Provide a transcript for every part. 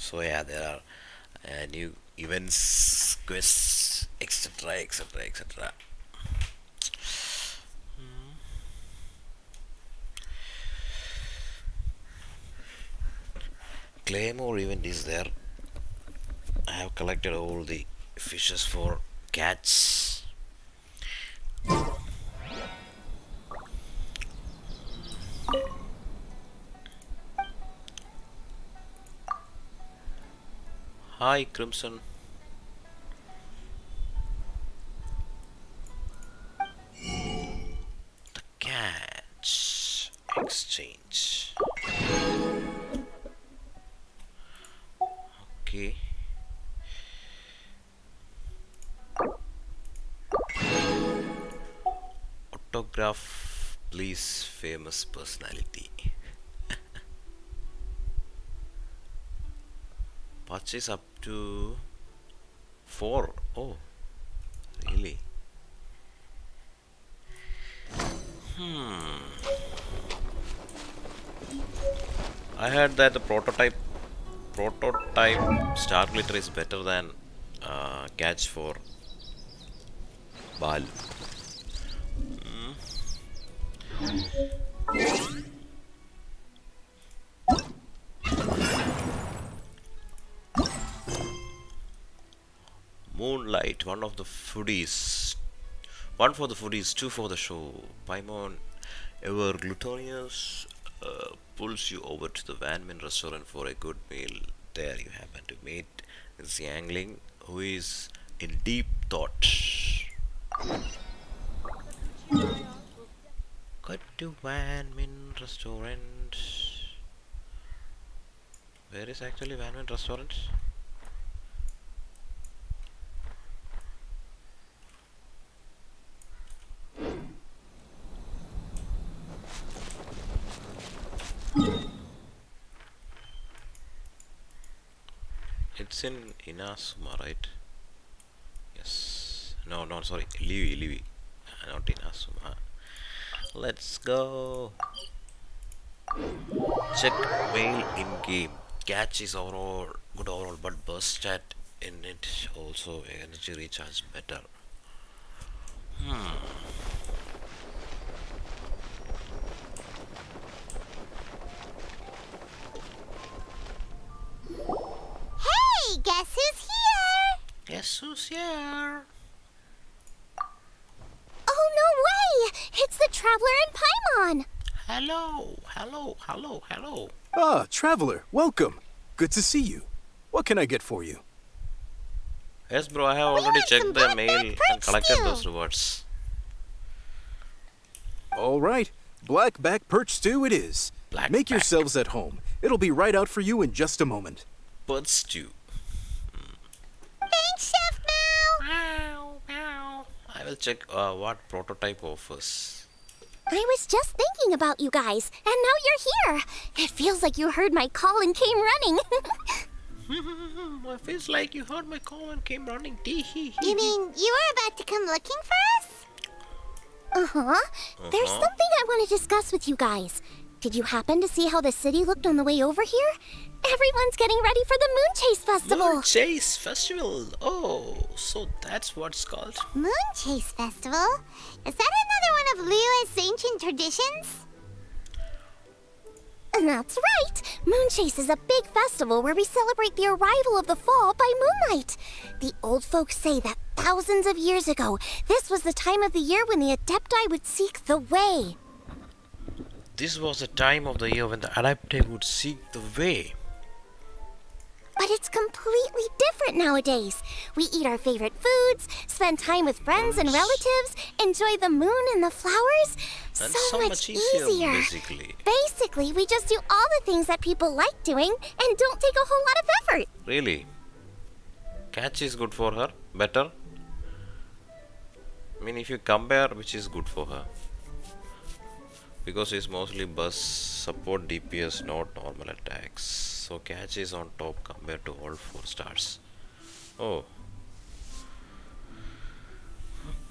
So yeah, there are new events, quests, etc., etc., etc. Claymore event is there. I have collected all the fishes for cats. Hi, Crimson. The cats exchange. Okay. Autograph, please, famous personality. Purchase up to 4. Oh, really? I heard that the prototype Star Glitter is better than Catch for Bal. Moonlight, one of the foodies. One for the foodies, two for the show. Paimon ever glutinous pulls you over to the Van Min restaurant for a good meal. There you happen to meet Xiangling, who is in deep thought. Go to Van Min restaurant. Where is actually Van Min restaurant? It's in Inazuma, right? Yes. No, no, sorry. Livi. Not Inazuma. Let's go. Check mail in game. Catch is overall good overall, but burst stat in it also energy recharge better. Hey, guess who's here? Guess who's here? Oh, no way! It's the Traveler and Paimon! Hello. Ah, Traveler, welcome. Good to see you. What can I get for you? Yes, bro, I have already want some checked the black mail back and perch collected stew. those rewards. All right, black back perch stew it is. Black Make back. yourselves at home. It'll be right out for you in just a moment. Bird stew. Thanks, Chef Mao! I will check what prototype offers. I was just thinking about you guys, and now you're here. It feels like you heard my call and came running. It feels like you heard my call and came running. You mean you were about to come looking for us? Uh-huh. There's something I want to discuss with you guys. Did you happen to see how the city looked on the way over here? Everyone's getting ready for the Moon Chase Festival. Moon Chase Festival. Oh, so that's what it's called. Moon Chase Festival? Is that another one of Liyue's ancient traditions? And that's right! Moon Chase is a big festival where we celebrate the arrival of the fall by moonlight. The old folks say that thousands of years ago, this was the time of the year when the Adepti would seek the way. This was the time of the year when the Adepti would seek the way. But it's completely different nowadays. We eat our favorite foods, spend time with friends and relatives, enjoy the moon and the flowers. And So much easier, easier. basically. Basically, we just do all the things that people like doing and don't take a whole lot of effort. Really? Catch is good for her? Better? I mean, if you compare, which is good for her? Because it's mostly burst support DPS, not normal attacks. So catch is on top compared to all 4 stars. Oh.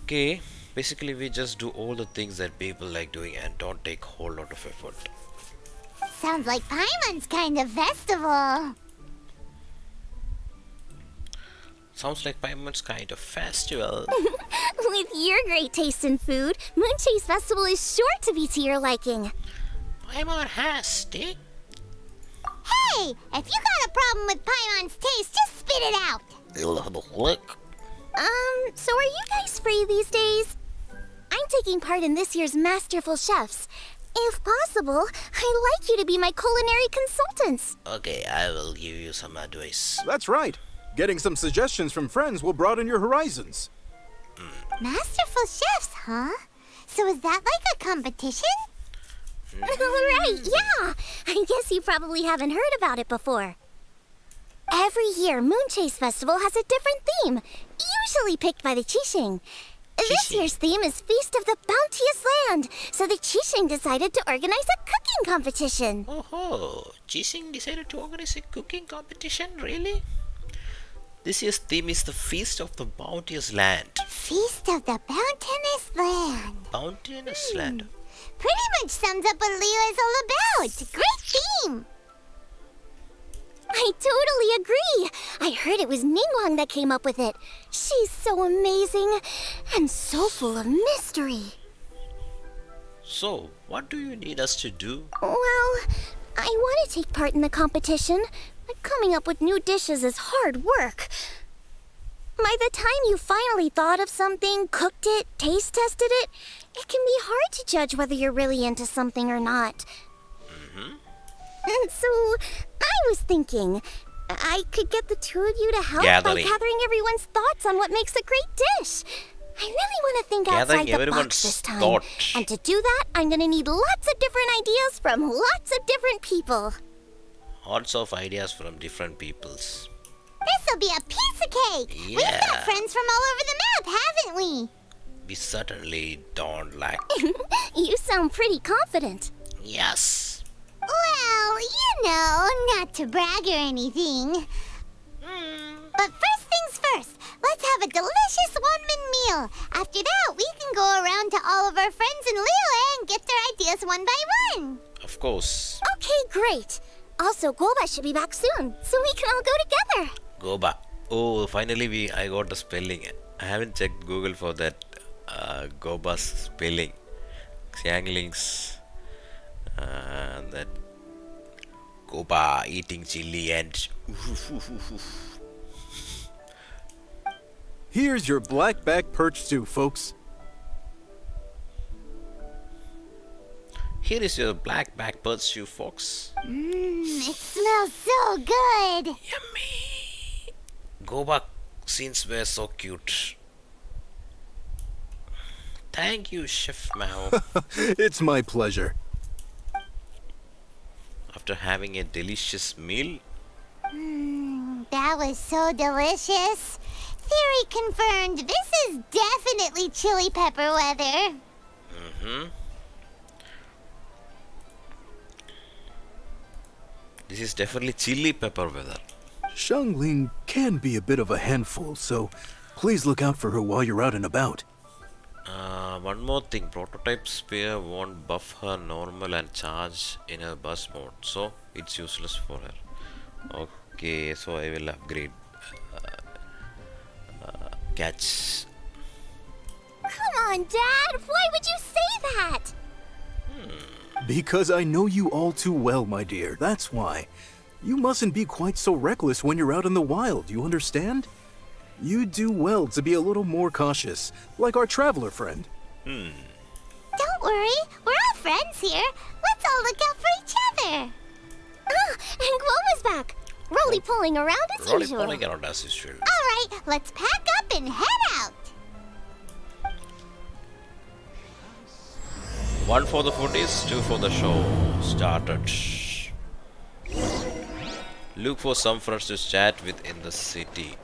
Okay. Basically, we just do all the things that people like doing and don't take whole lot of effort. Sounds like Paimon's kind of festival. Sounds like Paimon's kind of festival. With your great taste in food, Moonchase Festival is sure to be to your liking. Paimon has steak. Hey, if you got a problem with Paimon's taste, just spit it out. Look. So are you guys free these days? I'm taking part in this year's Masterful Chefs. If possible, I'd like you to be my culinary consultants. Okay, I will give you some advice. That's right. Getting some suggestions from friends will broaden your horizons. Masterful Chefs, huh? So is that like a competition? Right, yeah. I guess you probably haven't heard about it before. Every year, Moonchase Festival has a different theme, usually picked by the Qixing. This Qixing. year's theme is Feast of the Bounteous Land, so the Qixing decided to organize a cooking competition. Oh, Jising decided to organize a cooking competition, really? This year's theme is the Feast of the Bounteous Land. Feast of the Bounteous Land. Bounteous Land. Pretty much sums up what Leo is all about. Great theme. I totally agree. I heard it was Ningguang that came up with it. She's so amazing and so full of mystery. So, what do you need us to do? Well, I want to take part in the competition, but coming up with new dishes is hard work. By the time you finally thought of something, cooked it, taste tested it, it can be hard to judge whether you're really into something or not. And so, I was thinking, I could get the two of you to help by gathering everyone's thoughts on what makes a great dish. I really want to think outside the box this time. Thoughts. And to do that, I'm going to need lots of different ideas from lots of different people. Lots of ideas from different peoples. This'll be a piece of cake. Yeah. We've got friends from all over the map, haven't we? We certainly don't like. You sound pretty confident. Yes. Well, not to brag or anything. But first things first, let's have a delicious one-man meal. After that, we can go around to all of our friends in Liyue and get their ideas one by one. Of course. Okay, great. Also, Goba should be back soon, so we can all go together. Goba. Oh, finally I got the spelling. I haven't checked Google for that Goba's spelling. Xiangling's that Goba eating chili and Here's your blackback perch stew, folks. here is your blackback pursuit, fox. It smells so good. Yummy. Goba scenes were so cute. Thank you, Chef Mao. It's my pleasure. After having a delicious meal, That was so delicious. Theory confirmed. This is definitely chili pepper weather. this is definitely chili pepper weather. Xiangling can be a bit of a handful, so please look out for her while you're out and about. One more thing, prototype spare won't buff her normal and charge in her bus mode, so it's useless for her. Okay, so I will upgrade catch. Come on, Dad. Why would you say that? Because I know you all too well, my dear. That's why. You mustn't be quite so reckless when you're out in the wild, you understand? You do well to be a little more cautious, like our traveler friend. Don't worry. We're all friends here. Let's all look out for each other. Ah, and Guoma's back. Roly-poling around as Rolling usual. polling around as usual. All right, let's pack up and head out. One for the foodies, two for the show. Started. Look for some friends to chat with in the city.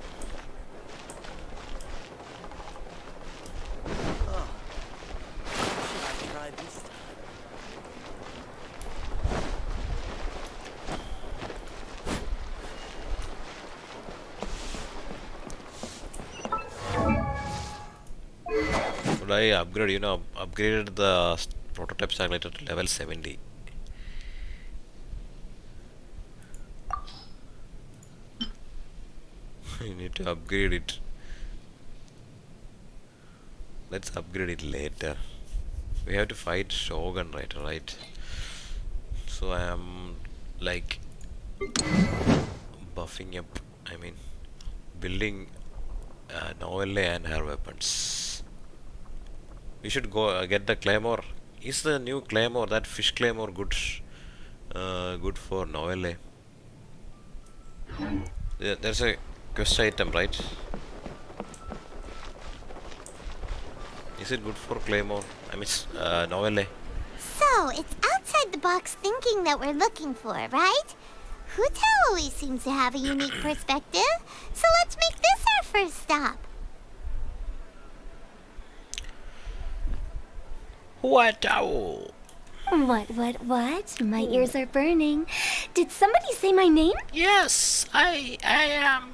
Should I upgrade? Upgraded the prototype calculator to level 70. You need to upgrade it. Let's upgrade it later. We have to fight Shogun right? So I am like buffing up, I mean building Noelle and her weapons. We should go get the claymore. Is the new claymore, that fish claymore, good for Noelle? There's a quest item, right? Is it good for claymore? I mean, Noelle. So, it's outside the box thinking that we're looking for, right? Huta always seems to have a unique perspective, so let's make this our first stop. What? What? My ears are burning. Did somebody say my name? Yes, I am.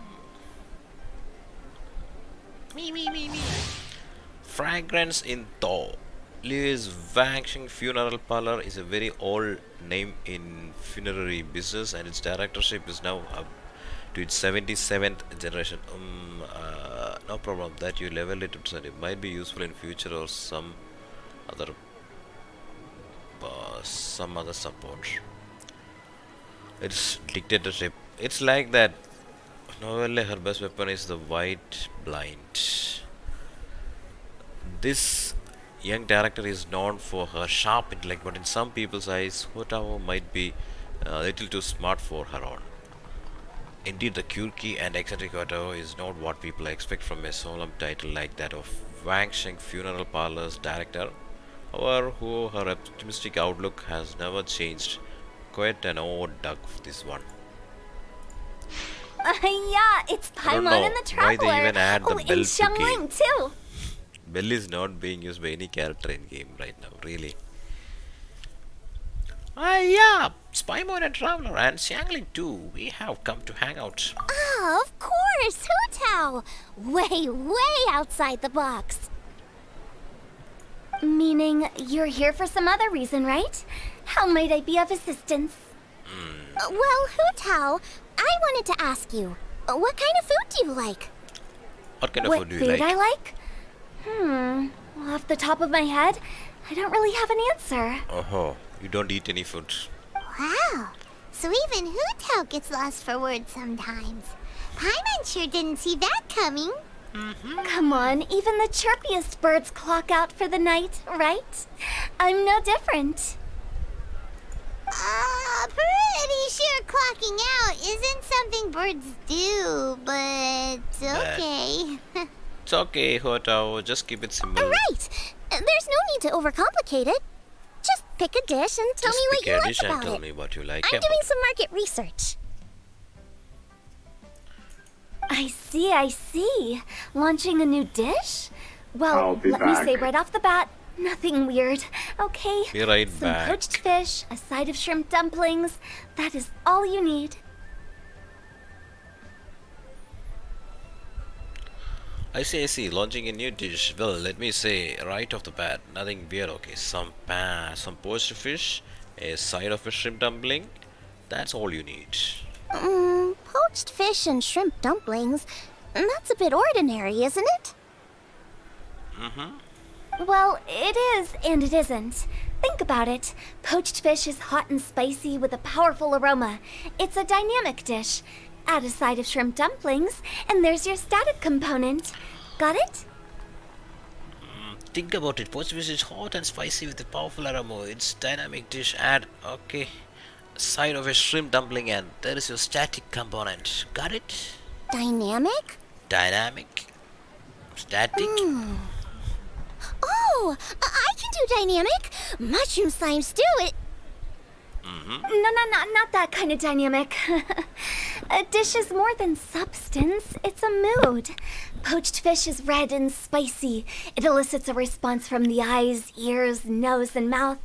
Me. Fragrance in Thaw. Li's Vanishing Funeral Parlor is a very old name in funerary business, and its directorship is now up to its 77th generation. No problem that you level it up, so it might be useful in future or other some other support. It's dictatorship. It's like that. Novelle, her best weapon is the white blind. This young character is known for her sharp intellect, but in some people's eyes, Hotawa might be a little too smart for her own. Indeed, the quirky and eccentric Hotawa is not what people expect from a solemn title like that of Wang Sheng Funeral Parlor's director. However, her optimistic outlook has never changed. Quite an odd duck, this one. Yeah, it's I don't Paimon know and the why Traveler. they even add the oh, bell and to Xiangling game. too. Bell is not being used by any character in game right now, really. Yeah, Spymon and Traveler and Xiangling too. We have come to hang out. Oh, of course, Hutao! Way outside the box. Meaning you're here for some other reason, right? How might I be of assistance? Well, Hutao, I wanted to ask you, what kind of food do you like? What kind of What food do you food like? I like? Well, off the top of my head, I don't really have an answer. Oh, you don't eat any food. Wow, so even Hutao gets lost for words sometimes. Paimon sure didn't see that coming. Come on, even the chirpiest birds clock out for the night, right? I'm no different. Pretty sure clocking out isn't something birds do, but okay. It's okay, Hotao. Just keep it simple. Right! There's no need to overcomplicate it. Just pick a dish and tell Just me what pick you a like dish and about tell it. me what you like I'm about doing it. some market research. I see. Launching a new dish? Well, I'll be let me back. say right off the bat, nothing weird, okay? Be right Some back. poached fish, a side of shrimp dumplings. That is all you need. I see. Launching a new dish. Well, let me say right off the bat, nothing weird. Okay, some poached fish, a side of a shrimp dumpling. That's all you need. Poached fish and shrimp dumplings. That's a bit ordinary, isn't it? Well, it is and it isn't. Think about it. Poached fish is hot and spicy with a powerful aroma. It's a dynamic dish. Add a side of shrimp dumplings, and there's your static component. Got it? Think about it. Poached fish is hot and spicy with a powerful aroma. It's dynamic dish. Add side of a shrimp dumpling, and there is your static component. Got it? Dynamic? Dynamic, static. Oh, I can do dynamic. Mushroom slime stew. No, not that kind of dynamic. A dish is more than substance, it's a mood. Poached fish is red and spicy. It elicits a response from the eyes, ears, nose, and mouth.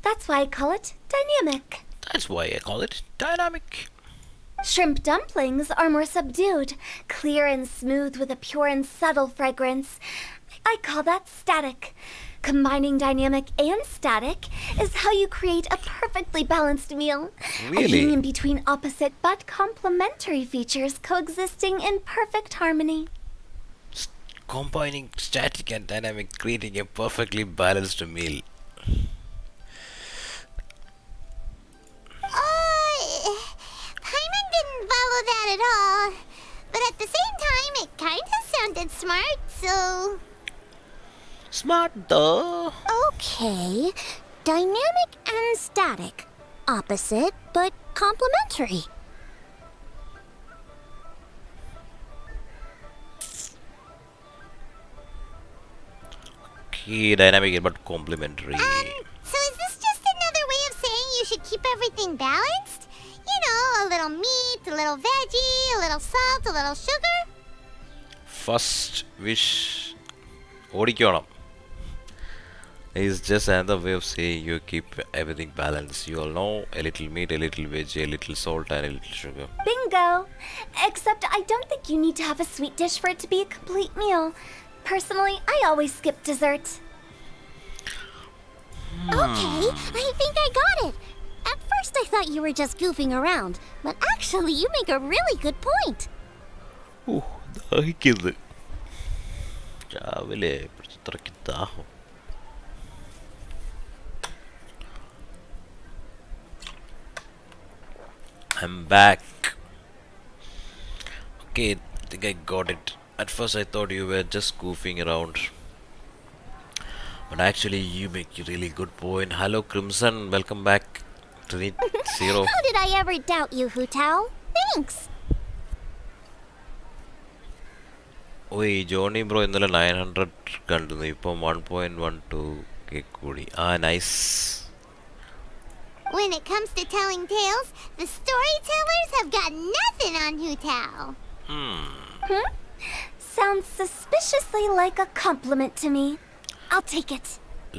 That's why I call it dynamic. That's why I call it dynamic. Shrimp dumplings are more subdued, clear and smooth with a pure and subtle fragrance. I call that static. Combining dynamic and static is how you create a perfectly balanced meal. Really? A union between opposite but complementary features coexisting in perfect harmony. Combining static and dynamic, creating a perfectly balanced meal. Paimon didn't follow that at all. But at the same time, it kinda sounded smart, so... Smart though. Okay. Dynamic and static. Opposite, but complementary. Okay, dynamic but complementary. So is this just another way of saying you should keep everything balanced? You know, a little meat, a little veggie, a little salt, a little sugar? First wish ഓടിക്കണം is just another way of saying you keep everything balanced. You all know, a little meat, a little veg, a little salt and a little sugar. Bingo! Except I don't think you need to have a sweet dish for it to be a complete meal. Personally, I always skip dessert. Okay, I think I got it. At first I thought you were just goofing around, but actually you make a really good point. ദാഹിക്കുന്നത് രാവിലെ ഇത്രയ്ക്ക് ദാഹം. I'm back. Okay, I think I got it. At first I thought you were just goofing around. But actually you make a really good point. Hello Crimson, welcome back to Nit Zero. How did I ever doubt you, Hu Tao? Thanks. ഓയ് Johnny bro ഇന്നലെ 900 കണ്ടു ഇപ്പം 1.12k കൂടി nice. When it comes to telling tales, the storytellers have got nothing on Hu Tao. Sounds suspiciously like a compliment to me. I'll take it.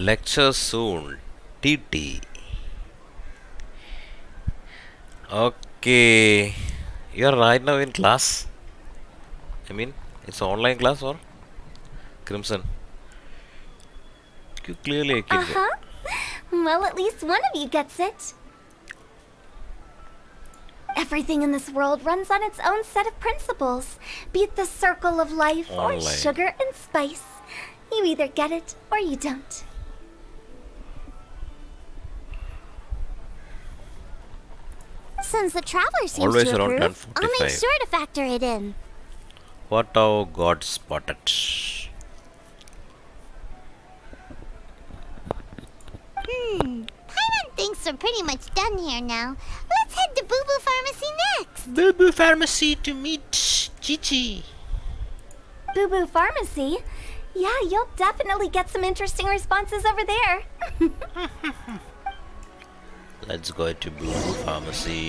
Lecture soon TT. Okay, you're right now in class. I mean it's online class or Crimson? You clearly kid. Uh-huh. Well, at least one of you gets it. Everything in this world runs on its own set of principles, be it the circle of life or Online. sugar and spice. You either get it or you don't. Since the traveler seems Always to around approve, I'll make 10:45. sure to factor it in. What our God spotted. Paimon thinks we're pretty much done here now. Let's head to Boo Boo Pharmacy next. Boo Boo Pharmacy to meet Chichi. Boo Boo Pharmacy? Yeah, you'll definitely get some interesting responses over there. Let's go to Boo Boo Pharmacy.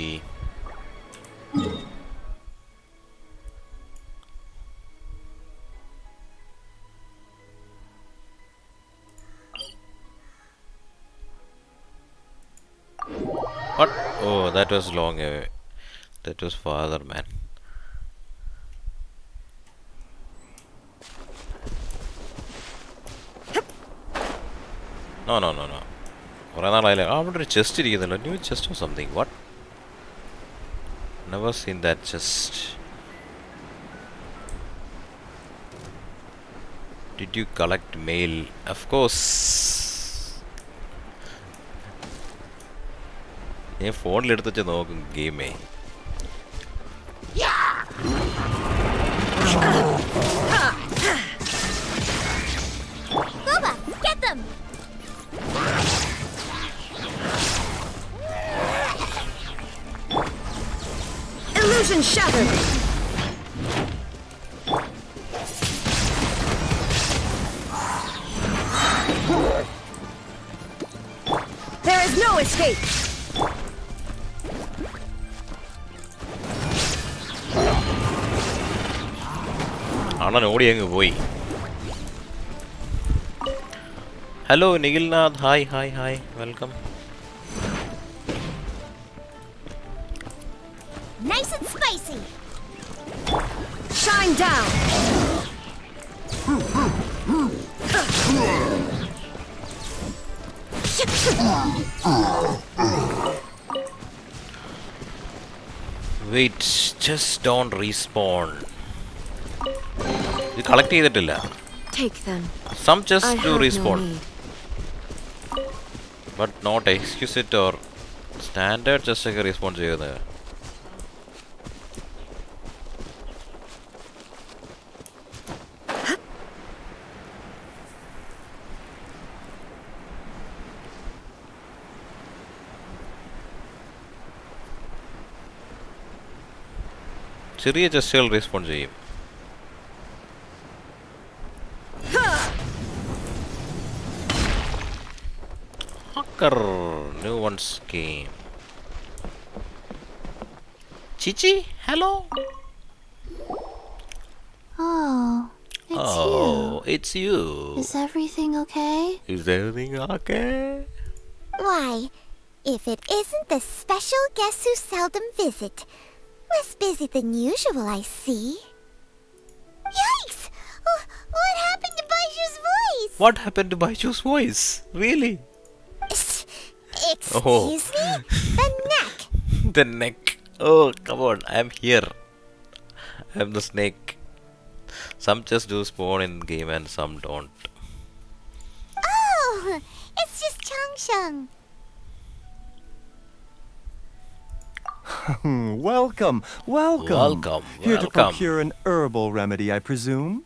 What? Oh, that was long away. That was farther, man. No. കുറേ നാളായില്ലേ അവിടെ ഒരു chest ഇരിക്കുന്നുണ്ടോ new chest or something what never seen that chest did you collect mail of course ഞാൻ ഫോണിലെടുത്ത് വെച്ച് നോക്കും ഗെയിമേ Booba, get them! Illusion shattered. There is no escape. അണ്ണൻ ഓടി അങ്ങ് പോയി hello Nikhilnath hi welcome Nice and spicy! Shine down. Wait, just don't respawn. ഇത് collect ചെയ്തിട്ടില്ല. Take them. Some just I do have no respawn, need. but not exquisite or standard just ഒക്കെ respawn ചെയ്യുന്നത്. ചെറിയ ചെസ്റ്റുകൾ respawn ചെയ്യും. Hacker, new ones came. Chichi, hello. Oh, It's you. Is everything okay? Is everything okay? Why, if it isn't the special guest who seldom visit. Less busy than usual, I see. Yikes! What happened to Baiju's voice? What happened to Baiju's voice? Really? Excuse me? The neck! The neck. Oh, come on, I'm here. I'm the snake. Some just do spawn in game and some don't. Oh! It's just Chang Sheng. Welcome, welcome. Welcome, Here to welcome. procure an herbal remedy, I presume?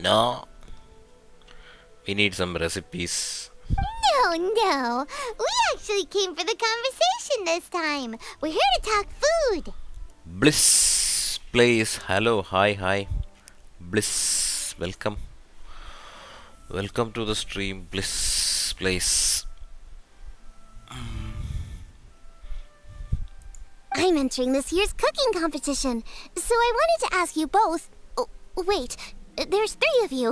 No. We need some recipes. No. We actually came for the conversation this time. We're here to talk food. Bliss Place. Hello, hi. Bliss, welcome. Welcome to the stream, Bliss Place. I'm entering this year's cooking competition, so I wanted to ask you both. Oh, wait, there's 3 of you.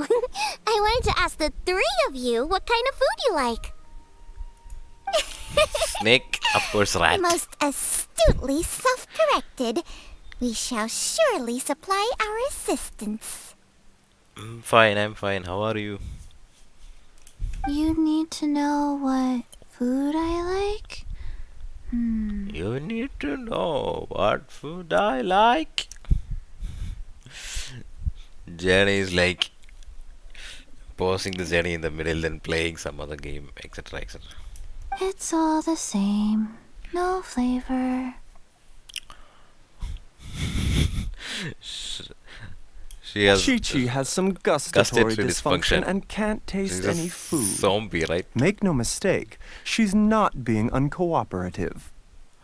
I wanted to ask the 3 of you what kind of food you like. Snake, of course, rat. Most astutely self-corrected. We shall surely supply our assistance. I'm fine. How are you? You need to know what food I like? You need to know what food I like. Jenny is like pausing the journey in the middle, then playing some other game, etc. It's all the same. No flavor. She has Chi-Chi has some gustatory gustatory dysfunction dysfunction. and can't taste She's a any food. zombie, right? Make no mistake, she's not being uncooperative.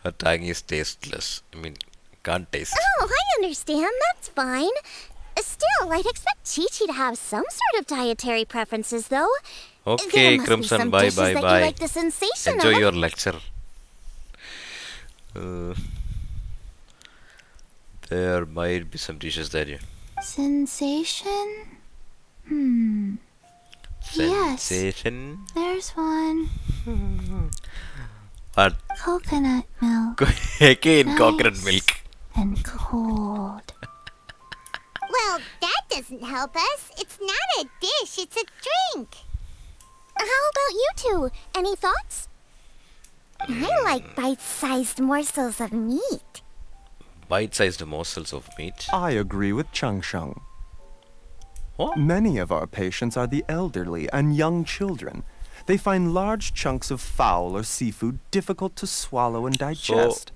Her tongue is tasteless. I mean, can't taste. Oh, I understand. That's fine. Still, I'd expect Chi-Chi to have some sort of dietary preferences, though. Okay, There must be Crimson, some bye. dishes that you like the sensation Enjoy of. your lecture. There might be some dishes that you. Sensation? Yes. Sensation. There's one. What? Coconut milk. Again, Nice. coconut milk. And cold. Well, that doesn't help us. It's not a dish, it's a drink. How about you 2? Any thoughts? I like bite-sized morsels of meat. Bite-sized morsels of meat. I agree with Chang Sheng. What? Many of our patients are the elderly and young children. They find large chunks of fowl or seafood difficult to swallow and digest.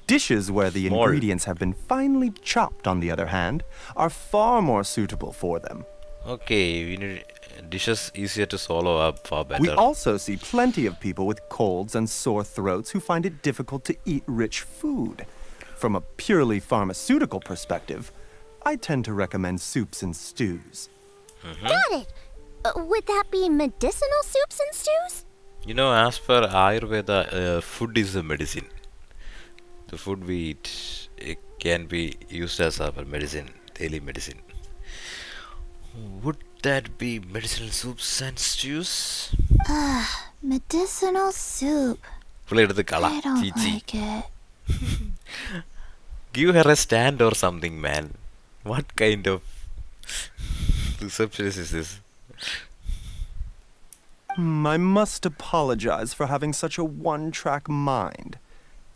Dishes where the Small. ingredients have been finely chopped, on the other hand, are far more suitable for them. Okay, we need dishes easier to swallow up, far better. We also see plenty of people with colds and sore throats who find it difficult to eat rich food. From a purely pharmaceutical perspective, I tend to recommend soups and stews. Got it. Would that be medicinal soups and stews? You know, as per Ayurveda, food is a medicine. The food we eat, it can be used as our medicine, daily medicine. Would that be medicinal soups and stews? Medicinal soup. പുള്ളിയെടുത്ത് കള I don't ചീച്ചി. like it. Give her a stand or something, man. What kind of receptionist is this? I must apologize for having such a one-track mind.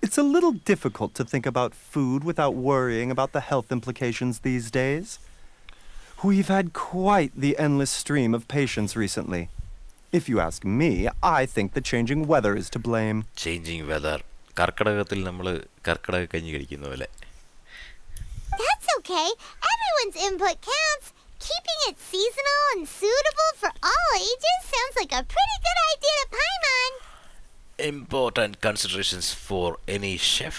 It's a little difficult to think about food without worrying about the health implications these days. We've had quite the endless stream of patients recently. If you ask me, I think the changing weather is to blame. Changing weather. കർക്കിടകത്തിൽ നമ്മൾ കർക്കിടക കഞ്ഞി കഴിക്കുന്ന പോലെ. That's okay. Everyone's input counts. Keeping it seasonal and suitable for all ages sounds like a pretty good idea to Paimon. Important considerations for any chef.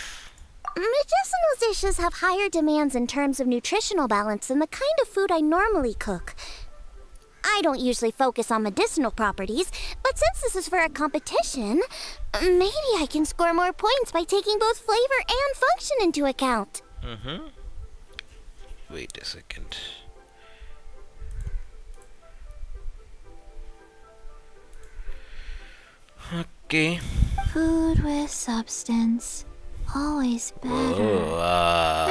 Medicinal dishes have higher demands in terms of nutritional balance than the kind of food I normally cook. I don't usually focus on medicinal properties, but since this is for a competition, maybe I can score more points by taking both flavor and function into account. Wait a second. Okay. Food with substance. Always better.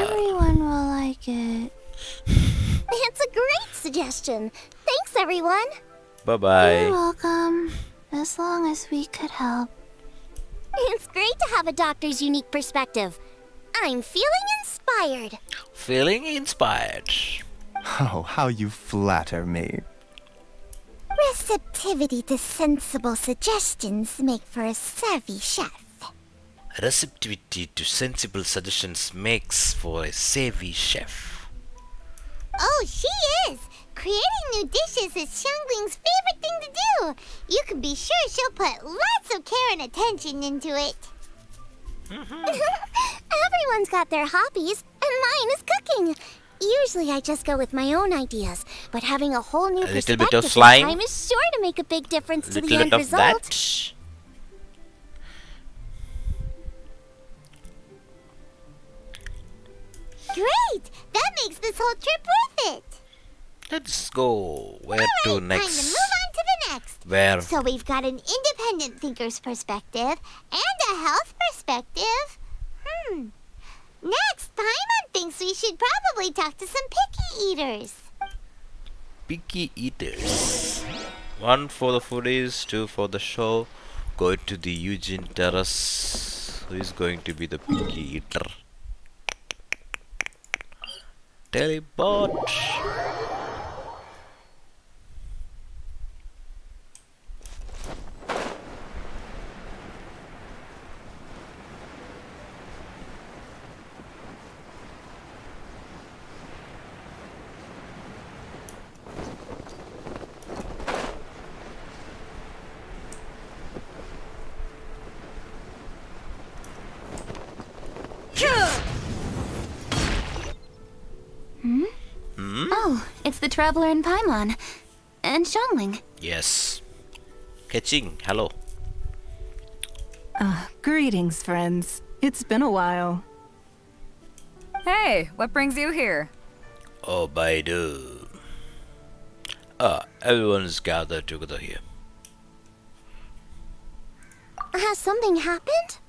Everyone will like it. It's a great suggestion. Thanks, everyone. Bye-bye. You're welcome. As long as we could help. It's great to have a doctor's unique perspective. I'm feeling inspired. Feeling inspired. Oh, how you flatter me. Receptivity to sensible suggestions make for a savvy chef. Receptivity to sensible suggestions makes for a savvy chef. Oh, she is! Creating new dishes is Xiangling's favorite thing to do. You can be sure she'll put lots of care and attention into it. Everyone's got their hobbies, and mine is cooking. Usually I just go with my own ideas, but having a whole new A little perspective bit of this slime. time is sure to make a big difference to the Little end bit of result. that. Great! That makes this whole trip worth it. Let's go. Where to Alright, next? time to move on to the next. Where? So we've got an independent thinker's perspective and a health perspective. Next, Paimon thinks we should probably talk to some picky eaters. Picky eaters. 1 for the foodies, 2 for the show. Going to the Eugene Terrace. Who is going to be the picky eater? Teleport. Oh, it's the traveler in Paimon. And Xiangling. Yes. Catching. Hello. Greetings, friends. It's been a while. Hey, what brings you here? Oh, Baidu. Everyone's gathered together here. Has something happened?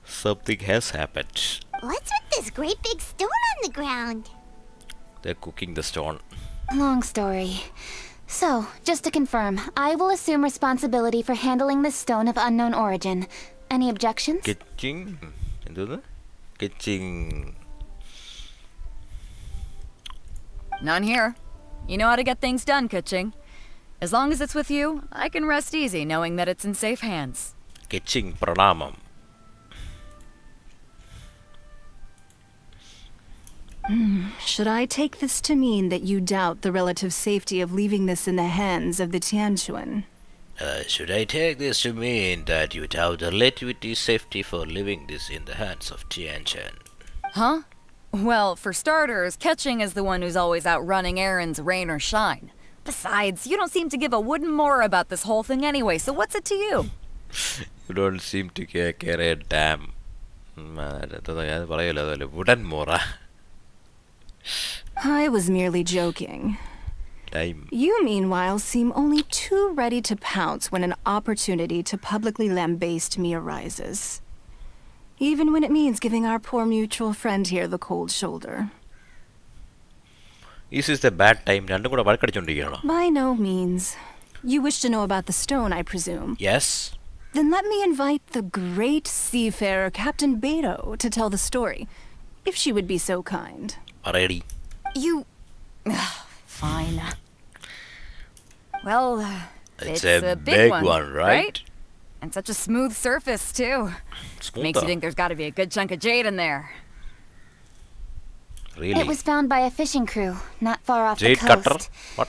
Something has happened. What's with this great big stone on the ground? They're cooking the stone. Long story. So, just to confirm, I will assume responsibility for handling this stone of unknown origin. Any objections? Catching. എന്താണ്? Catching. None here. You know how to get things done, Kuching. As long as it's with you, I can rest easy knowing that it's in safe hands. Catching pranamam. Should I take this to mean that you doubt the relative safety of leaving this in the hands of the Tianquan? Should I take this to mean that you doubt the relativity safety for leaving this in the hands of Tianquan? Huh? Well, for starters, Ketching is the one who's always out running errands, rain or shine. Besides, you don't seem to give a wooden more about this whole thing anyway, so what's it to you? You don't seem to care a damn. Wooden mora. I was merely joking. Time. You, meanwhile, seem only too ready to pounce when an opportunity to publicly lambaste me arises. Even when it means giving our poor mutual friend here the cold shoulder. This is the bad time. രണ്ടും കൂടെ വഴക്കടിച്ചോണ്ടിരിക്കുകയാണോ? By no means. You wish to know about the stone, I presume? Yes. Then let me invite the great seafarer Captain Beto to tell the story, if she would be so kind. Ready. You... Fine. Well, It's it's a big one, right? And such a smooth surface, too. Makes you think there's got to be a good chunk of jade in there. Really? It was found by a fishing crew, not far off Jade the coast. cutter? What?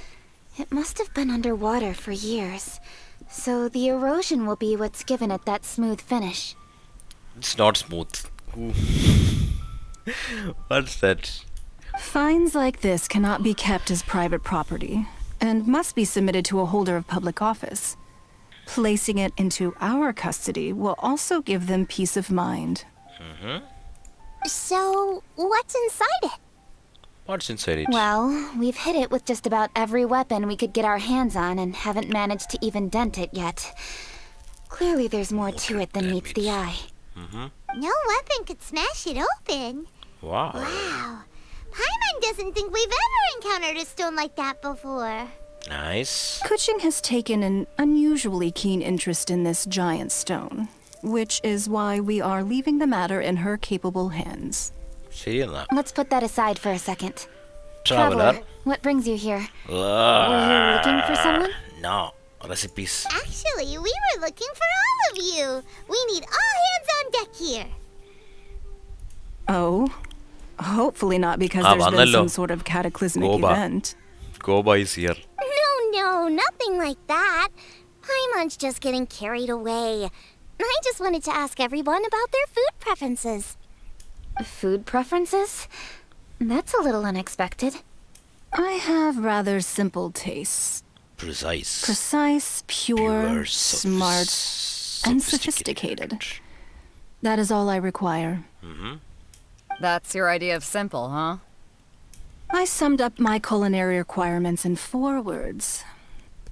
It must have been underwater for years. So the erosion will be what's given it that smooth finish. It's not smooth. Ooh. What's that? Finds like this cannot be kept as private property, and must be submitted to a holder of public office. Placing it into our custody will also give them peace of mind. So, what's inside it? What's inside it? Well, we've hit it with just about every weapon we could get our hands on and haven't managed to even dent it yet. Clearly there's more to it than meets the eye. No weapon could smash it open. Wow. Wow. Paimon doesn't think we've ever encountered a stone like that before. Nice. Kuching has taken an unusually keen interest in this giant stone, which is why we are leaving the matter in her capable hands. ശരിയെന്നാ. Let's put that aside for a second. Traveler. What brings you here? Were you looking for someone? No. Recipes. Actually, we were looking for all of you. We need all hands on deck here. Oh? Hopefully not because Ah, there's been vannallo. some sort of cataclysmic Goba. event. Goba is here. No, nothing like that. Paimon's just getting carried away. I just wanted to ask everyone about their food preferences. Food preferences? That's a little unexpected. I have rather simple tastes. Precise. Precise, pure, Pure, smart, and sophisticated. That is all I require. That's your idea of simple, huh? I summed up my culinary requirements in 4 words.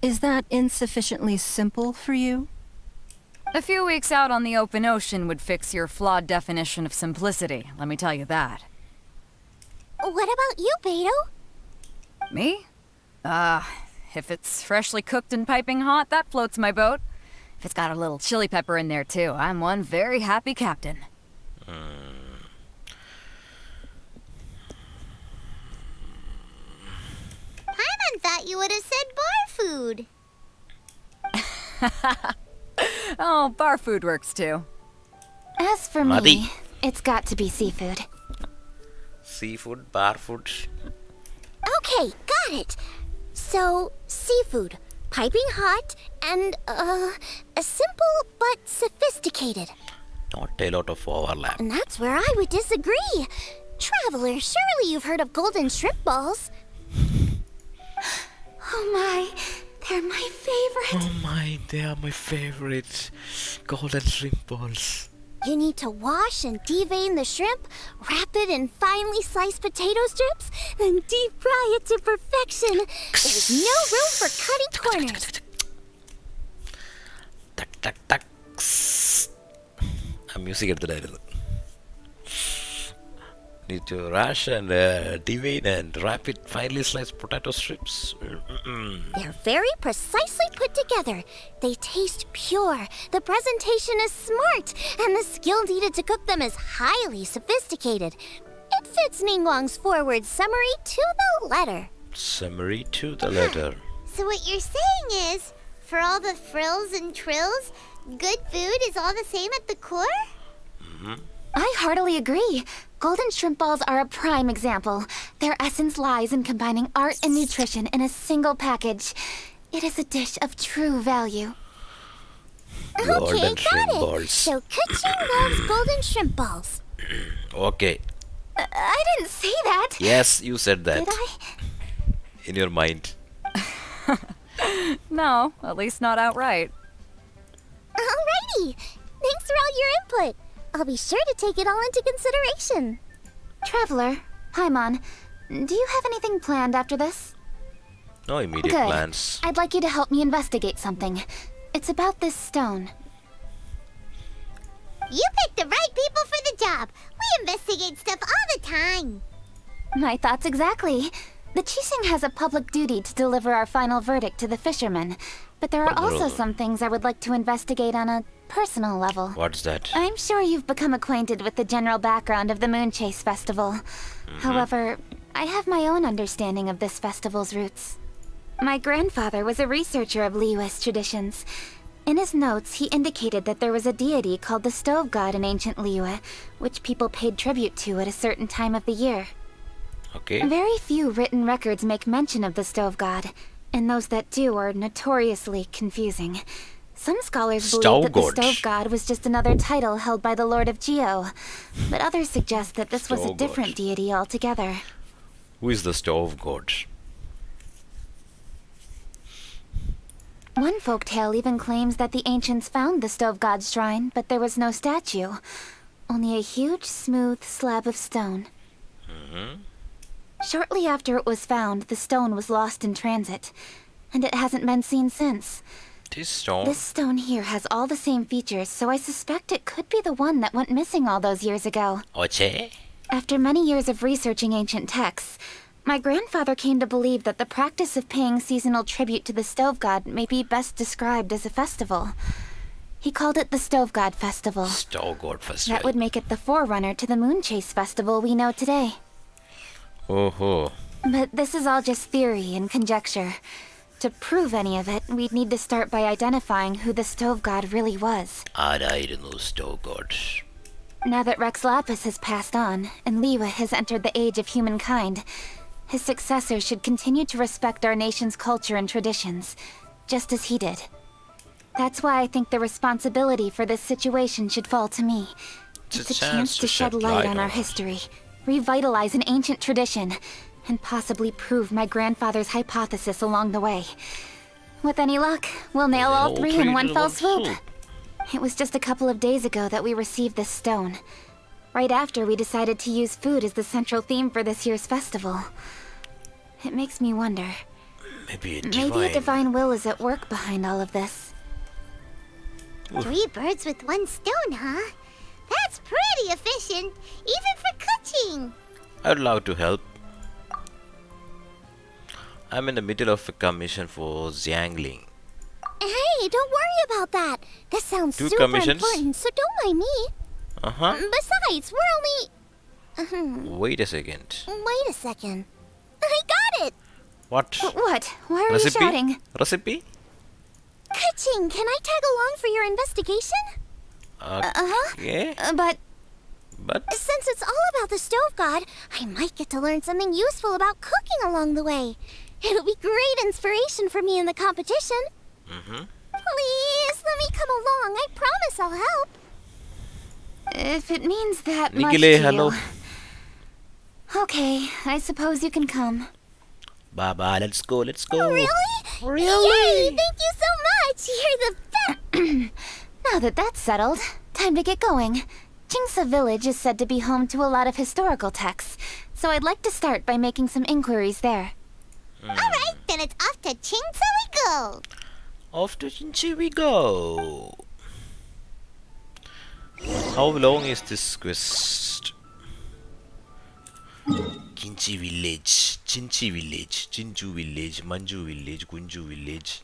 Is that insufficiently simple for you? A few weeks out on the open ocean would fix your flawed definition of simplicity, let me tell you that. What about you, Beto? Me? If it's freshly cooked and piping hot, that floats my boat. If it's got a little chili pepper in there too, I'm one very happy captain. Paimon thought you would have said bar food. Oh, bar food works too. As for Muddy. me, it's got to be seafood. Seafood, bar food. Okay, got it. So, seafood, piping hot, and, simple but sophisticated. Not a lot of overlap. And that's where I would disagree. Traveler, surely you've heard of golden shrimp balls. Oh my, they're my favorite. Oh my, they are my favorite golden shrimp balls. You need to wash and devein the shrimp, wrap it in finely sliced potato strips, then deep fry it to perfection. There's no room for cutting corners. Tak tak tak. ആ music എടുത്തിട്ടായിരുന്നു. Need to rush and devein and wrap it finely sliced potato strips. They're very precisely put together. They taste pure, the presentation is smart, and the skill needed to cook them is highly sophisticated. It fits Ningguang's forward summary to the letter. Summary to the letter. So what you're saying is, for all the frills and trills, good food is all the same at the core? I heartily agree. Golden shrimp balls are a prime example. Their essence lies in combining art and nutrition in a single package. It is a dish of true value. Okay, Golden got shrimp it. balls. So Kuching loves golden shrimp balls. Okay. I didn't say that. Yes, you said that Did I? in your mind. No, at least not outright. Alrighty. Thanks for all your input. I'll be sure to take it all into consideration. Traveler, Paimon, do you have anything planned after this? No immediate Good. plans. I'd like you to help me investigate something. It's about this stone. You picked the right people for the job. We investigate stuff all the time. My thoughts exactly. The Qixing has a public duty to deliver our final verdict to the fishermen. But there are also Brother. some things I would like to investigate on a personal level. What's that? I'm sure you've become acquainted with the general background of the Moonchase Festival. However, I have my own understanding of this festival's roots. My grandfather was a researcher of Liyue's traditions. In his notes, he indicated that there was a deity called the Stove God in ancient Liyue, which people paid tribute to at a certain time of the year. Okay. Very few written records make mention of the Stove God, and those that do are notoriously confusing. Some scholars believe Stove that the God. Stove God was just another title held by the Lord of Geo, but others suggest that this was a Stove different God. deity altogether. Who is the stove god? One folktale even claims that the ancients found the Stove God's shrine, but there was no statue, only a huge, smooth slab of stone. Shortly after it was found, the stone was lost in transit, and it hasn't been seen since. This stone. This stone here has all the same features, so I suspect it could be the one that went missing all those years ago. Oche? After many years of researching ancient texts, my grandfather came to believe that the practice of paying seasonal tribute to the Stove God may be best described as a festival. He called it the Stove God Festival. Stove god festival. That would make it the forerunner to the Moonchase Festival we know today. Oh. But this is all just theory and conjecture. To prove any of it, we'd need to start by identifying who the Stove God really was. I don't know stove god. Now that Rex Lapis has passed on, and Liyue has entered the age of humankind, his successors should continue to respect our nation's culture and traditions, just as he did. That's why I think the responsibility for this situation should fall to me. It's a chance to shed light on our history, revitalize an ancient tradition, and possibly prove my grandfather's hypothesis along the way. With any luck, we'll nail all three in one fell swoop. It was just a couple of days ago that we received this stone. Right after we decided to use food as the central theme for this year's festival. It makes me wonder. Maybe a Maybe a divine will is at work behind all of this. 3 birds with 1 stone, huh? That's pretty efficient, even for cooking. I'd love to help. I'm in the middle of a commission for Xiangling. Hey, don't worry about that. That sounds Two super commissions? important, so don't mind me. Uh-huh. Besides, we're only... Wait a second. Wait a second. I got it! What? What? Why are Recipe? you shouting? Recipe? Ka-ching, can I tag along for your investigation? Uh-huh. Yeah. But But since it's all about the Stove God, I might get to learn something useful about cooking along the way. It'll be great inspiration for me in the competition. Please, let me come along. I promise I'll help. If it means that much to Nikile, you. hello. Okay, I suppose you can come. Baba, let's go. Really? Yay! Thank you so much! You're the best! Now that that's settled, time to get going. Jingsa Village is said to be home to a lot of historical texts, so I'd like to start by making some inquiries there. Alright, then it's off to Chingsa we go. Off to Chinchi we go. How long is this quest? Chinchi village, Chinchu village, Manju village, Kunju village.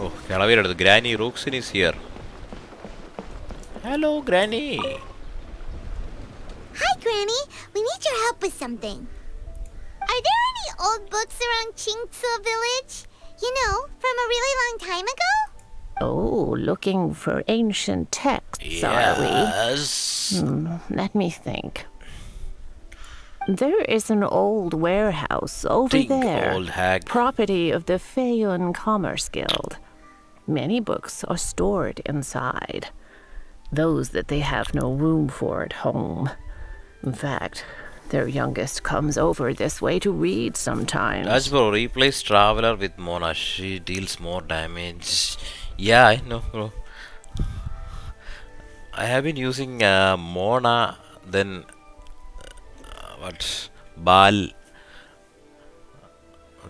Oh, Calavera, the Granny Roxin is here. Hello, Granny. Hi, Granny. We need your help with something. Are there any old books around Chingsa Village? You know, from a really long time ago? Oh, looking for ancient texts, are we? Yes. Let me think. There is an old warehouse over Think, there, old hag. property of the Feyun Commerce Guild. Many books are stored inside, those that they have no room for at home. In fact, their youngest comes over this way to read sometimes. As bro, replace Traveler with Mona. She deals more damage. Yeah, I know, bro. I have been using Mona, then what? Bal,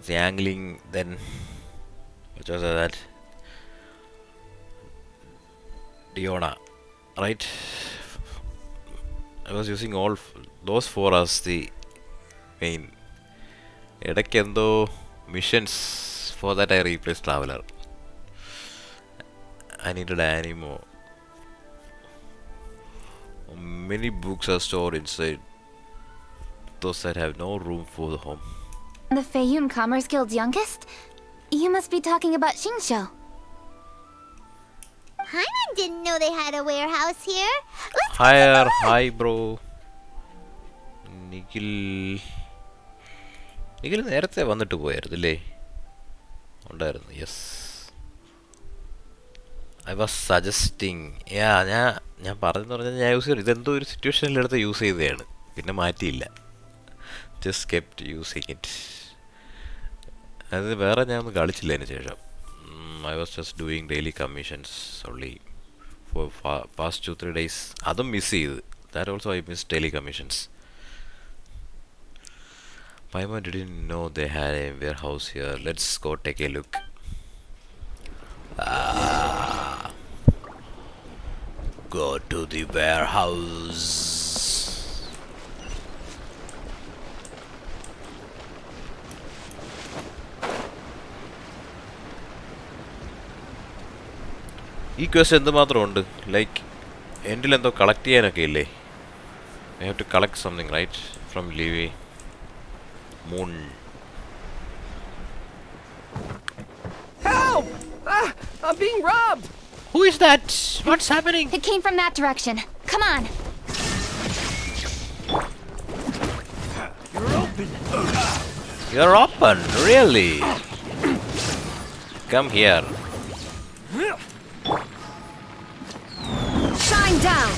Xiangling, then what was that? Diona, right? I was using all those four as the main. ഇടയ്ക്കെന്തോ missions for that I replaced Traveler. I needed Animo. Many books are stored inside those that have no room for the home. The Feiyun Commerce Guild's youngest? You must be talking about Shinsho. Hyman didn't know they had a warehouse here. Let's Higher, hi bro. Nikhil നേരത്തെ വന്നിട്ട് പോയായിരുന്നില്ലേ? ഉണ്ടായിരുന്നു. Yes, I was suggesting. ഞാൻ പറഞ്ഞെന്ന് പറഞ്ഞാൽ ഞാൻ use ചെയ്തു. ഇതെന്തോ ഒരു സിറ്റുവേഷനിലെടുത്ത് യൂസ് ചെയ്തതാണ്, പിന്നെ മാറ്റിയില്ല. Just kept using it. അത് വേറെ ഞാൻ ഒന്നും കളിച്ചില്ല അതിന് ശേഷം. I was just doing daily commissions only for past 2-3 days. അതും മിസ് ചെയ്ത്. That also I miss daily commissions. Paimon didn't know they had a warehouse here. Let's go take a look. Go to the warehouse. ഈ quest എന്തുമാത്രമുണ്ട്? Like എൻഡിലെന്തോ collect ചെയ്യാനൊക്കെ ഇല്ലേ? I have to collect something right from ലിവി Moon. Help! I'm being robbed! Who is that? What's happening? It came from that direction. Come on. You're open. You're open, really? Come here. Shine down.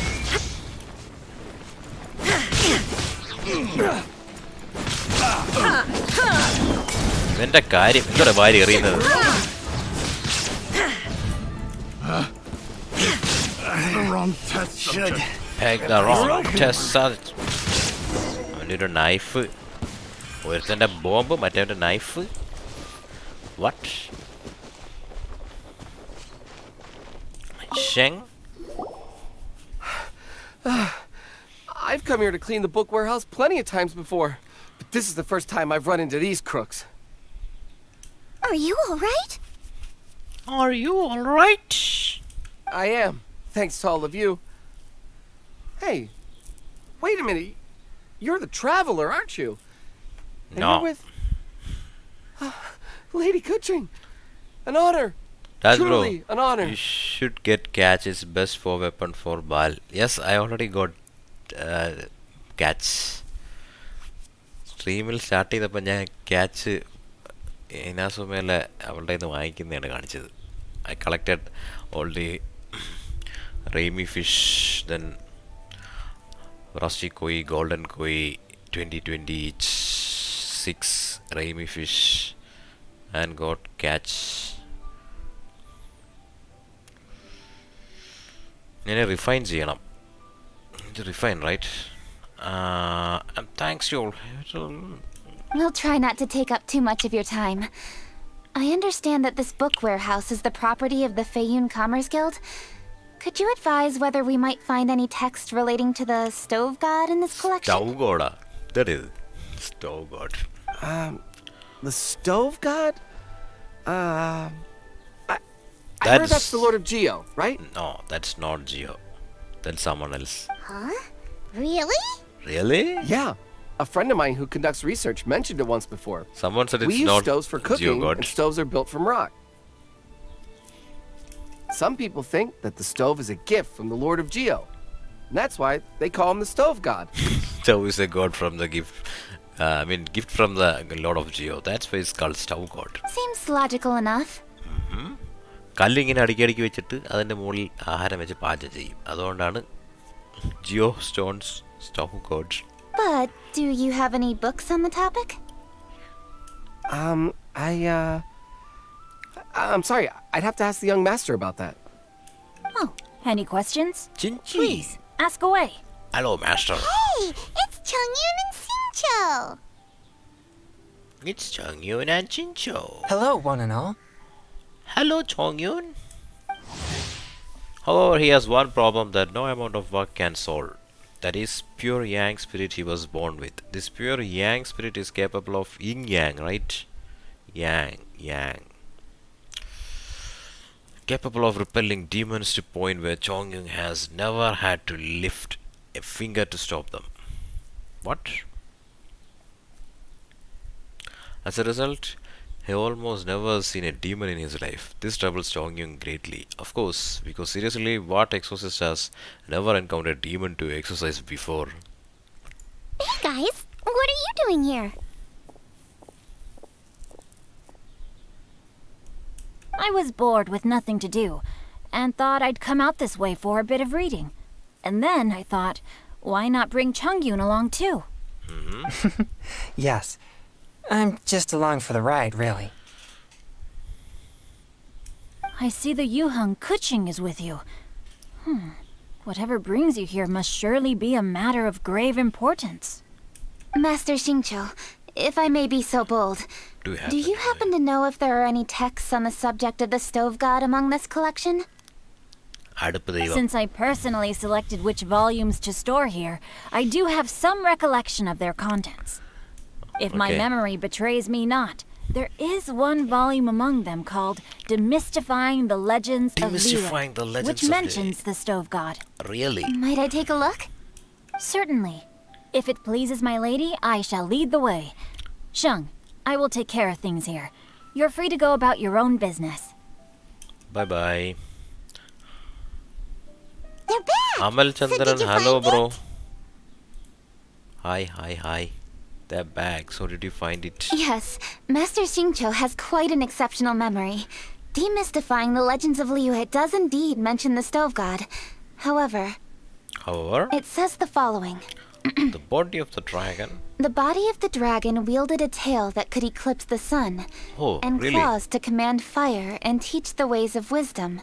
എന്റെ കാര്യം എന്തൊരു വാരി എറിയുന്നത്? The wrong test subject. Peg the wrong test subject. അവൻ്റെ ഒരു knife, ഒരുത്തൻ്റെ bomb, മറ്റേ knife. What? Sheng? I've come here to clean the book warehouse plenty of times before, but this is the first time I've run into these crooks. Are you alright? Are you alright? I am, thanks to all of you. Hey, wait a minute. You're the traveler, aren't you? And No. you're with Lady Kuching. An honor. That's Truly bro. an honor. You should get catch. It's best for weapon for Bal. Yes, I already got catch. സ്ട്രീമിൽ start ചെയ്തപ്പോൾ ഞാൻ catch ഇനാസുമേലെ അവളുടെ നിന്ന് വാങ്ങിക്കുന്നതാണ് കാണിച്ചത്. I collected all the Raimei fish, then rusty koi, golden koi, 2020 each, 6 Raimei fish and got catch. ഞാൻ refine ചെയ്യണം. Refine, right? And thanks you all. We'll try not to take up too much of your time. I understand that this book warehouse is the property of the Feiyun Commerce Guild. Could you advise whether we might find any text relating to the stove god in this collection? Stove god? That is stove god. The stove god? I heard That's- that's the Lord of Geo, right? No, that's not Geo. That's someone else. Huh? Really? Really? Yeah. A friend of mine who conducts research mentioned it once before. Someone said We it's use not stoves for Geo cooking, god. and stoves are built from rock. Some people think that the stove is a gift from the Lord of Geo. And that's why they call him the stove god. Stove is a god from the gift. Gift from the Lord of Geo. That's why it's called stove god. Seems logical enough. കല്ലിങ്ങനെ അടുക്കി അടുക്കി വെച്ചിട്ട് അതിൻ്റെ മുകളിൽ ആഹാരം വെച്ച് പാചകം ചെയ്യും. അതുകൊണ്ടാണ് ജിയോ സ്റ്റോൺസ് സ്റ്റവ് ഗോഡ്. But do you have any books on the topic? I'm sorry. I'd have to ask the young master about that. Oh, any questions? Chinchi. Please, ask away. Hello, master. Hey, it's Chongyun and Sincho. It's Chongyun and Chincho. Hello, one and all. Hello, Chongyun. However, he has one problem that no amount of work can solve. That is pure yang spirit he was born with. This pure yang spirit is capable of yin yang, right? Yang. Capable of repelling demons to point where Chongyun has never had to lift a finger to stop them. What? As a result, he almost never seen a demon in his life. This troubles Chongyun greatly. Of course, because seriously, what exorcist has never encountered a demon to exorcise before? Hey guys, what are you doing here? I was bored with nothing to do, and thought I'd come out this way for a bit of reading. And then I thought, why not bring Chongyun along too? Yes. I'm just along for the ride, really. I see the Yuheng Kuching is with you. Whatever brings you here must surely be a matter of grave importance. Master Xingqiu, if I may be so bold, do you happen to know if there are any texts on the subject of the stove god among this collection? Since I personally selected which volumes to store here, I do have some recollection of their contents. If my memory betrays me not, there is one volume among them called Demystifying the Legends of Liyue, which mentions the stove god. Really? Might I take a look? Certainly. If it pleases my lady, I shall lead the way. Sheng, I will take care of things here. You're free to go about your own business. Bye-bye. They're back! Amal So Chandran, did you hello find it? bro. Hi. They're back, so did you find it? Yes, Master Xingqiu has quite an exceptional memory. Demystifying the legends of Liyue does indeed mention the stove god. However, it says the following. The body of the dragon. The body of the dragon wielded a tail that could eclipse the sun, and really? claws to command fire and teach the ways of wisdom.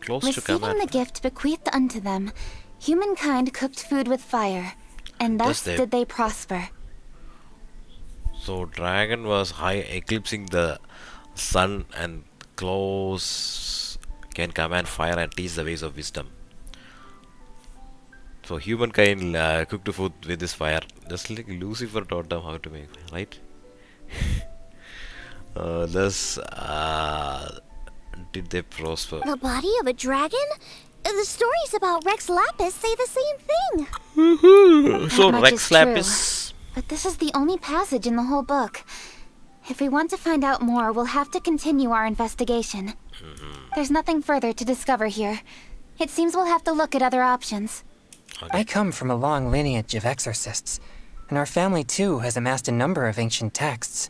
Close to Receiving command. the gift bequeathed unto them, humankind cooked food with fire, and thus did they prosper. So dragon was high eclipsing the sun, and claws can command fire and teach the ways of wisdom. So humankind cooked food with this fire, just like Lucifer taught them how to make, right? Thus did they prosper. The body of a dragon? The stories about Rex Lapis say the same thing. So much Rex is true. Lapis. But this is the only passage in the whole book. If we want to find out more, we'll have to continue our investigation. There's nothing further to discover here. It seems we'll have to look at other options. I come from a long lineage of exorcists, and our family too has amassed a number of ancient texts.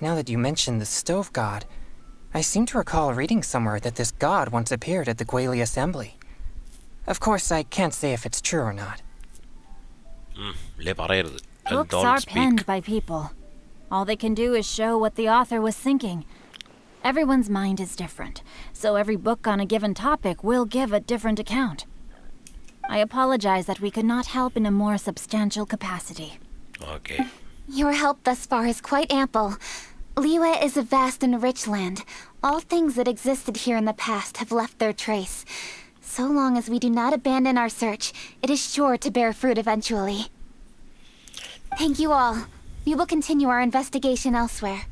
Now that you mention the stove god, I seem to recall reading somewhere that this god once appeared at the Guili assembly. Of course, I can't say if it's true or not. Books are penned by people. All they can do is show what the author was thinking. Everyone's mind is different, so every book on a given topic will give a different account. I apologize that we could not help in a more substantial capacity. Okay. Your help thus far is quite ample. Liyue is a vast and rich land. All things that existed here in the past have left their trace. So long as we do not abandon our search, it is sure to bear fruit eventually. Thank you all. We will continue our investigation elsewhere.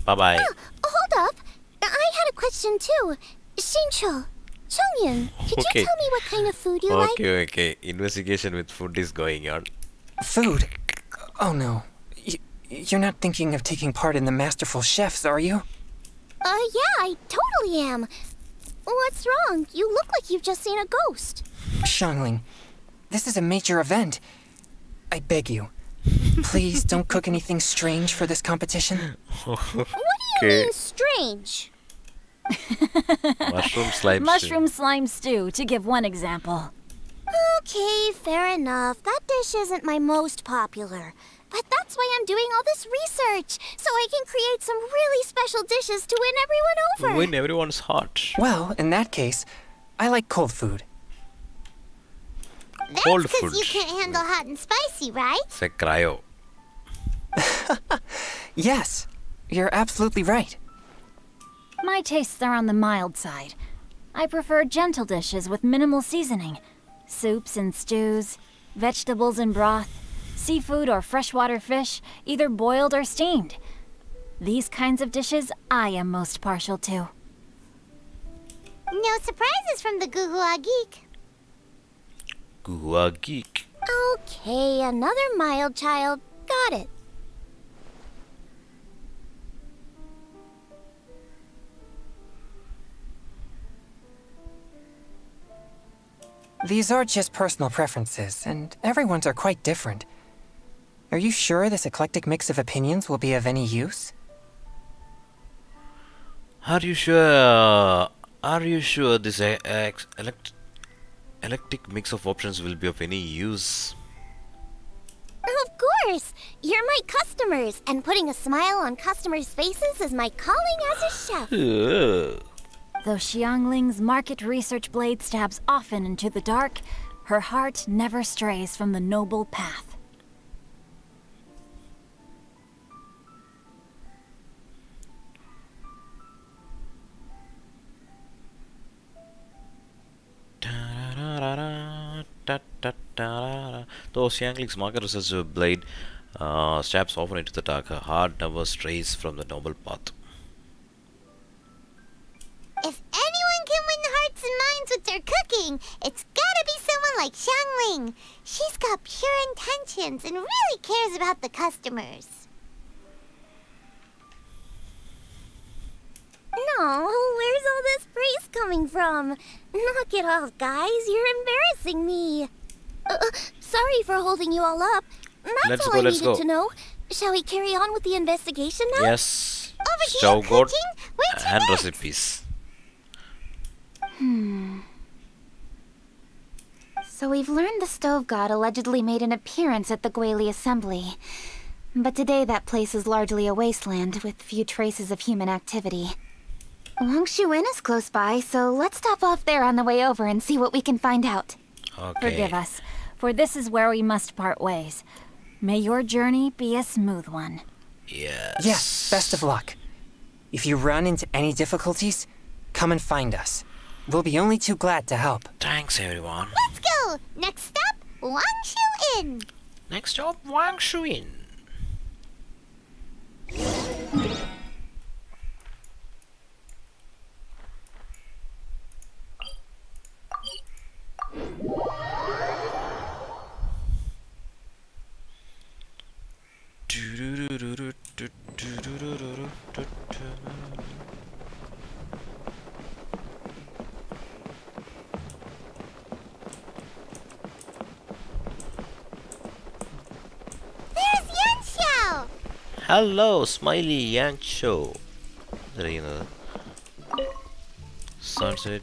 Bye-bye. Hold up. I had a question too. Xingqiu, Chongyun, could you tell me what kind of food you like? Okay. Investigation with food is going on. Food? Oh no. You're not thinking of taking part in the Masterful Chefs, are you? Yeah, I totally am. What's wrong? You look like you've just seen a ghost. Shangling, this is a major event. I beg you, please don't cook anything strange for this competition. What do you mean strange? Mushroom slime stew, to give one example. Okay, fair enough. That dish isn't my most popular. But that's why I'm doing all this research, so I can create some really special dishes to win everyone over. Win everyone's heart. Well, in that case, I like cold food. That's Cold because food. you can't handle hot and spicy, right? Say cryo. Yes, you're absolutely right. My tastes are on the mild side. I prefer gentle dishes with minimal seasoning. Soups and stews, vegetables and broth, seafood or freshwater fish, either boiled or steamed. These kinds of dishes I am most partial to. No surprises from the Gugua Geek. Gua geek. Okay, another mild child. Got it. These are just personal preferences, and everyone's are quite different. Are you sure this eclectic mix of opinions will be of any use? Are you sure? Are you sure this eclectic mix of options will be of any use? Of course! You're my customers, and putting a smile on customers' faces is my calling as a chef. Ugh. Though Xiangling's market research blade stabs often into the dark, her heart never strays from the noble path. Though Xiangling's market research blade stabs often into the dark, her heart never strays from the noble path. If anyone can win hearts and minds with their cooking, it's gotta be someone like Xiangling. She's got pure intentions and really cares about the customers. No, where's all this praise coming from? Knock it off, guys. You're embarrassing me. Sorry for holding you all up. That's all I needed to know. Shall we carry on with the investigation now? Yes. Over Stove here, god cooking? Where's your and next? recipes. So we've learned the stove god allegedly made an appearance at the Guili assembly. But today that place is largely a wasteland with few traces of human activity. Wangshu Inn is close by, so let's stop off there on the way over and see what we can find out. Okay. Forgive us, for this is where we must part ways. May your journey be a smooth one. Yes. Yes, best of luck. If you run into any difficulties, come and find us. We'll be only too glad to help. Thanks, everyone. Let's go! Next stop, Wangshu Inn. Next stop, Wangshu Inn. There's Yanxiao! Hello, Smiley Yancho. Sunset,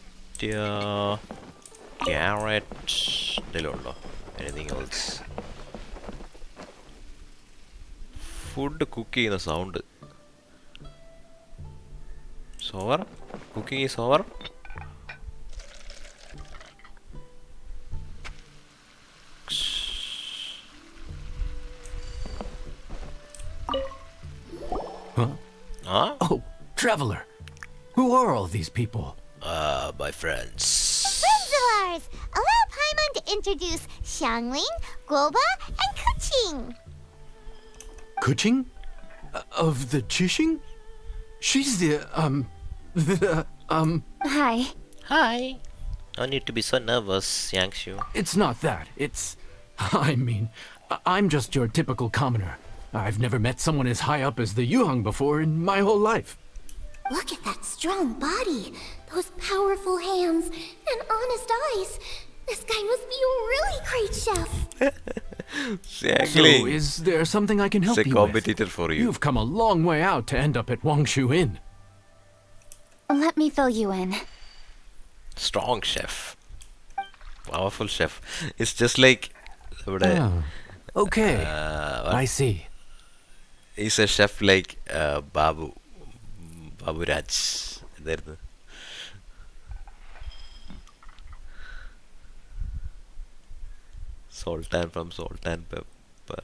Garrett. Anything else? Food cooking the sound. It's over. Cooking is over. Huh? Huh? Oh, traveler. Who are all these people? My friends. Friends of ours! Allow Paimon to introduce Xiangling, Guoba, and Kuching. Kuching? Of the Chishing? She's Hi. Hi. No need to be so nervous, Yangshu. It's not that. I mean, I'm just your typical commoner. I've never met someone as high up as the Yuhang before in my whole life. Look at that strong body, those powerful hands, and honest eyes. This guy must be a really great chef. So, is there something I can help It's a you competitor with? for you. You've come a long way out to end up at Wangshu Inn. Let me fill you in. Strong chef. Powerful chef. It's just like... Oh, okay. I see. He's a chef like Babu Raj. There. Sultan from Sultan Pepper.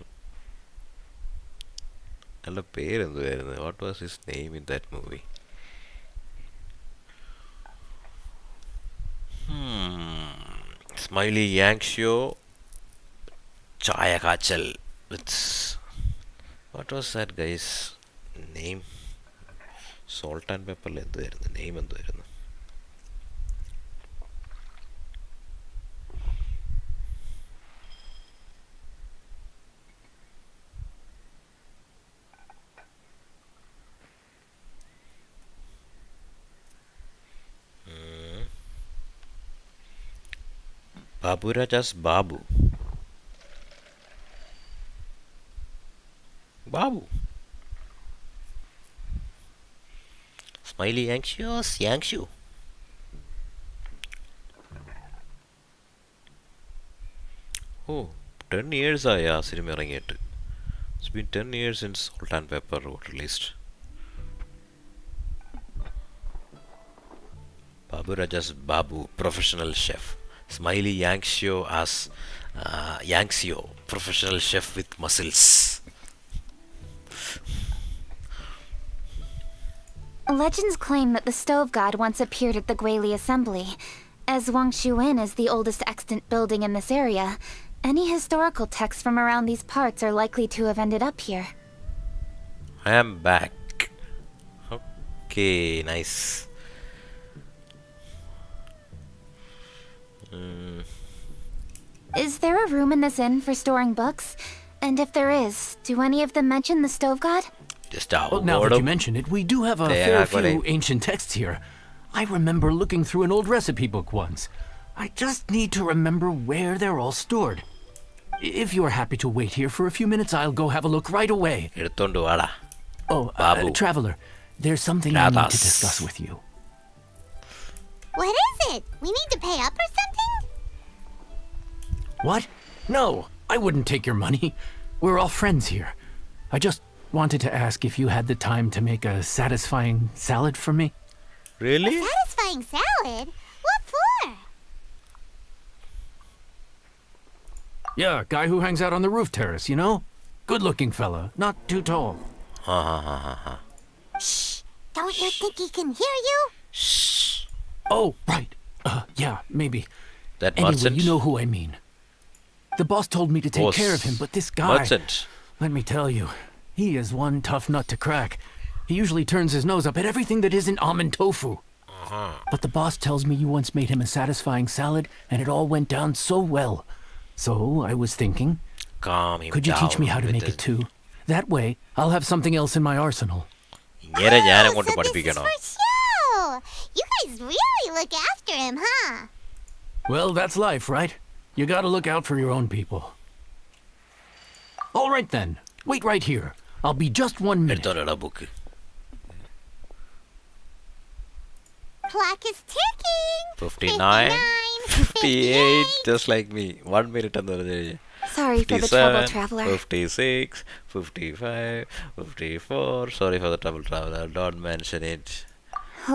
And a parent. What was his name in that movie? Smiley Yankshio Chaya Kachal. It's what was that guy's name? Salt and pepper എന്തുവായിരുന്നു name എന്തുവായിരുന്നു? Babu Rajas Babu. Babu. Smiley anxious, Yangshu. Oh, 10 years ആയ cinema ഇറങ്ങിയിട്ട്. It's been 10 years since Salt and Pepper was released. Babu Rajas Babu, professional chef. Smiley Yangsho as Yangsio, professional chef with muscles. Legends claim that the Stove God once appeared at the Guili Assembly. As Wang Shuin is the oldest extant building in this area, any historical texts from around these parts are likely to have ended up here. I am back. Okay, nice. Is there a room in this inn for storing books? And if there is, do any of them mention the Stove God? Just Well, now that you mention it, we do have a fair few ancient texts here. I remember looking through an old recipe book once. I just need to remember where they're all stored. If you're happy to wait here for a few minutes, I'll go have a look right away. Oh, Traveler, there's something I need to discuss with you. What is it? We need to pay up or something? What? No, I wouldn't take your money. We're all friends here. I just wanted to ask if you had the time to make a satisfying salad for me. Really? A satisfying salad? What for? Yeah, guy who hangs out on the roof terrace, you know? Good-looking fella, not too tall. Shh! Don't you think he can hear you? Shh. Oh, right. Yeah, maybe. That Anyway, merchant. you know who I mean. The boss told me to take care of him, but this guy... Merchant. Let me tell you, he is one tough nut to crack. He usually turns his nose up at everything that isn't almond tofu. But the boss tells me you once made him a satisfying salad, and it all went down so well. So, I was thinking, Calm him could you teach me how to with make the- it too? That way, I'll have something else in my arsenal. ഇങ്ങനെ ഞാൻ Oh, അങ്ങോട്ട് so this is പഠിപ്പിക്കണോ? for show! You guys really look after him, huh? Well, that's life, right? You gotta look out for your own people. All right then, wait right here. I'll be just 1 minute. എടുത്തോളാ book. Clock is ticking! 59, 58, just like me. 1 minute എന്ന് പറഞ്ഞു കഴിഞ്ഞാൽ. Sorry for the trouble, 57, traveler. 56, 55, 54. Sorry for the trouble, traveler. Don't mention it.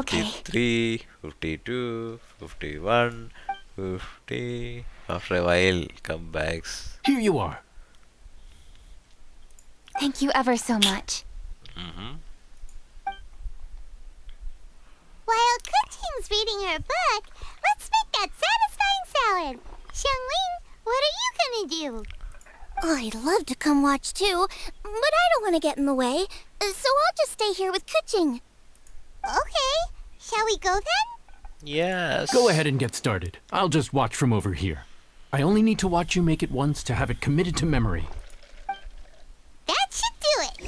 Okay. 53, 52, 51, 50. After a while, comebacks. Here you are. Thank you ever so much. While Kuting's reading her book, let's make that satisfying salad. Xiangling, what are you gonna do? I'd love to come watch too, but I don't want to get in the way, so I'll just stay here with Kuching. Okay, shall we go then? Yes. Go ahead and get started. I'll just watch from over here. I only need to watch you make it once to have it committed to memory. That should do it.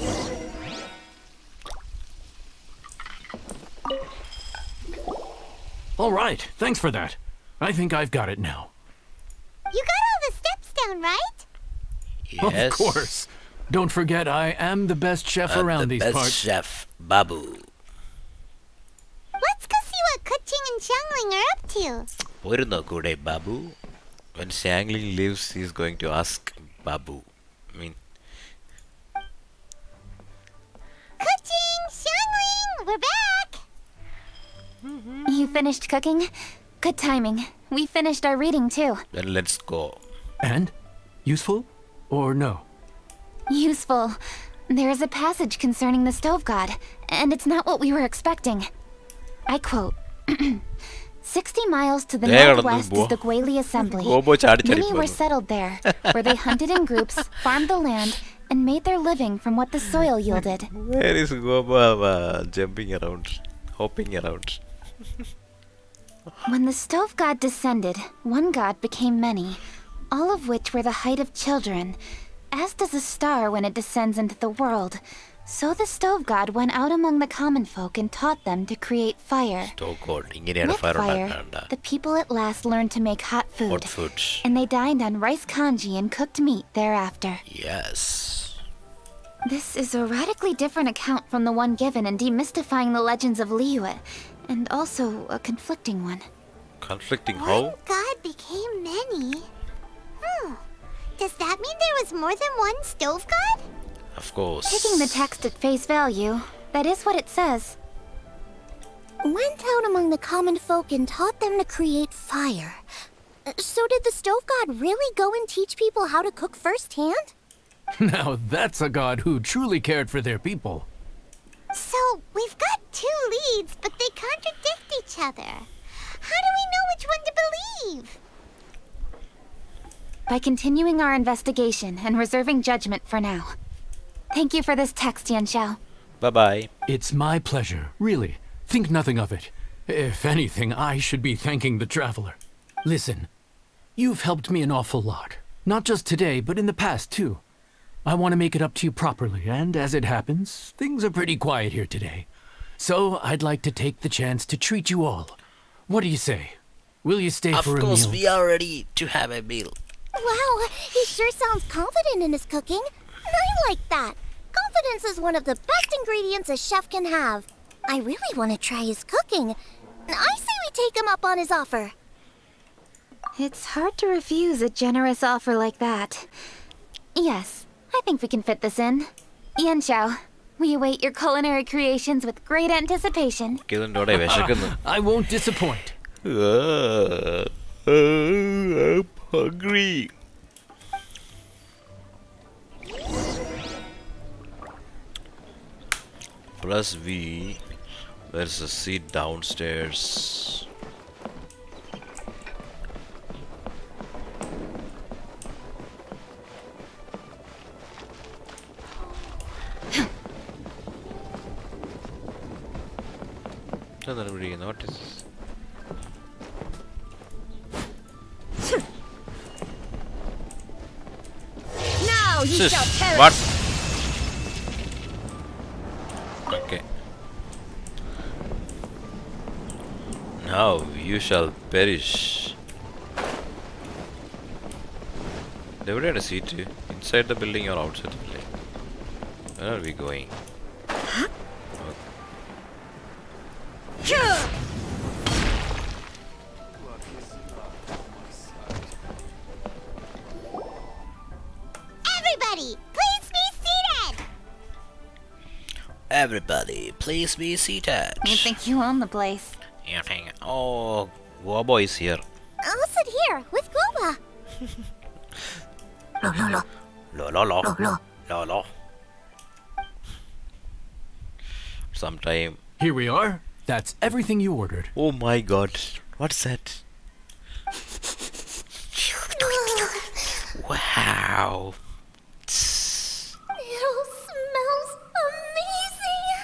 All right, thanks for that. I think I've got it now. You got all the steps down, right? Yes. Of course. Don't forget, I am the best chef around the these best parts. chef, Babu. Let's go see what Kuting and Xiangling are up to. പോരുന്നോ കൂടെ Babu? When Xiangling leaves, he's going to ask Babu. I mean, Kuting, Xiangling, we're back. You finished cooking? Good timing. We finished our reading too. then let's go. And? Useful? Or no? Useful. There is a passage concerning the Stove God, and it's not what we were expecting. I quote 60 miles to the There, northwest is the Gueli Assembly. Many were settled there, where they hunted in groups, farmed the land, and made their living from what the soil yielded. Where is Goba jumping around, hopping around? When the stove god descended, one god became many, all of which were the height of children. As does a star when it descends into the world, so the stove god went out among the common folk and taught them to create fire. With fire, the people at last learned to make hot food, and they dined on rice kanji and cooked meat thereafter. Yes. This is a radically different account from the one given in Demystifying the Legends of Liyue, and also a conflicting one. Conflicting how? One god became many. Does that mean there was more than one stove god? Of course. Taking the text at face value, that is what it says. Went out among the common folk and taught them to create fire. So did the stove god really go and teach people how to cook firsthand? Now that's a god who truly cared for their people. So we've got two leads, but they contradict each other. How do we know which one to believe? By continuing our investigation and reserving judgment for now. Thank you for this text, Yanxiao. Bye-bye. It's my pleasure, really. Think nothing of it. If anything, I should be thanking the traveler. Listen, you've helped me an awful lot. Not just today, but in the past, too. I want to make it up to you properly, and as it happens, things are pretty quiet here today. So I'd like to take the chance to treat you all. What do you say? Will you stay for a meal? Of course, we are ready to have a meal. Wow, he sure sounds confident in his cooking. I like that. Confidence is one of the best ingredients a chef can have. I really want to try his cooking. I say we take him up on his offer. It's hard to refuse a generous offer like that. Yes, I think we can fit this in. Yanxiao, we await your culinary creations with great anticipation. I won't disappoint. I'm hungry. Press V. There's a seat downstairs. What is this? Now you shall perish. What? Okay. Now you shall perish. They would have a seat too. Inside the building or outside the building? Where are we going? Everybody, please be seated. Everybody, please be seated. You think you own the place? Oh, Goba is here. I'll sit here with Goba. Lo. Sometime. Here we are. That's everything you ordered. Oh my god. What's that? Wow. It all smells amazing.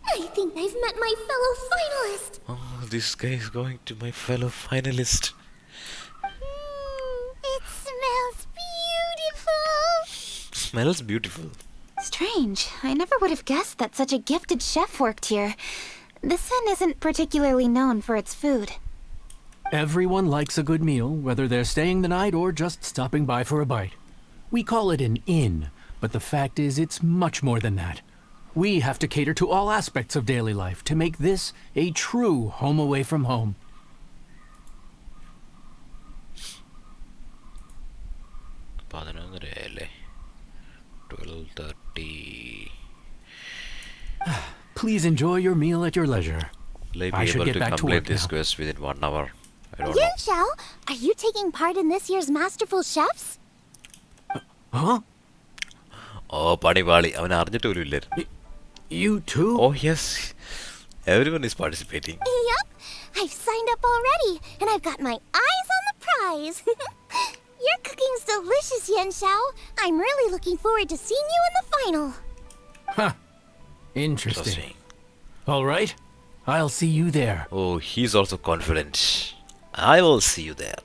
I think I've met my fellow finalist. Oh, this guy is going to my fellow finalist. It smells beautiful. Smells beautiful. Strange. I never would have guessed that such a gifted chef worked here. This inn isn't particularly known for its food. Everyone likes a good meal, whether they're staying the night or just stopping by for a bite. We call it an inn, but the fact is it's much more than that. We have to cater to all aspects of daily life to make this a true home away from home. Please enjoy your meal at your leisure. Will I I be should able get to back to complete work this now. quest within 1 hour? I don't know. Yanxiao, are you taking part in this year's Masterful Chefs? Huh? Oh, Padivali. I mean, You too? oh, yes. Everyone is participating. Yup. I've signed up already, and I've got my eyes on the prize. Your cooking's delicious, Yen Xiao. I'm really looking forward to seeing you in the final. Huh. Interesting. All right. I'll see you there. Oh, he's also confident. I will see you there.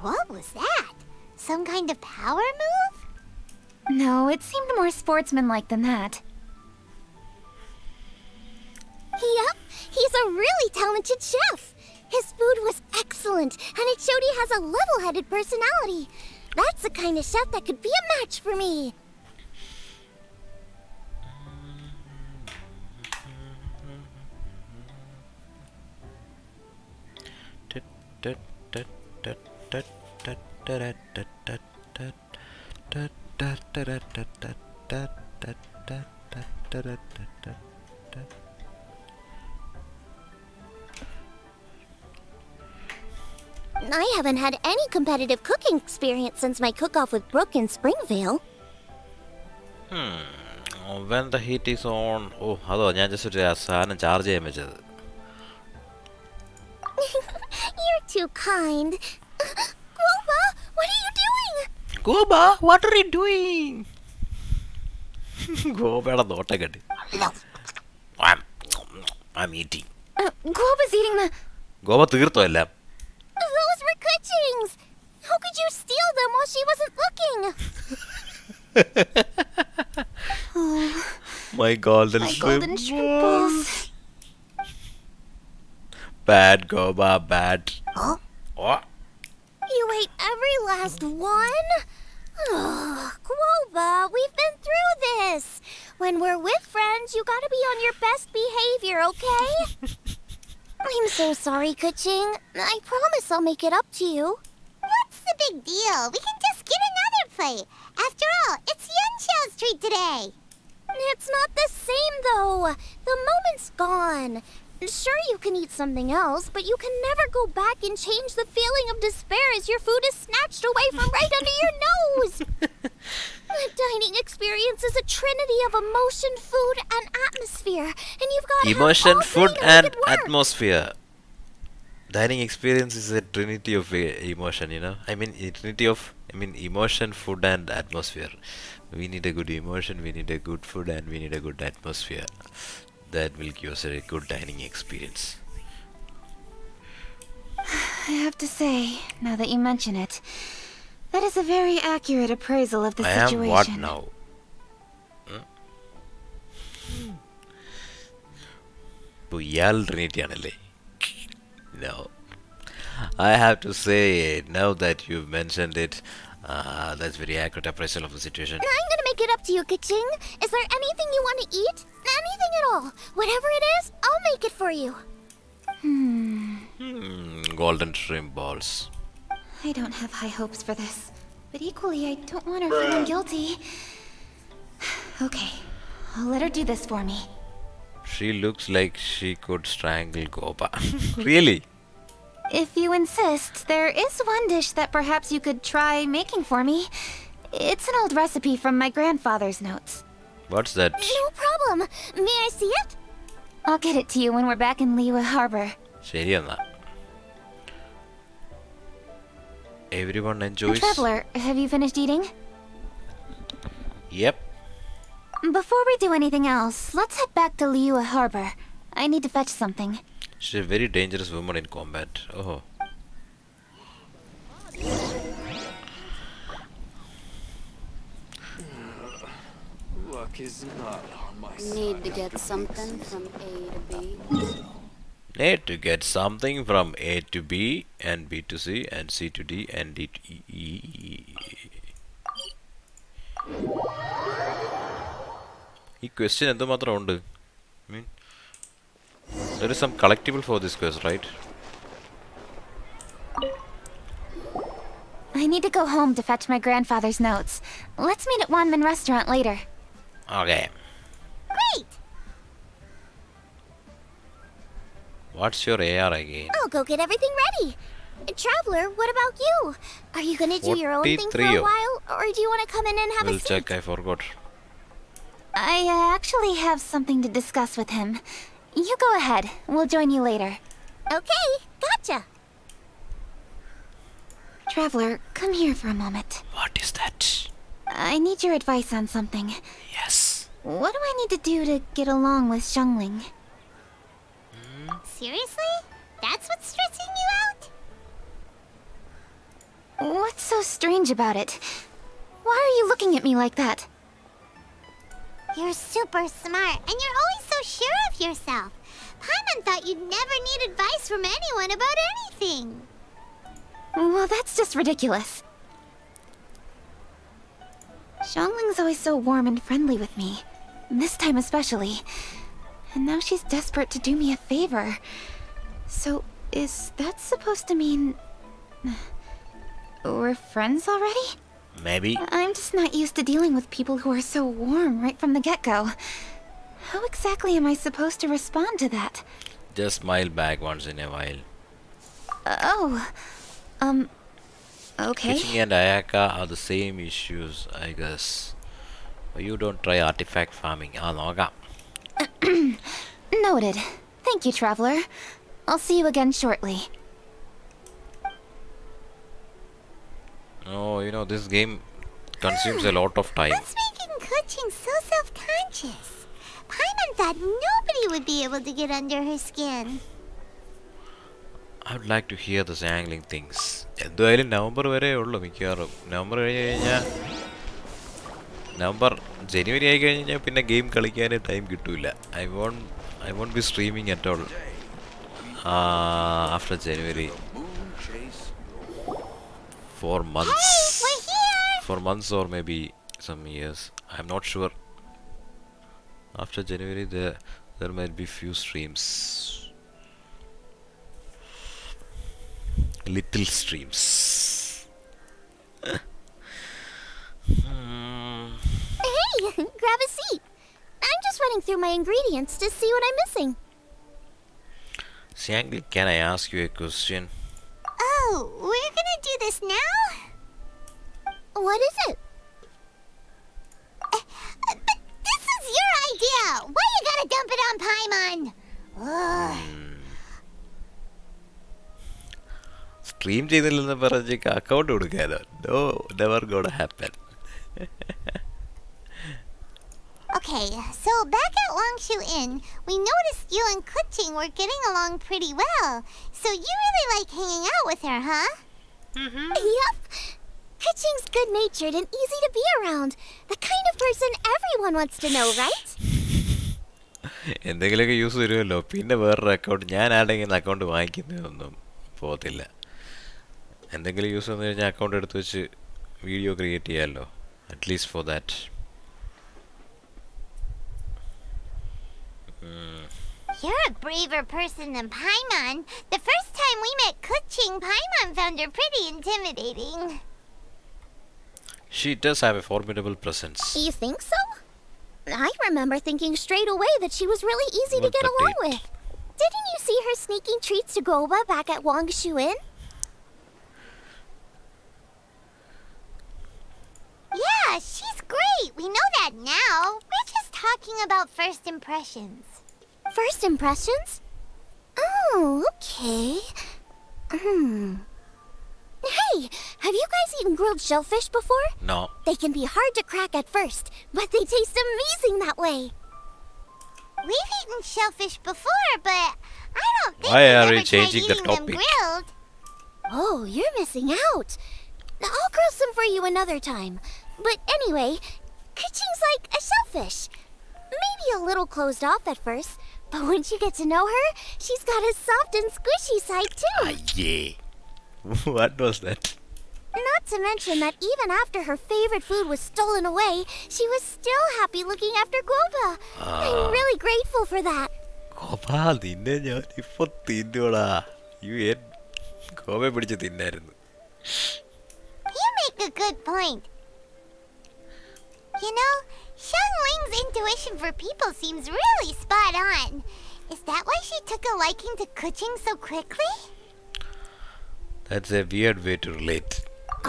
What was that? Some kind of power move? No, it seemed more sportsmanlike than that. Yep, he's a really talented chef. His food was excellent, and it showed he has a level-headed personality. That's the kind of chef that could be a match for me. I haven't had any competitive cooking experience since my cook-off with Brooke in Springvale. When the heat is on. Oh, hello. I just charge. You're too kind. Guoba, what are you doing? Goba, what are you doing? I'm eating. Guoba's eating the... Goba തീർത്തോ എല്ലാം? Those were Kuching's. How could you steal them while she wasn't looking? My golden My shrimp. golden shrimp balls. Bad, Goba, bad. Huh? What? You ate every last one? Ugh, Guoba, we've been through this. When we're with friends, you gotta be on your best behavior, okay? I'm so sorry, Kuching. I promise I'll make it up to you. What's the big deal? We can just get another plate. After all, it's Yen Xiao's treat today. It's not the same, though. The moment's gone. Sure, you can eat something else, but you can never go back and change the feeling of despair as your food is snatched away from right under your nose. The dining experience is a trinity of emotion, food, and atmosphere, and you've got to Emotion, have all food, three to and make it work. atmosphere. Dining experience is a trinity of emotion, you know. Emotion, food, and atmosphere. We need a good emotion, we need a good food, and we need a good atmosphere. That will give us a good dining experience. I have to say, now that you mention it, that is a very accurate appraisal of the I am situation. what now? Puyal Trinity anale. No. I have to say, now that you've mentioned it, that's very accurate appraisal of the situation. I'm gonna make it up to you, Kuching. Is there anything you want to eat? Anything at all. Whatever it is, I'll make it for you. Golden shrimp balls. I don't have high hopes for this, but equally I don't want her feeling guilty. Okay, I'll let her do this for me. She looks like she could strangle Gopa. Really? If you insist, there is one dish that perhaps you could try making for me. It's an old recipe from my grandfather's notes. What's that? No problem. May I see it? I'll get it to you when we're back in Liyue Harbor. ശരിയെന്നാ. Everyone enjoys. Traveler, have you finished eating? Yep. Before we do anything else, let's head back to Liyue Harbor. I need to fetch something. She's a very dangerous woman in combat. Oh. Luck is not on my side. Need to get something from A to B. Need to get something from A to B and B to C and C to D and D to E. ഈ question എന്തുമാത്രം ഉണ്ട്? There is some collectible for this quest, right? I need to go home to fetch my grandfather's notes. Let's meet at Wanman Restaurant later. Okay. Great! What's your AR again? I'll go get everything ready. Traveler, what about you? Are you gonna do your own thing for a 43. while, or do you want to come in and have We'll a seat? check, I forgot. I actually have something to discuss with him. You go ahead. We'll join you later. Okay, gotcha. Traveler, come here for a moment. What is that? I need your advice on something. Yes. What do I need to do to get along with Xiangling? Seriously? That's what's stressing you out? What's so strange about it? Why are you looking at me like that? You're super smart, and you're always so sure of yourself. Paimon thought you'd never need advice from anyone about anything. Well, that's just ridiculous. Xiangling's always so warm and friendly with me. This time especially. And now she's desperate to do me a favor. So, is that supposed to mean... we're friends already? Maybe. I'm just not used to dealing with people who are so warm right from the get-go. How exactly am I supposed to respond to that? Just smile back once in a while. Okay. Kitching and Ayaka are the same issues, I guess. You don't try artifact farming. Noga. Noted. Thank you, Traveler. I'll see you again shortly. Oh, you know, this game consumes a lot of time. What's making Kuching so self-conscious? Paimon thought nobody would be able to get under her skin. I would like to hear the Xiangling things. എന്തായാലും November വരെ ഉള്ളൂ മിക്കവാറും. November കഴിഞ്ഞ് കഴിഞ്ഞാൽ ജനുവരി ആയി കഴിഞ്ഞാൽ പിന്നെ game കളിക്കാൻ ടൈം കിട്ടൂല. I won't be streaming at all after January. For months. Hey, we're here! For months or maybe some years. I'm not sure. After January there might be few streams. Little streams. Hey, grab a seat. I'm just running through my ingredients to see what I'm missing. Xiangling, can I ask you a question? Oh, we're gonna do this now? What is it? But this is your idea! Why you gotta dump it on Paimon? Stream ചെയ്തില്ലെന്ന് പറഞ്ഞേക്ക് account കൊടുക്കാനോ? No, never gonna happen. Okay, so back at Longshu Inn, we noticed you and Kuching were getting along pretty well. So you really like hanging out with her, huh? Yep. Kuching's good-natured and easy to be around. The kind of person everyone wants to know, right? എന്തെങ്കിലുമൊക്കെ use വരുമല്ലോ. പിന്നെ വേറൊരു account ഞാൻ ആരുടെങ്കിലും account വാങ്ങിക്കുന്നതൊന്നും പോകത്തില്ല. എന്തെങ്കിലും use വന്നു കഴിഞ്ഞാൽ അക്കൗണ്ട് എടുത്ത് വെച്ച് വീഡിയോ ക്രിയേറ്റ് ചെയ്യാമല്ലോ. At least for that. You're a braver person than Paimon. The first time we met Kuching, Paimon found her pretty intimidating. She does have a formidable presence. You think so? I remember thinking straight away that she was really easy to get along with. Didn't you see her sneaking treats to Goba back at Longshu Inn? Yeah, she's great. We know that now. We're just talking about first impressions. First impressions? Oh, okay. Hey, have you guys eaten grilled shellfish before? No. They can be hard to crack at first, but they taste amazing that way. We've eaten shellfish before, but I don't think Why we've are ever we changing tried the eating them topic? grilled. Oh, you're missing out. I'll grill some for you another time. But anyway, Kuching's like a shellfish. Maybe a little closed off at first, but once you get to know her, she's got a soft and squishy side too. Yeah. What was that? Not to mention that even after her favorite food was stolen away, she was still happy looking after Goba. I'm really grateful for that. Gopa, നിന്നെ ഞാൻ ഇപ്പൊ തിന്നോടാ. You ate Gopa പിടിച്ച് തിന്നായിരുന്നു. You make a good point. You know, Xiangling's intuition for people seems really spot on. Is that why she took a liking to Kuching so quickly? That's a weird way to relate.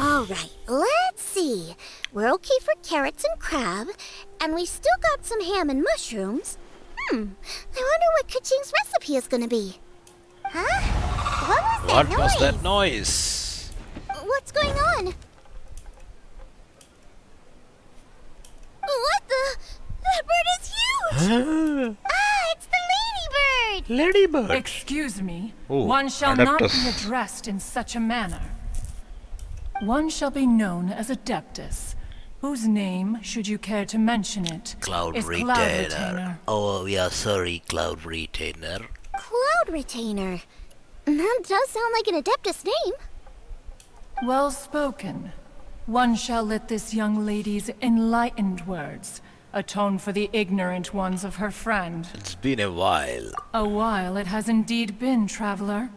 Alright, let's see. We're okay for carrots and crab, and we still got some ham and mushrooms. I wonder what Kuching's recipe is gonna be. Huh? What that was noise? that noise? What's going on? What the? That bird is huge! It's the ladybird! Ladybird. Excuse me. Oh, One shall not be Adeptus. addressed in such a manner. One shall be known as Adeptus, whose name, should you care to mention it, Cloud is Retainer. Cloud Retainer. Oh, we are sorry, Cloud Retainer. Cloud Retainer. That does sound like an Adeptus name. Well spoken. One shall let this young lady's enlightened words atone for the ignorant ones of her friend. It's been a while. A while it has indeed been, traveler.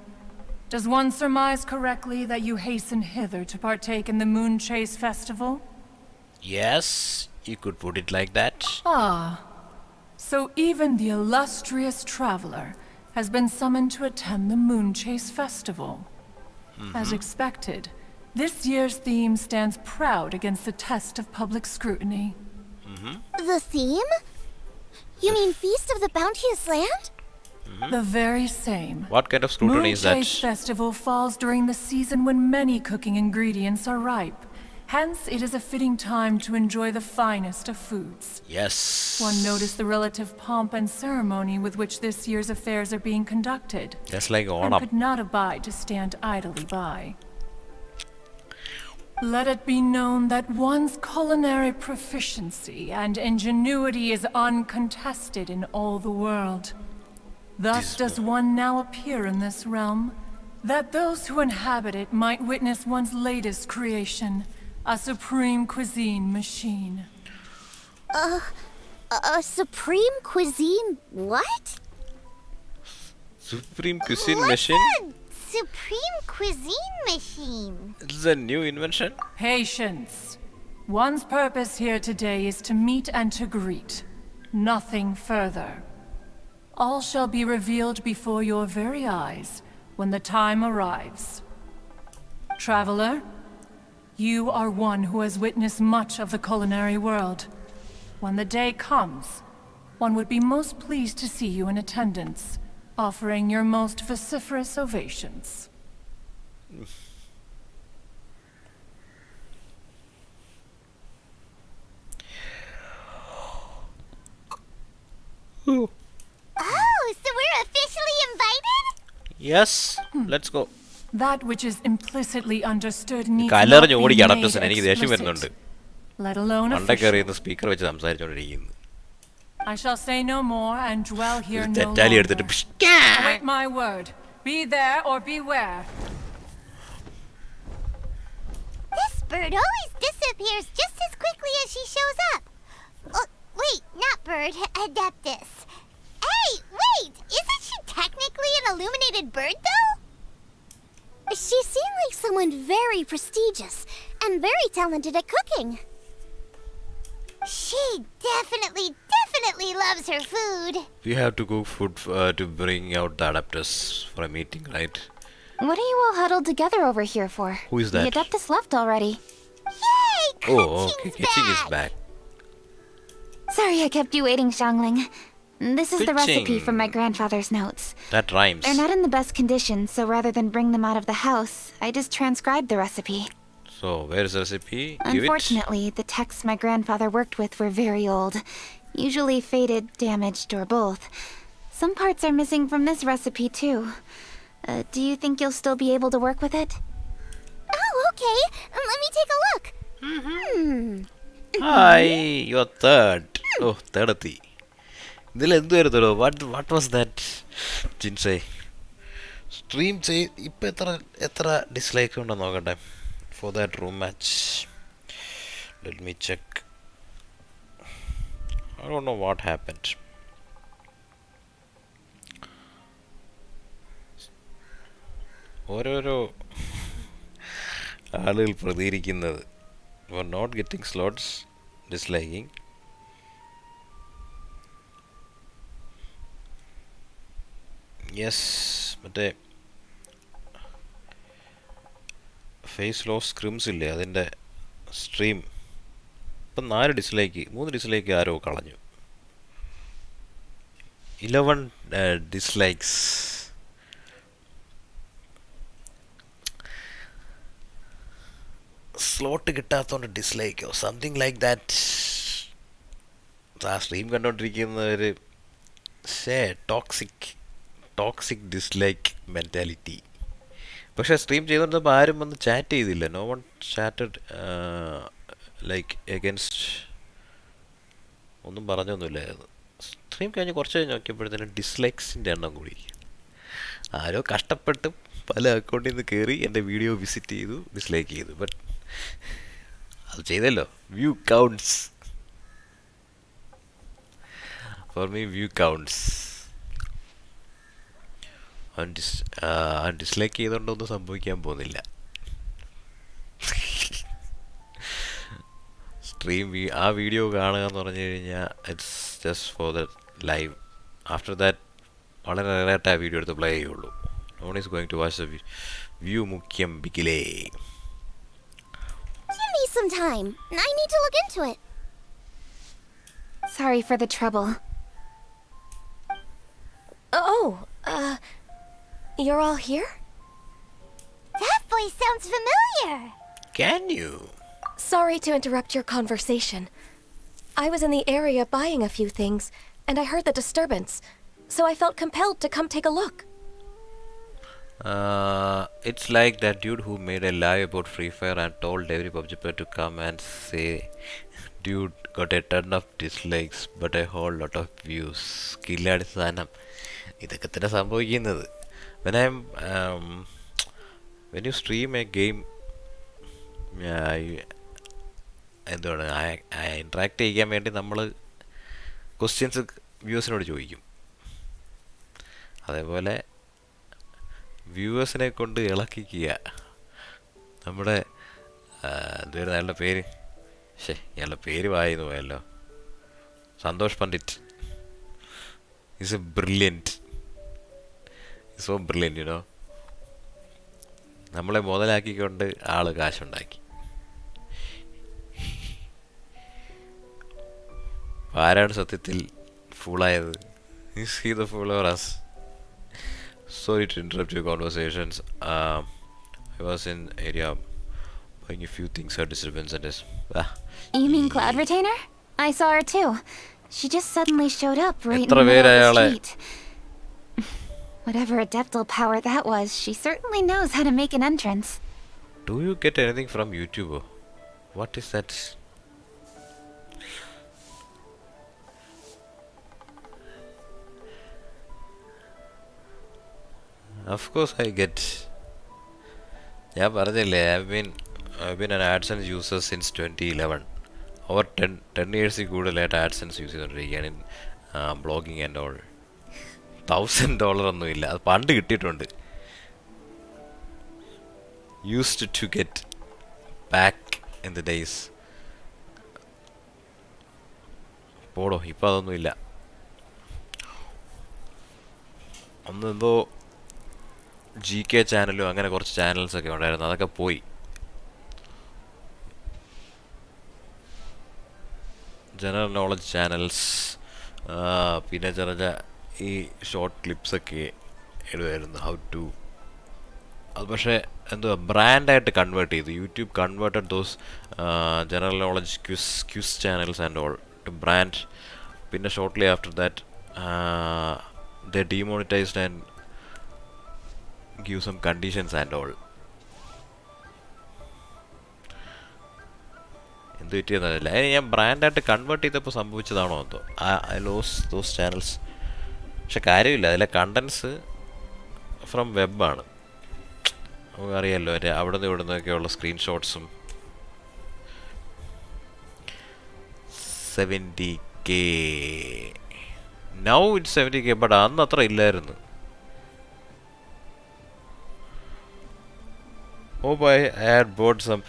Does one surmise correctly that you hasten hither to partake in the Moon Chase Festival? Yes, you could put it like that. Ah, so even the illustrious traveler has been summoned to attend the Moon Chase Festival. As expected, this year's theme stands proud against the test of public scrutiny. The theme? You mean Feast of the Bounteous Land? The very same. What kind of scrutiny Moon is that? Chase Festival falls during the season when many cooking ingredients are ripe. Hence, it is a fitting time to enjoy the finest of foods. Yes. One noticed the relative pomp and ceremony with which this year's affairs are being conducted, Just like and Onam. could not abide to stand idly by. Let it be known that one's culinary proficiency and ingenuity is uncontested in all the world. Thus does one now appear in this realm, that those who inhabit it might witness one's latest creation, a supreme cuisine machine. A supreme cuisine what? Supreme Cuisine What's Machine? a supreme cuisine machine? It's a new invention. Patience. One's purpose here today is to meet and to greet. Nothing further. All shall be revealed before your very eyes when the time arrives. Traveler, you are one who has witnessed much of the culinary world. When the day comes, one would be most pleased to see you in attendance, offering your most vociferous ovations. Oh, so we're officially invited? Yes, let's go. That which is implicitly understood needs not കല്ലെറിഞ്ഞ് be ഓടിക്കുക made അഡപ്റ്റസിന് എനിക്ക് ദേഷ്യം വരുന്നുണ്ട് explicit, let alone പണ്ടൊക്കെ official. അറിയുന്ന speaker വെച്ച് സംസാരിച്ചോണ്ടിരിക്കുന്നു I shall say no more and dwell here no തെറ്റാലി longer. എടുത്തിട്ട് പിഷ്. Await my word. Be there or beware. This bird always disappears just as quickly as she shows up. Oh, wait, not bird, Adeptus. Hey, wait! Isn't she technically an illuminated bird, though? She seemed like someone very prestigious and very talented at cooking. She definitely loves her food. We have to cook food to bring out the adapters for a meeting, right? What are you all huddled together over here for? Who is that? The Adeptus left already. Yay! Oh, okay, Kitching is back. Sorry I kept you waiting, Xiangling. This is the recipe Kitching. from my grandfather's notes. That rhymes. They're not in the best condition, so rather than bring them out of the house, I just transcribed the recipe. So, where is the recipe? Give it. Unfortunately, the texts my grandfather worked with were very old. Usually faded, damaged, or both. Some parts are missing from this recipe, too. Do you think you'll still be able to work with it? Oh, okay. Let me take a look. Hi, you're third. Oh, third എത്തി ഇതിൽ എന്തുവായിരുന്നല്ലോ what was that ജിൻസേ stream ഇപ്പം എത്ര dislike ഉണ്ടെന്ന് നോക്കട്ടെ for that room match let me check I don't know what happened ഓരോരോ ആളുകൾ പ്രതികരിക്കുന്നത് for not getting slots disliking yes മറ്റേ ഫേസ് ലോസ് സ്ക്രിംസ് ഇല്ലേ അതിൻ്റെ സ്ട്രീം ഇപ്പം 3 ഡിസ്ലൈക്ക് ആരോ കളഞ്ഞു 11 ഡിസ്ലൈക്സ് സ്ലോട്ട് കിട്ടാത്തതുകൊണ്ട് ഡിസ്ലൈക്കോ സംതിങ് ലൈക്ക് ദാറ്റ്. ആ സ്ട്രീം കണ്ടുകൊണ്ടിരിക്കുന്നവർ ടോക്സിക് ഡിസ്ലൈക്ക് മെൻറ്റാലിറ്റി. പക്ഷേ സ്ട്രീം ചെയ്തുകൊണ്ടിരുന്നപ്പോൾ ആരും വന്ന് ചാറ്റ് ചെയ്തില്ല. No one chatted like against, ഒന്നും പറഞ്ഞൊന്നുമില്ലായിരുന്നു. സ്ട്രീം കഴിഞ്ഞ് കുറച്ച് കഴിഞ്ഞ് നോക്കിയപ്പോഴത്തേനും ഡിസ്ലൈക്സിൻ്റെ എണ്ണം കൂടി. ആരോ കഷ്ടപ്പെട്ട് പല അക്കൗണ്ടിൽ നിന്ന് കയറി എൻ്റെ വീഡിയോ വിസിറ്റ് ചെയ്തു, ഡിസ്ലൈക്ക് ചെയ്തു. ബട്ട് അത് ചെയ്തല്ലോ. View counts for me, view counts. Dislike ചെയ്തുകൊണ്ടൊന്നും സംഭവിക്കാൻ പോകുന്നില്ല. സ്ട്രീം ആ വീഡിയോ കാണുക എന്ന് പറഞ്ഞു കഴിഞ്ഞാൽ it's just for the live. After that വളരെ റയറായിട്ട് ആ വീഡിയോ എടുത്ത് പ്ലേ ചെയ്യുള്ളൂ. No one is going to watch the view mukyam bigile. Give me some time. I need to look into it. Sorry for the trouble. Oh, you're all here? That voice sounds familiar. Can you? Sorry to interrupt your conversation. I was in the area buying a few things, and I heard the disturbance, so I felt compelled to come take a look. It's like that dude who made a live about Free Fire and told every PUBG player to come and say, dude got a ton of dislikes but a whole lot of views. Killadi sanam. ഇതൊക്കെ തന്നെ സംഭവിക്കുന്നത്. When you stream a game, എന്താണ് interact ചെയ്യാൻ വേണ്ടി നമ്മൾ questions വ്യൂവേഴ്സിനോട് ചോദിക്കും. അതേപോലെ വ്യൂവേഴ്സിനെ കൊണ്ട് ഇളക്കിക്കുക. നമ്മുടെ എന്തായിരുന്നു അയാളുടെ പേര്? ഇയാളുടെ പേര് വായിന്ന് പോയല്ലോ. Santhosh Pandit. Is a brilliant, so brilliant you know. നമ്മളെ മുതലാക്കിക്കൊണ്ട് ആള് കാശുണ്ടാക്കി. ആരാണ് സത്യത്തിൽ ഫൂളായത്? Is he the fool or us? Sorry to interrupt your conversations. I was in area buying a few things. Her disturbance and this. You mean Cloud Retainer? I saw her too. She just suddenly showed up right in എത്ര the middle of പേരയാളെ the street. Whatever adeptal power that was, she certainly knows how to make an entrance. Do you get anything from YouTube? What is that? Of course I get. ഞാൻ പറഞ്ഞില്ലേ, I've been an AdSense user since 2011. Over 10 years കൂടുതലായിട്ട് AdSense use ചെയ്തുകൊണ്ടിരിക്കുകയാണ്. Blogging and all. $1,000 ഒന്നുമില്ല, അത് പണ്ട് കിട്ടിയിട്ടുണ്ട്. Used to get back in the days. പോടോ, ഇപ്പം അതൊന്നുമില്ല. ഒന്നെന്തോ GK ചാനലും അങ്ങനെ കുറച്ച് ചാനൽസൊക്കെ ഉണ്ടായിരുന്നു, അതൊക്കെ പോയി. ജനറൽ നോളജ് ചാനൽസ്, പിന്നെ ചെറിയ ഈ ഷോർട്ട് ക്ലിപ്സൊക്കെ ഇടുമായിരുന്നു. ഹൗ ടു, അത് പക്ഷേ എന്തുവാ ബ്രാൻഡായിട്ട് കൺവേർട്ട് ചെയ്തു. YouTube converted those general knowledge Qs channels and all to brand. പിന്നെ shortly after that they demonetized and give some conditions and all. എന്ത് പറ്റിയെന്നറിയില്ല. അതിന് ഞാൻ ബ്രാൻഡായിട്ട് കൺവേർട്ട് ചെയ്തപ്പോൾ സംഭവിച്ചതാണോ എന്തോ. I lose those channels. പക്ഷെ കാര്യമില്ല, അതിലെ കണ്ടൻസ് ഫ്രം വെബാണ്. നമുക്കറിയാമല്ലോ, അവിടെ നിന്ന് ഇവിടെ നിന്നൊക്കെയുള്ള സ്ക്രീൻഷോട്ട്സും. 70K. Now it's 70K, but അന്ന് അത്ര ഇല്ലായിരുന്നു. Hope I had bought some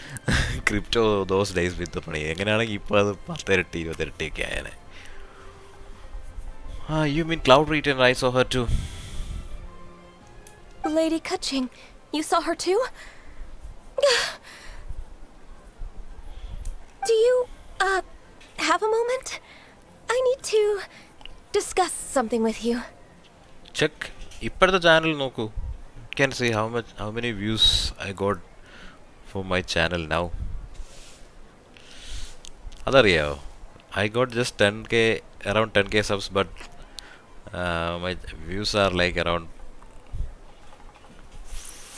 crypto those days with the money. എങ്ങനെയാണെങ്കിൽ ഇപ്പോൾ അത് 10 ഇരട്ടി 20 ഇരട്ടിയൊക്കെ ആയേനെ. You mean Cloud Retainer? I saw her too. Lady Kaching, you saw her too? Do you, have a moment? I need to discuss something with you. Check ഇപ്പോഴത്തെ channel നോക്കൂ. Can see how many views I got for my channel now. Adariyo, I got just 10k, around 10k subs, but my views are like around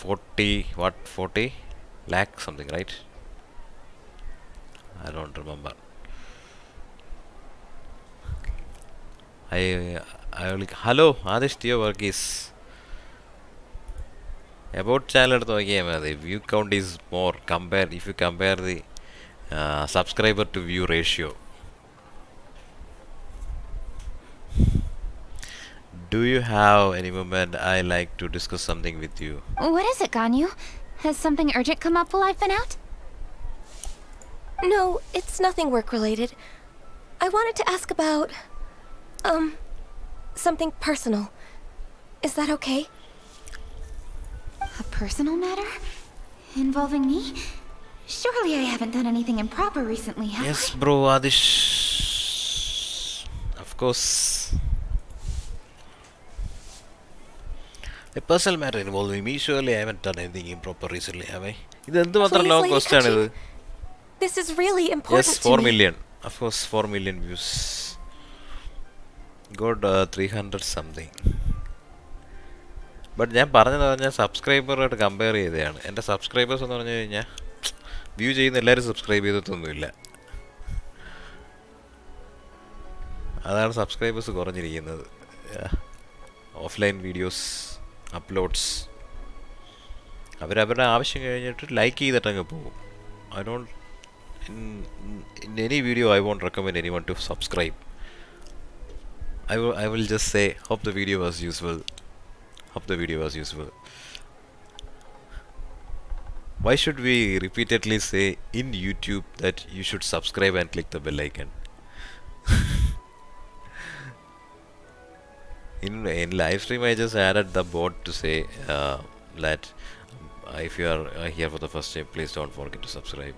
40 lakh something, right? I don't remember. I only hello Adish Theo Varghese. About channel the view count is more compare if you compare the subscriber to view ratio. Do you have any moment I like to discuss something with you? What is it, Ganyu? Has something urgent come up while I've been out? No, it's nothing work-related. I wanted to ask about, something personal. Is that okay? A personal matter? Involving me? Surely I haven't done anything improper recently, have Yes, I? bro, Adish. Of course. A personal matter involving me. Surely I haven't done anything improper recently, have I? This is a Please, long Lady question. Kachi, this is really important Yes, to 4 me. million. Of course, 4 million views. Got 300 something. But ഞാൻ പറഞ്ഞ സബ്സ്ക്രൈബറായിട്ട് compare ചെയ്തതാണ്. എൻ്റെ subscribers എന്ന് പറഞ്ഞു കഴിഞ്ഞാൽ view ചെയ്യുന്ന എല്ലാവരും subscribe ചെയ്തിട്ടൊന്നുമില്ല. അതാണ് സബ്സ്ക്രൈബേഴ്സ് കുറഞ്ഞിരിക്കുന്നത്. ഓഫ്ലൈൻ വീഡിയോസ് അപ്ലോഡ്സ് അവരവരുടെ ആവശ്യം കഴിഞ്ഞിട്ട് ലൈക്ക് ചെയ്തിട്ടങ്ങ് പോകും. I don't in any video I won't recommend anyone to subscribe. I will just say hope the video was useful. Why should we repeatedly say in YouTube that you should subscribe and click the bell icon? in live stream I just added the bot to say that if you are here for the first time, please don't forget to subscribe.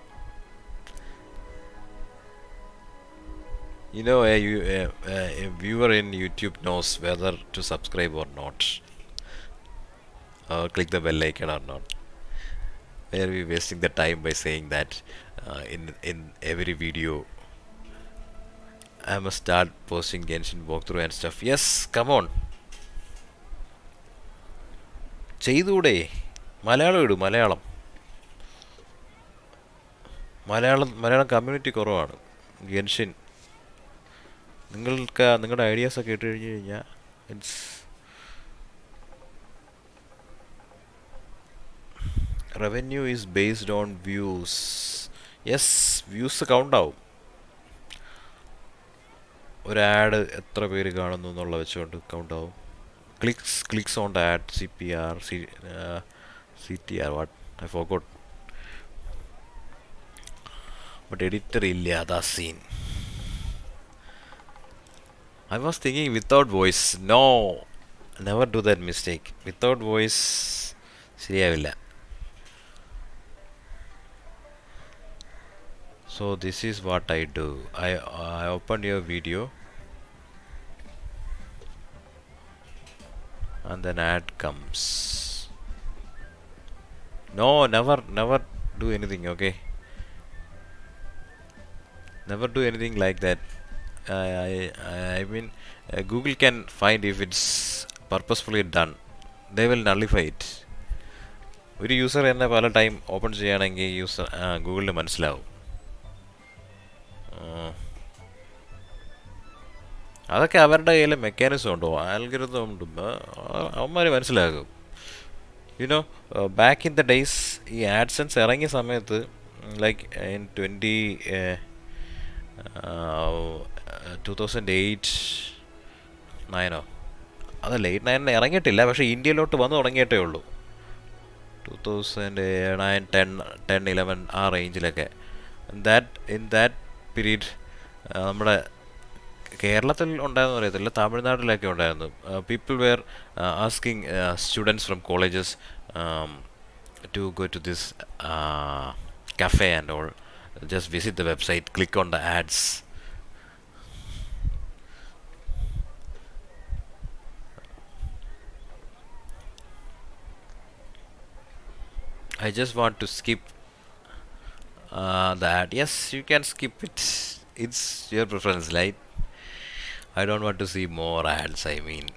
You know, a viewer in YouTube knows whether to subscribe or not, or click the bell icon or not. Why are we wasting the time by saying that in every video I must start posting Genshin walkthrough and stuff? Yes, come on. ചെയ്തൂടെ മലയാളം ഇടും. Malayalam community കുറവാണ്. ഗെൻഷിൻ നിങ്ങളുടെ ഐഡിയാസൊക്കെ ഇട്ട് കഴിഞ്ഞ് കഴിഞ്ഞാൽ it's revenue is based on views. Yes, views count ആവും. ഒരു add എത്ര പേര് കാണുന്നു എന്നുള്ള വെച്ചുകൊണ്ട് കൗണ്ട് ആവും. Clicks on the add, CTR what I forgot. But editor ഇല്ല, അതാ scene. I was thinking without voice. No, never do that mistake. Without voice ശരിയാവില്ല. So this is what I do. I open your video and then ad comes. No, never do anything, okay? Never do anything like that. I mean, Google can find if it's purposefully done. They will nullify it. ഒരു user എന്നെ പല time open ചെയ്യുകയാണെങ്കിൽ ഗൂഗിളിന് മനസ്സിലാവും. അതൊക്കെ അവരുടെ കയ്യിൽ mechanism ഉണ്ടോ, algorithm ഉണ്ട്, അവന്മാർ മനസ്സിലാകും. You know back in the days ഈ ആഡ്സെൻസ് ഇറങ്ങിയ സമയത്ത് ലൈക്ക് ഇൻ 2008-9 അതല്ല 8-9 ഇറങ്ങിയിട്ടില്ല, പക്ഷേ ഇന്ത്യയിലോട്ട് വന്ന് തുടങ്ങിയിട്ടേ ഉള്ളൂ. 2009-10-11 ആ റേഞ്ചിലൊക്കെ. ഇൻ ദാറ്റ് പീരീഡ് നമ്മുടെ കേരളത്തിൽ ഉണ്ടായെന്ന് അറിയത്തില്ല, തമിഴ്നാട്ടിലൊക്കെ ഉണ്ടായിരുന്നു. People were asking students from colleges to go to this cafe and all. Just visit the website, click on the ads. I just want to skip That, yes, you can skip it. It's your preference, right? I don't want to see more ads, I mean.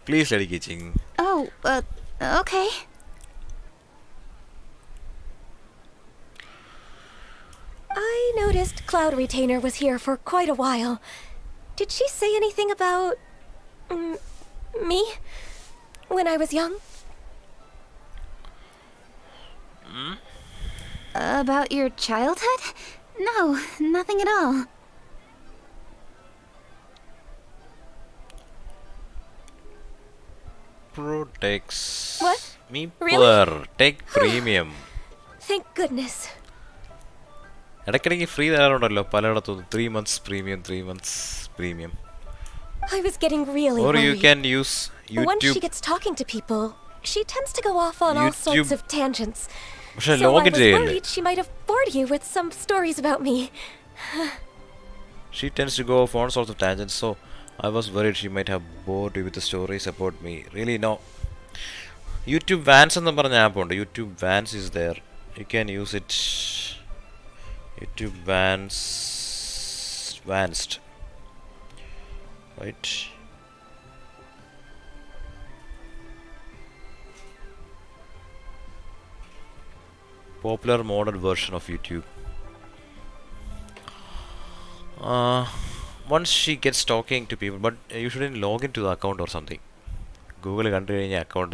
Please, Lady Kitching. Oh, okay. I noticed Cloud Retainer was here for quite a while. Did she say anything about... me? When I was young? About your childhood? No, nothing at all. Protects What? me Really? per take premium. Thank goodness. ഇടയ്ക്കിടയ്ക്ക് free തരാറുണ്ടല്ലോ പലയിടത്തും 3 months premium, 3 months premium. I was getting really Or worried. you can use Once she YouTube. gets talking to people, she tends to go off on all sorts YouTube. of tangents. പക്ഷെ So I login was ചെയ്യല്ലേ? worried she might have bored you with some stories about me. She tends to go off all sorts of tangents, so I was worried she might have bored you with the stories about me. Really, no. YouTube Vans എന്ന് പറഞ്ഞ app ഉണ്ട്. YouTube Vans is there. You can use it. YouTube Vanced. Right. Popular modern version of YouTube. Once she gets talking to people, but you shouldn't log into the account or something. Google country account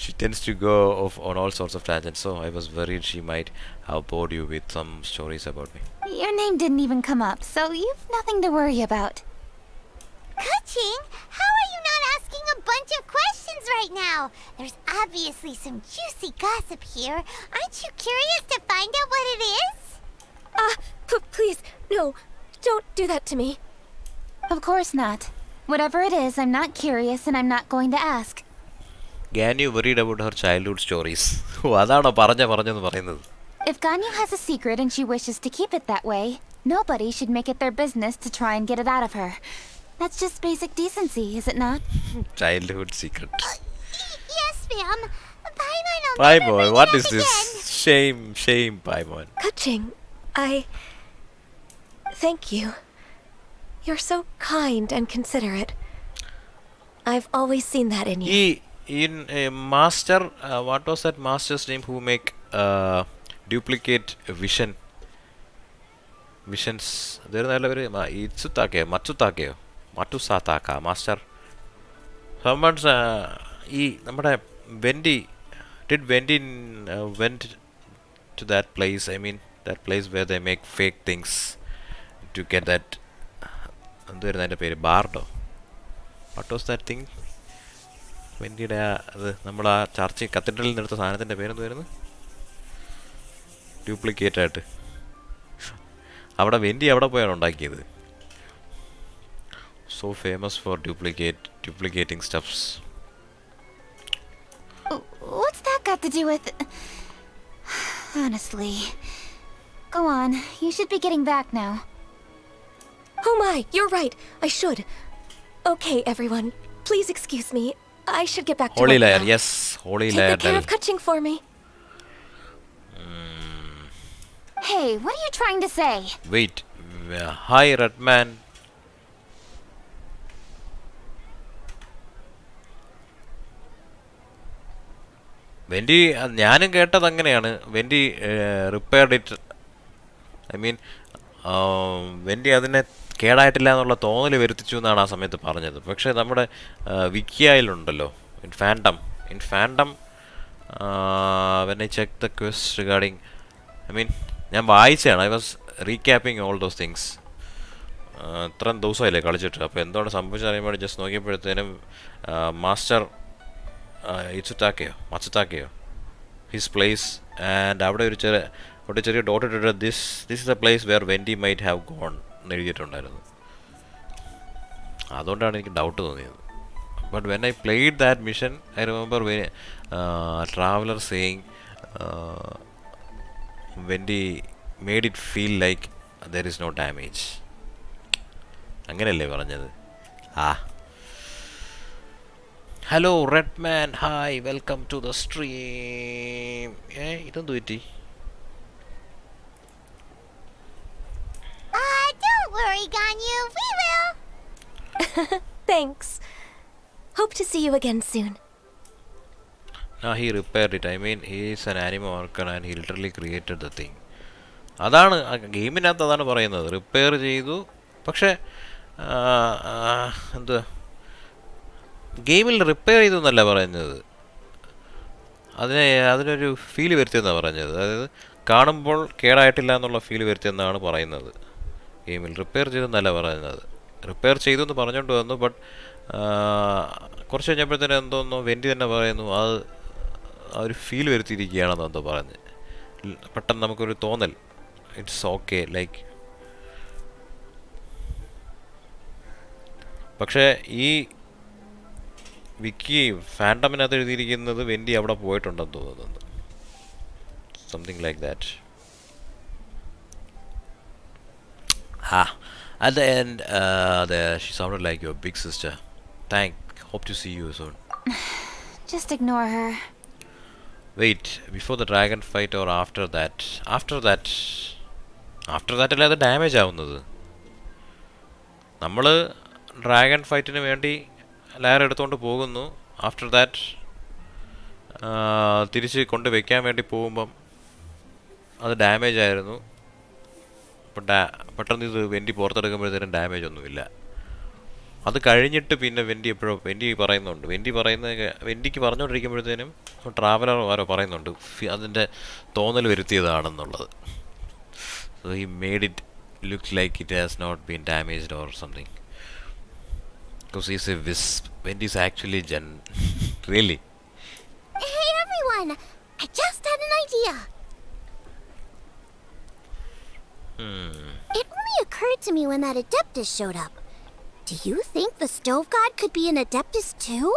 she tends to go off on all sorts of tangents, so I was worried she might have bored you with some stories about me. Your name didn't even come up, so you've nothing to worry about. Kuching, how are you not asking a bunch of questions right now? There's obviously some juicy gossip here. Aren't you curious to find out what it is? Please, no, don't do that to me. Of course not. Whatever it is, I'm not curious and I'm not going to ask. Ganyu worried about her childhood stories. അതാണോ പറഞ്ഞെന്ന് പറയുന്നത്. If Ganyu has a secret and she wishes to keep it that way, nobody should make it their business to try and get it out of her. That's just basic decency, is it not? Childhood secret. Yes, ma'am. Paimon will Bye never boy, bring what it is up this? again. Shame, Paimon. Kuching, thank you. You're so kind and considerate. I've always seen that in you. In a master, what was that master's name who make duplicate visions? There Matusataka master. Someone's നമ്മുടെ Wendy went to that place. I mean that place where they make fake things to get that. എന്തായിരുന്നു അതിൻ്റെ പേര് ബാർഡോ? What was that thing? വെൻഡിയുടെ അത് നമ്മൾ ആ church കത്തീഡ്രലിൽ നിന്നെടുത്ത സാധനത്തിൻ്റെ പേരെന്തുവായിരുന്നു? ഡ്യൂപ്ലിക്കേറ്റ് ആയിട്ട് അവിടെ വെൻഡി അവിടെ പോയാണ് ഉണ്ടാക്കിയത്. So famous for duplicating stuffs. What's that got to do with... Honestly. Go on, you should be getting back now. Oh my, you're right. I should. Okay, everyone. Please excuse me. I should get back to Holy work Layer, now. yes. Holy Take Layer. good care of Kuching for me. Hey, what are you trying to say? Wait. Hi, Redman. Wendy ഞാനും കേട്ടത് അങ്ങനെയാണ്. Wendy repaired it. I mean Wendy അതിനെ കേടായിട്ടില്ല എന്നുള്ള തോന്നൽ വരുത്തിച്ചു എന്നാണ് ആ സമയത്ത് പറഞ്ഞത്. പക്ഷേ നമ്മുടെ വിക്കിയായിലുണ്ടല്ലോ in fandom when I check the quest regarding, I mean ഞാൻ വായിച്ചാണ്. I was recapping all those things. ഇത്രയും ദിവസമായില്ലേ കളിച്ചിട്ട്. അപ്പോൾ എന്താണ് സംഭവിച്ചത് അറിയുമ്പോൾ ജസ്റ്റ് നോക്കിയപ്പോഴത്തേനും മാസ്റ്റർ മച്ചുതാക്കയോ ഹിസ് പ്ലേസ് ആൻഡ് അവിടെ ഒരു ചെറിയ ഡോട്ട് ഇട്ടിട്ട് this is the place where Wendy might have gone എന്ന് എഴുതിയിട്ടുണ്ടായിരുന്നു. അതുകൊണ്ടാണ് എനിക്ക് ഡൗട്ട് തോന്നിയത്. But when I played that mission I remember traveller saying Wendy made it feel like there is no damage. അങ്ങനെയല്ലേ പറഞ്ഞത്? Hello Redman, hi, welcome to the stream. ഇതെന്തു പറ്റി? worry, Ganyu. We will. Thanks. Hope to see you again soon. Now he repaired it. I mean, he is an anime worker and he literally created the thing. അതാണ് ഗെയിമിനകത്ത് അതാണ് പറയുന്നത്. Repair ചെയ്തു. പക്ഷേ എന്ത് ഗെയിമിൽ repair ചെയ്തു എന്നല്ല പറയുന്നത്. അതിനൊരു ഫീൽ വരുത്തിയെന്നാണ് പറഞ്ഞത്. അതായത് കാണുമ്പോൾ കേടായിട്ടില്ല എന്നുള്ള ഫീൽ വരുത്തിയെന്നാണ് പറയുന്നത്. ഗെയിമിൽ റിപ്പയർ ചെയ്തെന്നല്ല പറയുന്നത്. റിപ്പയർ ചെയ്തു എന്ന് പറഞ്ഞുകൊണ്ട് വന്നു. ബട്ട് കുറച്ച് കഴിഞ്ഞപ്പോഴത്തേനും എന്തോന്നോ വെൻറ്റി തന്നെ പറയുന്നു അത് ആ ഒരു ഫീൽ വരുത്തിയിരിക്കുകയാണെന്നോ എന്തോ പറഞ്ഞ്. പെട്ടെന്ന് നമുക്കൊരു തോന്നൽ ഇറ്റ്സ് ഓക്കെ ലൈക്ക്. പക്ഷേ ഈ വിക്കി ഫാൻറ്റമിനകത്ത് എഴുതിയിരിക്കുന്നത് വെൻറ്റി അവിടെ പോയിട്ടുണ്ടെന്ന് തോന്നുന്നു. Something like that. At the end, she sounded like your big sister. Hope to see you soon. Just ignore her. Wait, before the dragon fight or after that? After that അല്ലേ അത് damage ആവുന്നത്. നമ്മൾ dragon ഫൈറ്റിന് വേണ്ടി layer എടുത്തുകൊണ്ട് പോകുന്നു. After that തിരിച്ച് കൊണ്ട് വയ്ക്കാൻ വേണ്ടി പോകുമ്പം അത് ഡാമേജ് ആയിരുന്നു. അപ്പം പെട്ടെന്ന് ഇത് വെൻറ്റി പുറത്തെടുക്കുമ്പോഴത്തേനും ഡാമേജ് ഒന്നുമില്ല. അത് കഴിഞ്ഞിട്ട് പിന്നെ വെൻറ്റി വെൻറ്റിക്ക് പറഞ്ഞുകൊണ്ടിരിക്കുമ്പോഴത്തേനും ട്രാവലർ ആരോ പറയുന്നുണ്ട് അതിൻ്റെ തോന്നൽ വരുത്തിയതാണെന്നുള്ളത്. So he made it look like it has not been damaged or something. Because he's a wisp. Wendy is actually really. Hey everyone! I just had an idea. It only occurred to me when that Adeptus showed up. Do you think the Stove God could be an Adeptus too?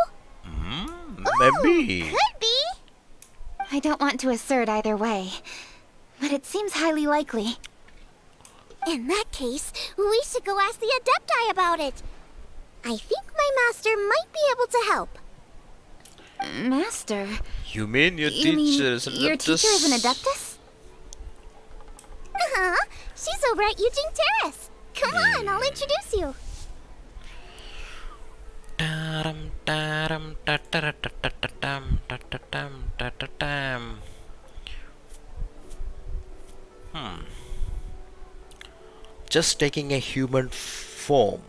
Maybe. Could be. I don't want to assert either way, but it seems highly likely. In that case, we should go ask the Adepti about it. I think my master might be able to help. Master? You mean your teacher is an Adeptus? Your teacher is an Adeptus? She's over at Eugene Terrace. Come on, I'll introduce you. Just taking a human form.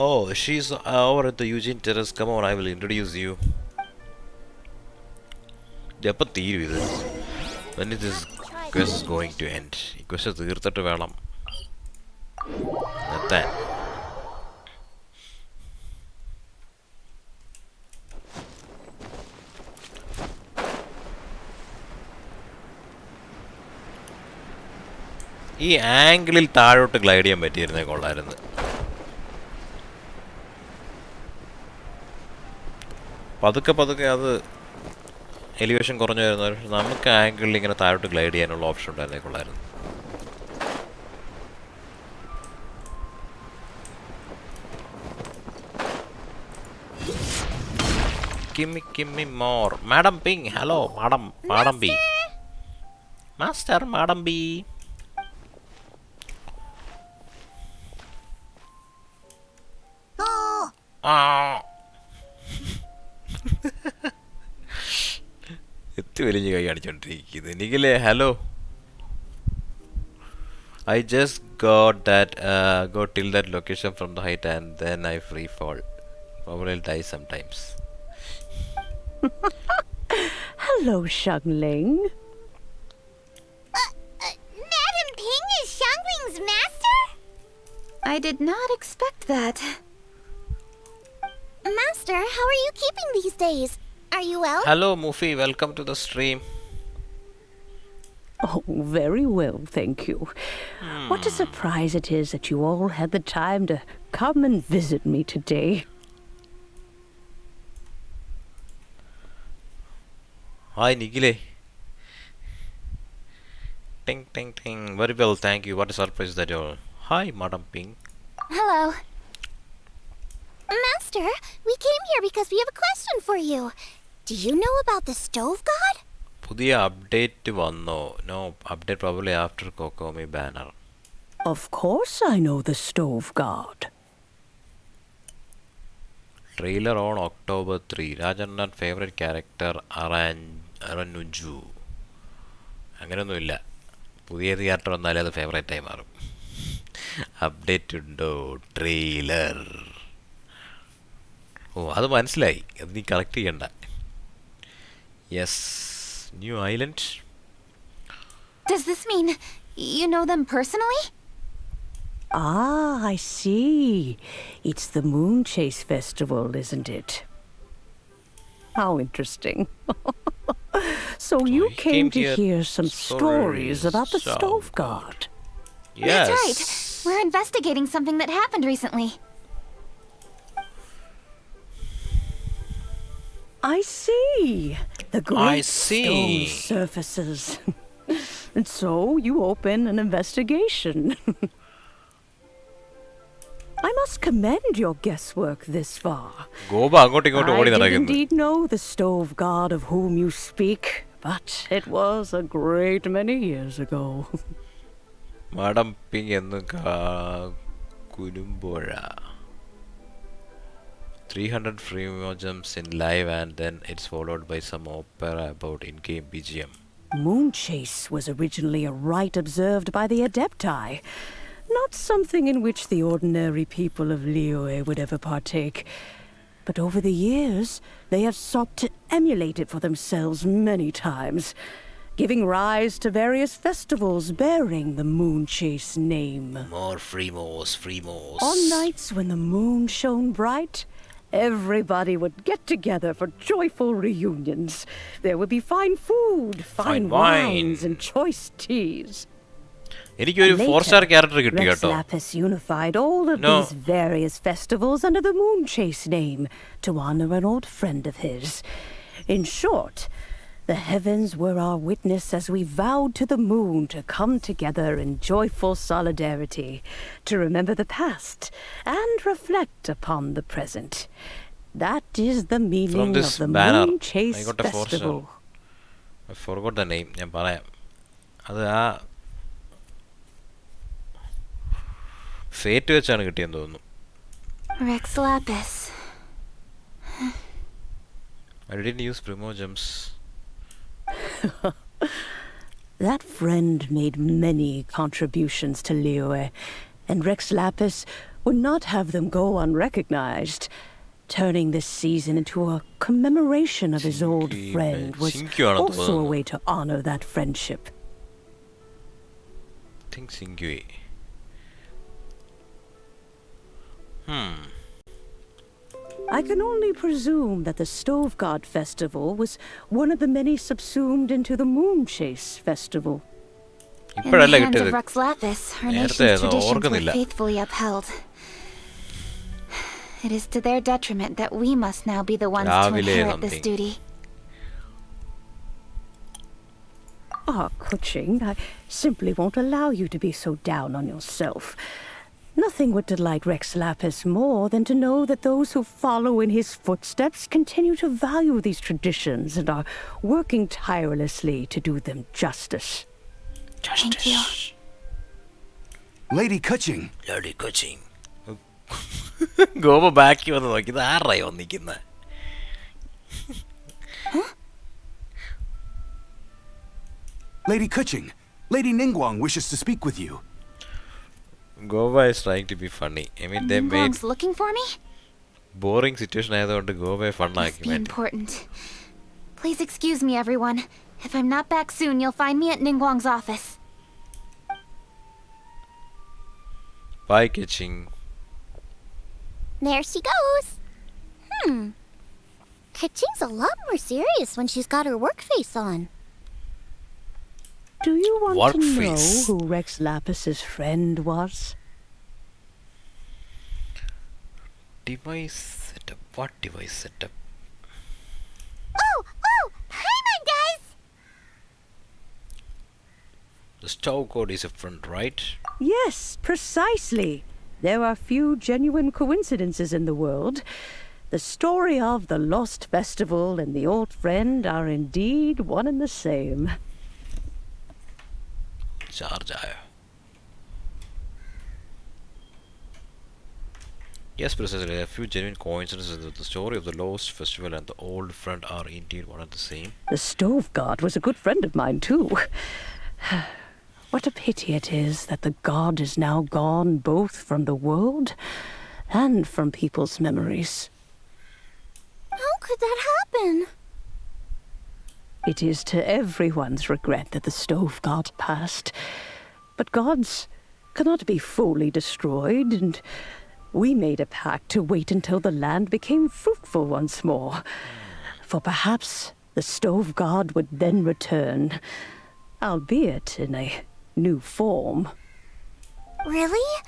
Oh, she's over at the Eugene Terrace. Come on, I will introduce you. എപ്പോൾ തീരും ഇത്? When is this quest going to end? ഈ quest തീർത്തിട്ട് വേണം എത്താൻ. ഈ ആംഗിളിൽ താഴോട്ട് ഗ്ലൈഡ് ചെയ്യാൻ പറ്റിയിരുന്നേ കൊള്ളായിരുന്നു. പതുക്കെ അത് എലിവേഷൻ കുറഞ്ഞു വരുന്ന നമുക്ക് ആംഗിളിൽ ഇങ്ങനെ താഴോട്ട് ഗ്ലൈഡ് ചെയ്യാനുള്ള ഓപ്ഷൻ ഉണ്ടായിരുന്നേ കൊള്ളായിരുന്നു. Gimme more. Madam Ping, hello, Madam B. Master, Madam B. എത്തി വലിഞ്ഞ് കൈ കാണിച്ചോണ്ടിരിക്കുന്നത് നിഖിലേ. Hello, I just got till that location from the height and then I free fall. Probably I'll die sometimes. Hello, Xiangling. Madam Ping is Xiangling's master? I did not expect that. Master, how are you keeping these days? Are you well? Hello, Mufi. Welcome to the stream. Oh, very well, thank you. What a surprise it is that you all had the time to come and visit me today. Hi, Nigile. Ting, ting, ting. Very well, thank you. What a surprise that you all. Hi, Madam Ping. Hello. Master, we came here because we have a question for you. Do you know about the Stove God? പുതിയ update വന്നോ? No update probably after Kokomi banner. Of course I know the Stove God. Trailer on October 3. Rajan's favorite character Aranuju. അങ്ങനെയൊന്നുമില്ല. പുതിയ character വന്നാലേ അത് favourite ആയി മാറും. Update ഉണ്ടോ? Trailer. ഓ അത് മനസ്സിലായി. അത് നീ കളക്ട് ചെയ്യണ്ട. Yes. New island. Does this mean you know them personally? Ah, I see. It's the Moon Chase Festival, isn't it? How interesting. So you came to hear some stories about the Stove God. Yes. That's right. We're investigating something that happened recently. I see. The great see. stone surfaces. And so you open an investigation. I must commend your guesswork this far. ഗോപ അങ്ങോട്ടും ഇങ്ങോട്ടും ഓടി I did നടക്കുന്നു. indeed know the Stove God of whom you speak, but it was a great many years ago. Madame Ping എന്ന് കുരുമ്പോഴ. 300 free gems in live and then it's followed by some opera about in-game BGM. Moon Chase was originally a rite observed by the Adepti, not something in which the ordinary people of Liyue would ever partake. But over the years, they have sought to emulate it for themselves many times, giving rise to various festivals bearing the Moon Chase name. More Fremos. On nights when the moon shone bright, everybody would get together for joyful reunions. There would be fine food, fine wines, and choice teas. എനിക്കൊരു 4-star character കിട്ടി Rex കേട്ടോ. Lapis unified all of No. these various festivals under the Moon Chase name to honor an old friend of his. In short, the heavens were our witness as we vowed to the moon to come together in joyful solidarity, to remember the past and reflect upon the present. That is the meaning From this of the banner, Moon Chase I got a 4-star. Festival. I forgot the name. ഞാൻ പറയാം. അത് ആ fate വെച്ചാണ് കിട്ടിയെന്ന് തോന്നുന്നു. Rex Lapis. I didn't use Primo gems. That friend made many contributions to Liyue, and Rex Lapis would not have them go unrecognized. Turning this season into a commemoration of his old friend was also a way to honor that friendship. I think Singui. I can only presume that the Stove God Festival was one of the many subsumed into the Moon Chase Festival. In the ഇപ്പോഴല്ല hands of കിട്ടിയത്. Rex Lapis, our നേരത്തെ nation's traditions ഓർക്കുന്നില്ല. were faithfully upheld. It is to their detriment that we must now be the ones to രാവിലെ inherit this something. duty. Ah, Kuching, I simply won't allow you to be so down on yourself. Nothing would delight Rex Lapis more than to know that those who follow in his footsteps continue to value these traditions and are working tirelessly to do them justice. Thank you. Lady Kuching. Lady Kuching. ഗോപ ബാക്കി വന്ന് നോക്കി ഇത് ആരായി വന്നിരിക്കുന്ന. Lady Kuching. Lady Ningguang wishes to speak with you. Goba is trying to be funny. I mean, they made Ningguang's looking for me? boring situation ആയതുകൊണ്ട് ഗോവയെ Must ഫണ്ണാക്കി be മാറ്റി. important. Please excuse me, everyone. If I'm not back soon, you'll find me at Ningguang's office. Bye, Kuching. There she goes. Kaching's a lot more serious when she's got her work face on. Do you want What to know face? who Rex Lapis's friend was? Device setup. What device setup? Oh, hi, my guys. The stove code is a friend, right? Yes, precisely. There are few genuine coincidences in the world. The story of the Lost Festival and the old friend are indeed one and the same. Charge ആയോ? Yes, precisely. A few genuine coincidences that the story of the Lost Festival and the old friend are indeed one and the same. The stove god was a good friend of mine, too. What a pity it is that the god is now gone both from the world and from people's memories. How could that happen? It is to everyone's regret that the stove god passed. But gods cannot be fully destroyed, and we made a pact to wait until the land became fruitful once more. For perhaps the stove god would then return, albeit in a new form. Really?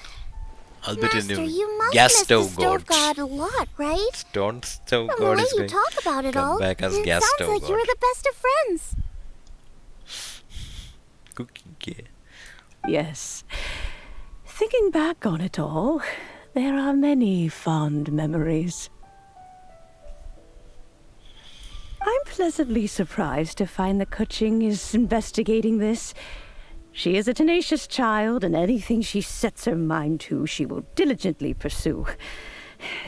Albeit in Master, a you must gas miss the stove stove god. god a lot, right? Stove From the god way is you going talk about it come all, back as it gas sounds stove like you god. were the best of friends. Cooking game. Yes. Thinking back on it all, there are many fond memories. I'm pleasantly surprised to find that Kuching is investigating this. She is a tenacious child, and anything she sets her mind to, she will diligently pursue.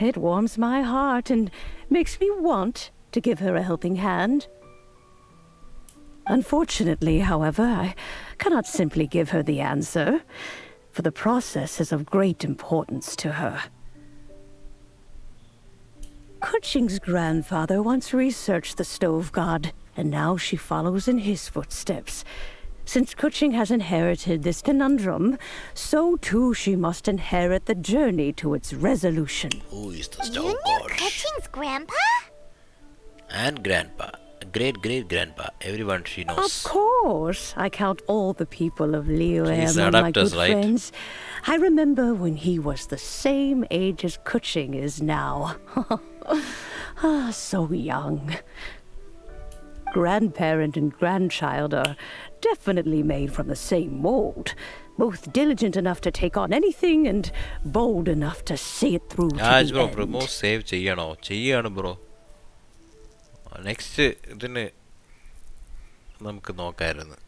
It warms my heart and makes me want to give her a helping hand. Unfortunately, however, I cannot simply give her the answer, for the process is of great importance to her. Kuching's grandfather once researched the stove god, and now she follows in his footsteps. Since Kuching has inherited this conundrum, so too she must inherit the journey to its resolution. Who is the You stove knew god? Kuching's grandpa? And grandpa. Great-great-grandpa. Everyone she knows. Of course, I count all the people of Liyue She's among my adapters, good right? friends. I remember when he was the same age as Kuching is now. So young. Grandparent and grandchild are definitely made from the same mold. Both diligent enough to take on anything and bold enough to see it through to Ah, the bro, end. promo save ചെയ്യണോ ചെയ്യാണ് bro next ഇതിന് നമുക്ക് നോക്കായിരുന്നു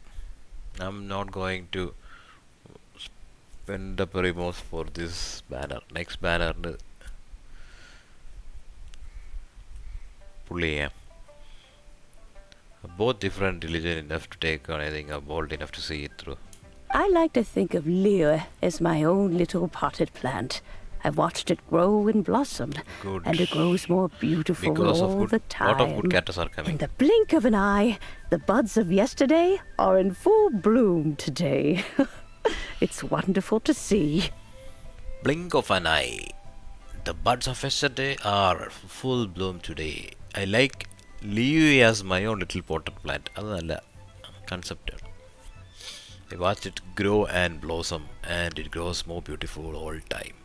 I'm not going to spend up remorse for this banner. Next banner പുള്ളി ചെയ്യാം both different, diligent enough to take on anything, are bold enough to see it through. I like to think of Liyue as my own little potted plant. I've watched it grow and blossom, Good. and it grows more beautiful Because of all good, the time. lot of good characters are coming. In the blink of an eye, the buds of yesterday are in full bloom today. It's wonderful to see. Blink of an eye. The buds of yesterday are full bloom today. I like Liu as my own little potted plant. അതല്ല concept. I watched it grow and blossom, and it grows more beautiful all time.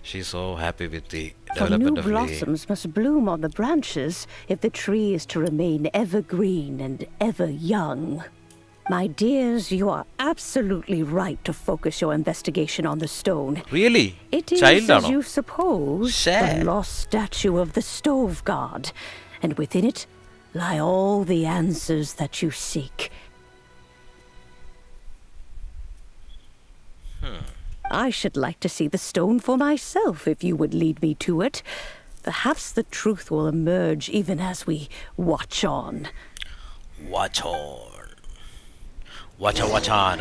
She's so happy with the For development new of Li. blossoms must bloom on the branches if the tree is to remain evergreen and ever young. My dears, you are absolutely right to focus your investigation on the stone. Really? It is, Child as ആണോ? you suppose, Share. the lost statue of the stove god, and within it lie all the answers that you seek. I should like to see the stone for myself if you would lead me to it. Perhaps the truth will emerge even as we watch on. Watch on. Watch on.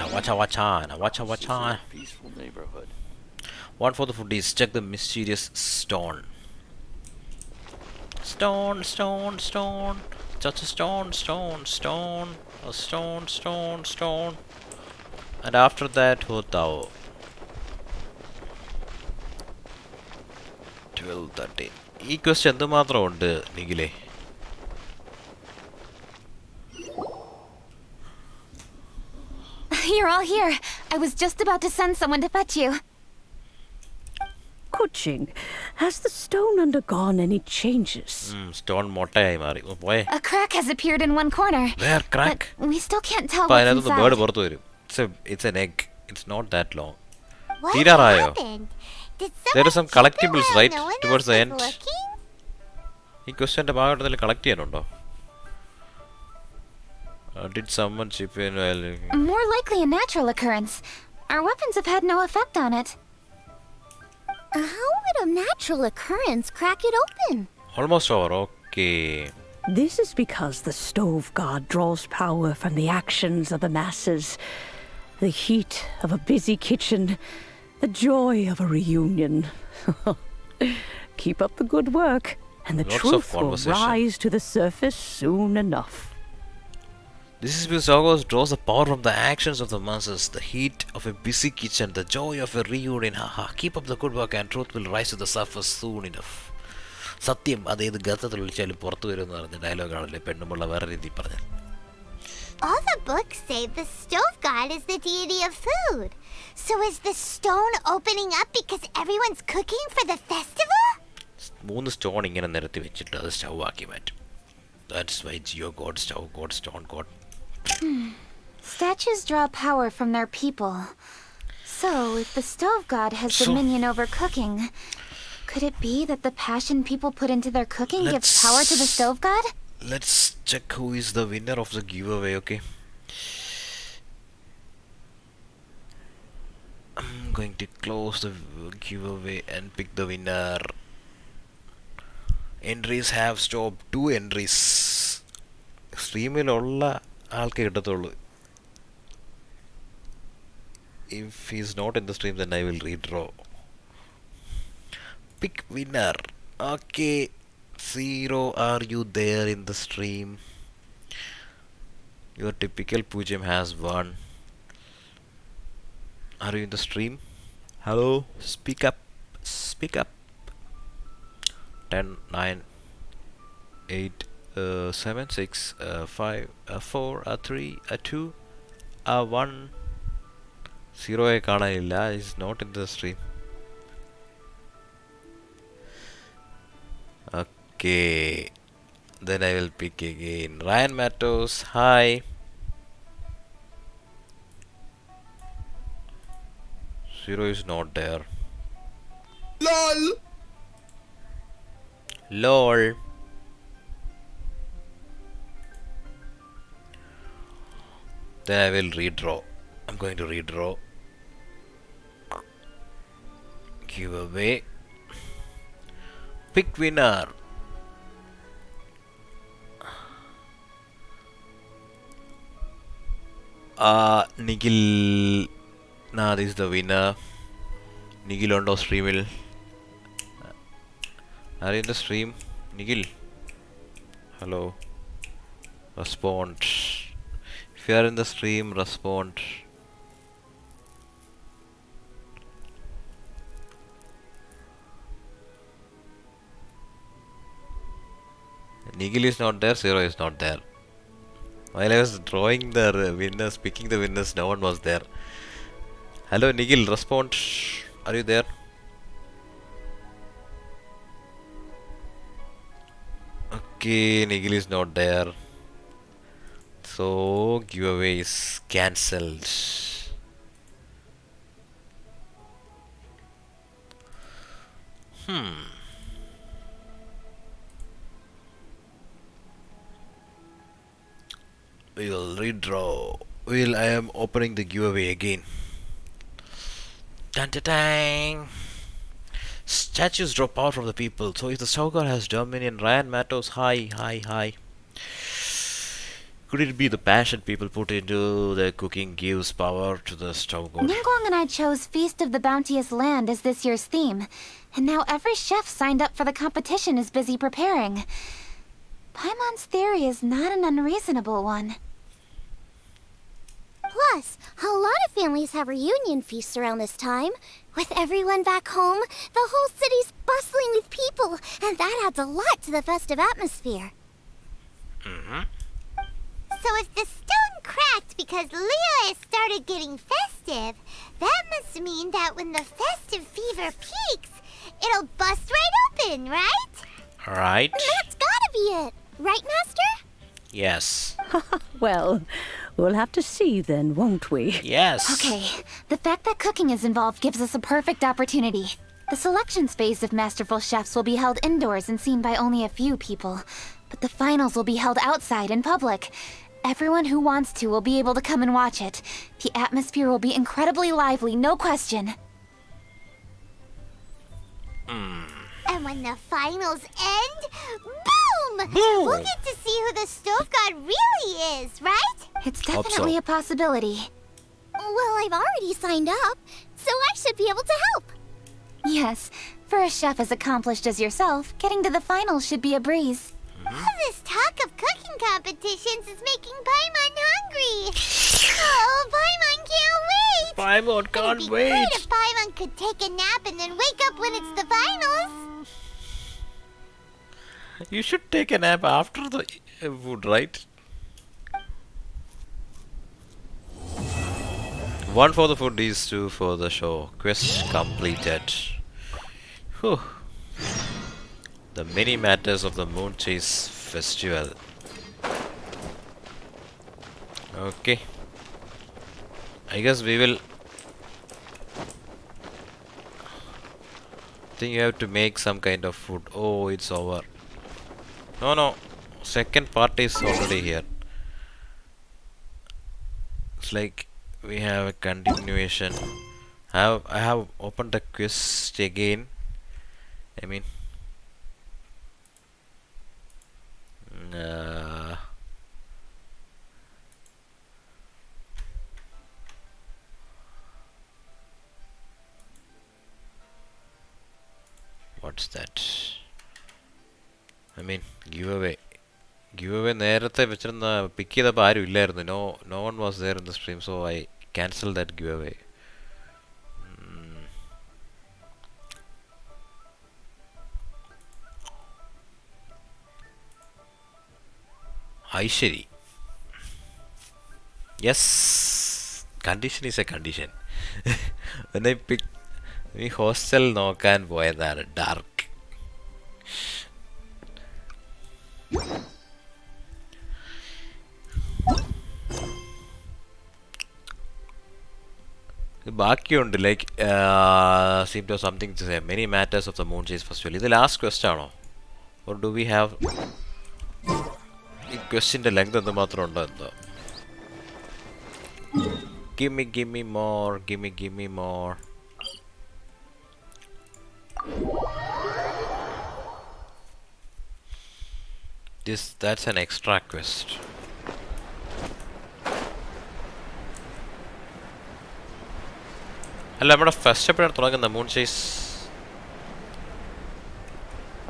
Watch on. Peaceful neighborhood. One for the foodies. Check the mysterious stone. Stone. Just a stone. A stone. And after that, what thou? 12:30. ഈ question എന്തുമാത്രം ഉണ്ട് നിഖിലേ? You're all here. I was just about to send someone to fetch you. Kuching, has the stone undergone any changes? Stone മൊട്ടയായി മാറി. പോയെ. A crack has appeared in one corner. Where crack? But we still can't tell അപ്പോൾ what's അതിനകത്ത് bird inside. പുറത്ത് വരും. It's an egg. It's not that long. What തീരാറായോ? happened? Did There are some someone collectibles, check right? while no one Towards else the was end. looking? ഈ ക്വസ്റ്റ്യൻ്റെ ഭാഗത്തിൽ collect ചെയ്യാനുണ്ടോ? Did someone chip in while... More likely a natural occurrence. Our weapons have had no effect on it. How would a natural occurrence crack it open? Almost over. Okay. This is because the stove god draws power from the actions of the masses. The heat of a busy kitchen. The joy of a reunion. Keep up the good work, and the Lots of truth will conversation. rise to the surface soon enough. This is because August draws the power from the actions of the masses, the heat of a busy kitchen, the joy of a reunion. Haha, keep up the good work and truth will rise to the surface soon enough. സത്യം അതേത് ഗർത്തത്തിൽ വിളിച്ചാലും പുറത്തു വരുമെന്ന് പറഞ്ഞ ഡയലോഗാണല്ലേ പെണ്ണുമുള്ള വേറെ രീതിയിൽ പറഞ്ഞത്. All the books say the stove god is the deity of food. So is the stone opening up because everyone's cooking for the festival? 3 stone ഇങ്ങനെ നിരത്തി വെച്ചിട്ട് അത് സ്റ്റൗ ആക്കി മാറ്റും. That's why Geo God, Stove God, Stone God. Statues draw power from their people. So, if the stove god has dominion over cooking, could it be that the passion people put into their cooking gives power to the stove god? Let's check who is the winner of the giveaway, okay? I'm going to close the giveaway and pick the winner. Entries have stopped. 2 entries. സ്ട്രീമിലുള്ള ആൾക്ക് കിട്ടത്തുള്ളൂ. If he's not in the stream, then I will redraw. Pick winner. Okay. 0, are you there in the stream? Your typical Pujam has won. Are you in the stream? Hello? Speak up. Speak up. 10, 9, 8, 7, 6, 5, 4, 3, 2, 1. 0 കാണാനില്ല. Is not in the stream. Okay. Then I will pick again. Ryan Matos, hi. Zero is not there. LOL. LOL. Then I will redraw. I'm going to redraw. Giveaway. Pick winner. Nigil. Nah, this is the winner. Nigil on the stream. Are you in the stream? Nigil. Hello. Respond. If you are in the stream, respond. Nigel is not there, Zero is not there. While I was drawing the winners, picking the winners, no one was there. Hello Nigel, respond. Are you there? Okay, Nigel is not there. So, giveaway is cancelled. We will redraw. I am opening the giveaway again. Dun, dun, dun. Statues draw power from the people. So if the Stoker has dominion, Ryan Matos, hi. Could it be the passion people put into their cooking gives power to the stove god? Ningguang and I chose Feast of the Bounteous Land as this year's theme, and now every chef signed up for the competition is busy preparing. Paimon's theory is not an unreasonable one. Plus, a lot of families have reunion feasts around this time. With everyone back home, the whole city's bustling with people, and that adds a lot to the festive atmosphere. So if the stone cracked because Leo started getting festive, that must mean that when the festive fever peaks, it'll bust right open, right? Right. That's gotta be it. Right, Master? Yes. Well, we'll have to see then, won't we? Yes. Okay, the fact that cooking is involved gives us a perfect opportunity. The selections phase of Masterful Chefs will be held indoors and seen by only a few people, but the finals will be held outside in public. Everyone who wants to will be able to come and watch it. The atmosphere will be incredibly lively, no question. And when the finals end, boom! We'll get to see who the stove god really is, right? It's Hope definitely so. a possibility. Well, I've already signed up, so I should be able to help. Yes, for a chef as accomplished as yourself, getting to the finals should be a breeze. All this talk of cooking competitions is making Paimon hungry. Oh, Paimon can't wait! Paimon can't It'd be wait. great if Paimon could take a nap and then wake up when it's the finals. You should take a nap after the food, right? One for the food, these two for the show. Quest completed. Whew. The many matters of the Moon Chase Festival. Okay. I guess we will. I think you have to make some kind of food. Oh, it's over. No. Second part is already here. It's like we have a continuation. I have opened the quest again. I mean, what's that? I mean, giveaway. Giveaway നേരത്തെ വെച്ചിരുന്ന പിക്ക് ചെയ്തപ്പോൾ ആരും ഇല്ലായിരുന്നു. No one was there in the stream, so I cancelled that giveaway. Aishari. Yes, condition is a condition. When I picked ഈ hostel നോക്കാൻ പോയതാണ് dark. ബാക്കിയുണ്ട് like seem to something to say many matters of the moon chase festival. ഇത് last quest ആണോ? Or do we have ഈ ക്വസ്റ്റിൻ്റെ length എന്ത് മാത്രം ഉണ്ടോ എന്തോ? Give me more, give me more. That's an extra quest. അല്ല നമ്മുടെ ഫസ്റ്റ് എപ്പോഴാണ് തുടങ്ങുന്നത് മൂൺ ചേസ്?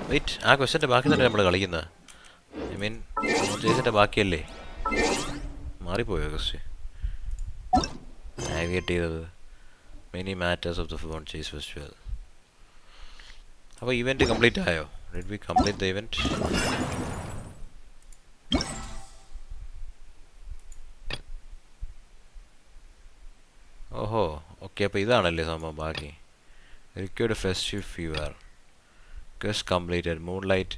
വെയിറ്റ്, ആ ക്വസ്റ്റിൻ്റെ ബാക്കി തന്നെ നമ്മൾ കളിക്കുന്നത്. ഐ മീൻ മൂൺ ചേസിൻ്റെ ബാക്കിയല്ലേ? മാറിപ്പോയോ ക്വസ്റ്റ്? നാവിഗേറ്റ് ചെയ്തത് many matters of the moon chase festival. അപ്പോൾ ഇവൻറ്റ് കംപ്ലീറ്റ് ആയോ? Did we complete the event? ഓഹോ, ഓക്കെ. അപ്പോൾ ഇതാണല്ലേ സംഭവം ബാക്കി. Required festive fever, quest completed, moonlight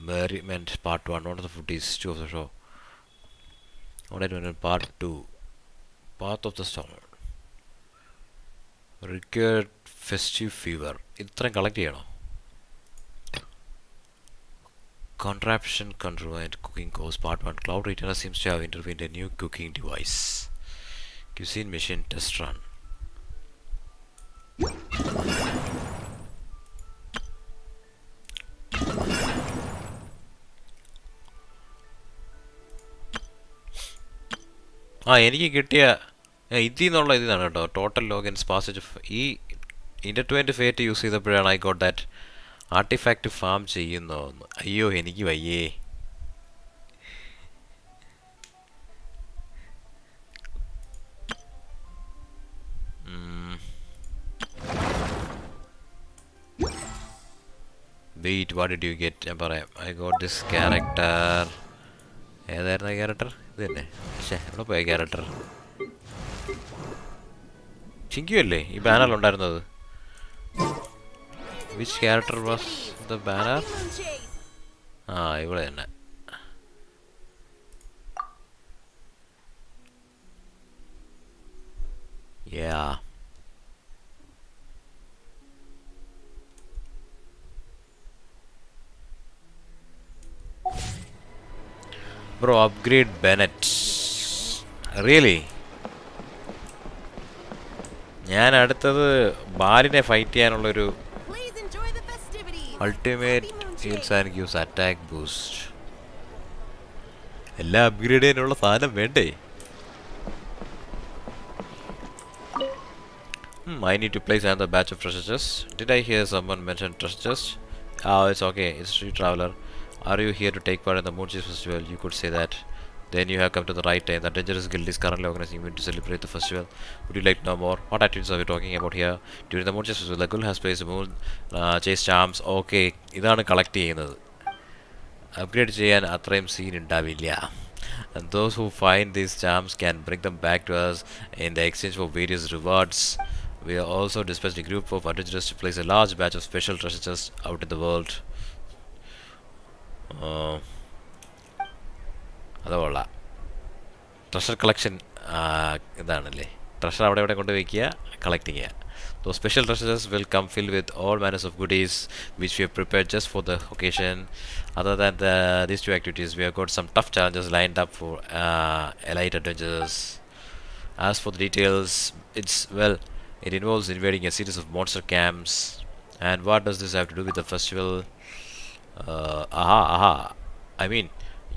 merriment part 1, not the foodies 2 of the show, part 2, path of the stone, required festive fever. ഇത്രയും collect ചെയ്യണോ? Contraption control and cooking course part 1. Cloud Retainer seems to have intervened a new cooking device. Cuisine machine test run. എനിക്ക് കിട്ടിയ ഇതിൽ നിന്നുള്ള ഇതാണ് കേട്ടോ. Total logins passage. ഈ intertwined fate use ചെയ്തപ്പോഴാണ് I got that artifact farm ചെയ്യുന്നോന്ന്. അയ്യോ എനിക്ക് വയ്യേ. Wait, what did you get? ഞാൻ പറയാം. I got this character. ഏതായിരുന്നു ക്യാരക്ടർ? ഇത് തന്നെ. പക്ഷേ എവിടെ പോയ ക്യാരക്ടർ? ചിങ്കു അല്ലേ ഈ ബാനറിലുണ്ടായിരുന്നത്? Which character was the banner? ഇവിടെ തന്നെ. Yeah. Bro, upgrade Bennett. Really? ഞാൻ അടുത്തത് ബാലിനെ ഫൈറ്റ് ചെയ്യാനുള്ളൊരു ultimate heels and gives attack boost. എല്ലാം അപ്ഗ്രേഡ് ചെയ്യാനുള്ള സാധനം വേണ്ടേ? I need to place another batch of treasure chests. Did I hear someone mention treasure chests? Oh, it's okay. It's Street Traveler. Are you here to take part in the Moonchase Festival? You could say that. Then you have come to the right time. The Dangerous Guild is currently organizing an event to celebrate the festival. Would you like to know more? What activities are we talking about here? During the Moonchase Festival, the Guild has placed moon chase charms. Okay, ഇതാണ് collect ചെയ്യുന്നത്. Upgrade ചെയ്യാൻ അത്രയും scene ഉണ്ടാവില്ല. And those who find these charms can bring them back to us in the exchange for various rewards. We are also dispatched a group of adventurers to place a large batch of special treasure chests out in the world. അതുകൊള്ള treasure collection ഇതാണല്ലേ. Treasure അവിടെ ഇവിടെ കൊണ്ട് വയ്ക്കുക, collect ചെയ്യുക. Those special treasures will come filled with all manners of goodies which we have prepared just for the occasion. Other than these two activities, we have got some tough challenges lined up for elite adventurers. As for the details, it involves invading a series of monster camps. And what does this have to do with the festival? I mean,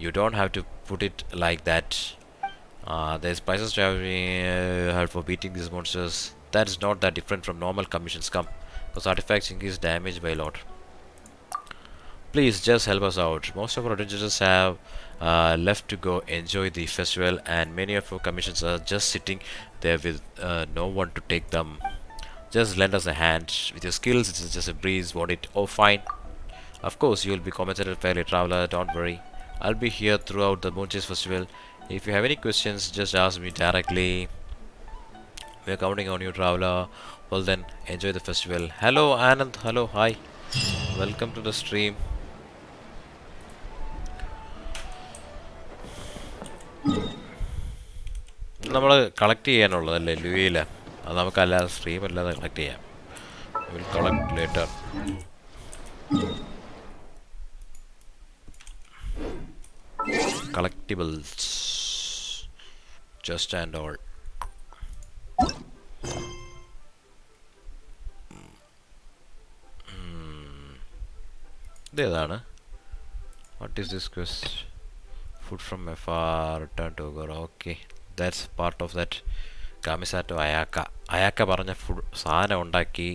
you don't have to put it like that. There's prices to have for beating these monsters. That is not that different from normal commissions come, because artifacts increase damage by a lot. Please just help us out. Most of our adventurers have left to go enjoy the festival, and many of our commissions are just sitting there with no one to take them. Just lend us a hand. With your skills, it's just a breeze, won't it? Oh, fine. Of course, you will be compensated fairly, traveler. Don't worry. I'll be here throughout the Moonchase Festival. If you have any questions, just ask me directly. We're counting on you, traveler. Well then, enjoy the festival. Hello, Anand. Hello, hi. Welcome to the stream. നമ്മൾ collect ചെയ്യാനുള്ളതല്ലേ ലുയില, അത് നമുക്ക് അല്ലാതെ stream അല്ലാതെ collect ചെയ്യാം. Will collect later. Collectibles, just and all. ഇതേതാണ്? What is this quest? Food from afar, return to Ogre. Okay, that's part of that. Kamisato Ayaka പറഞ്ഞ food സാധനം ഉണ്ടാക്കി,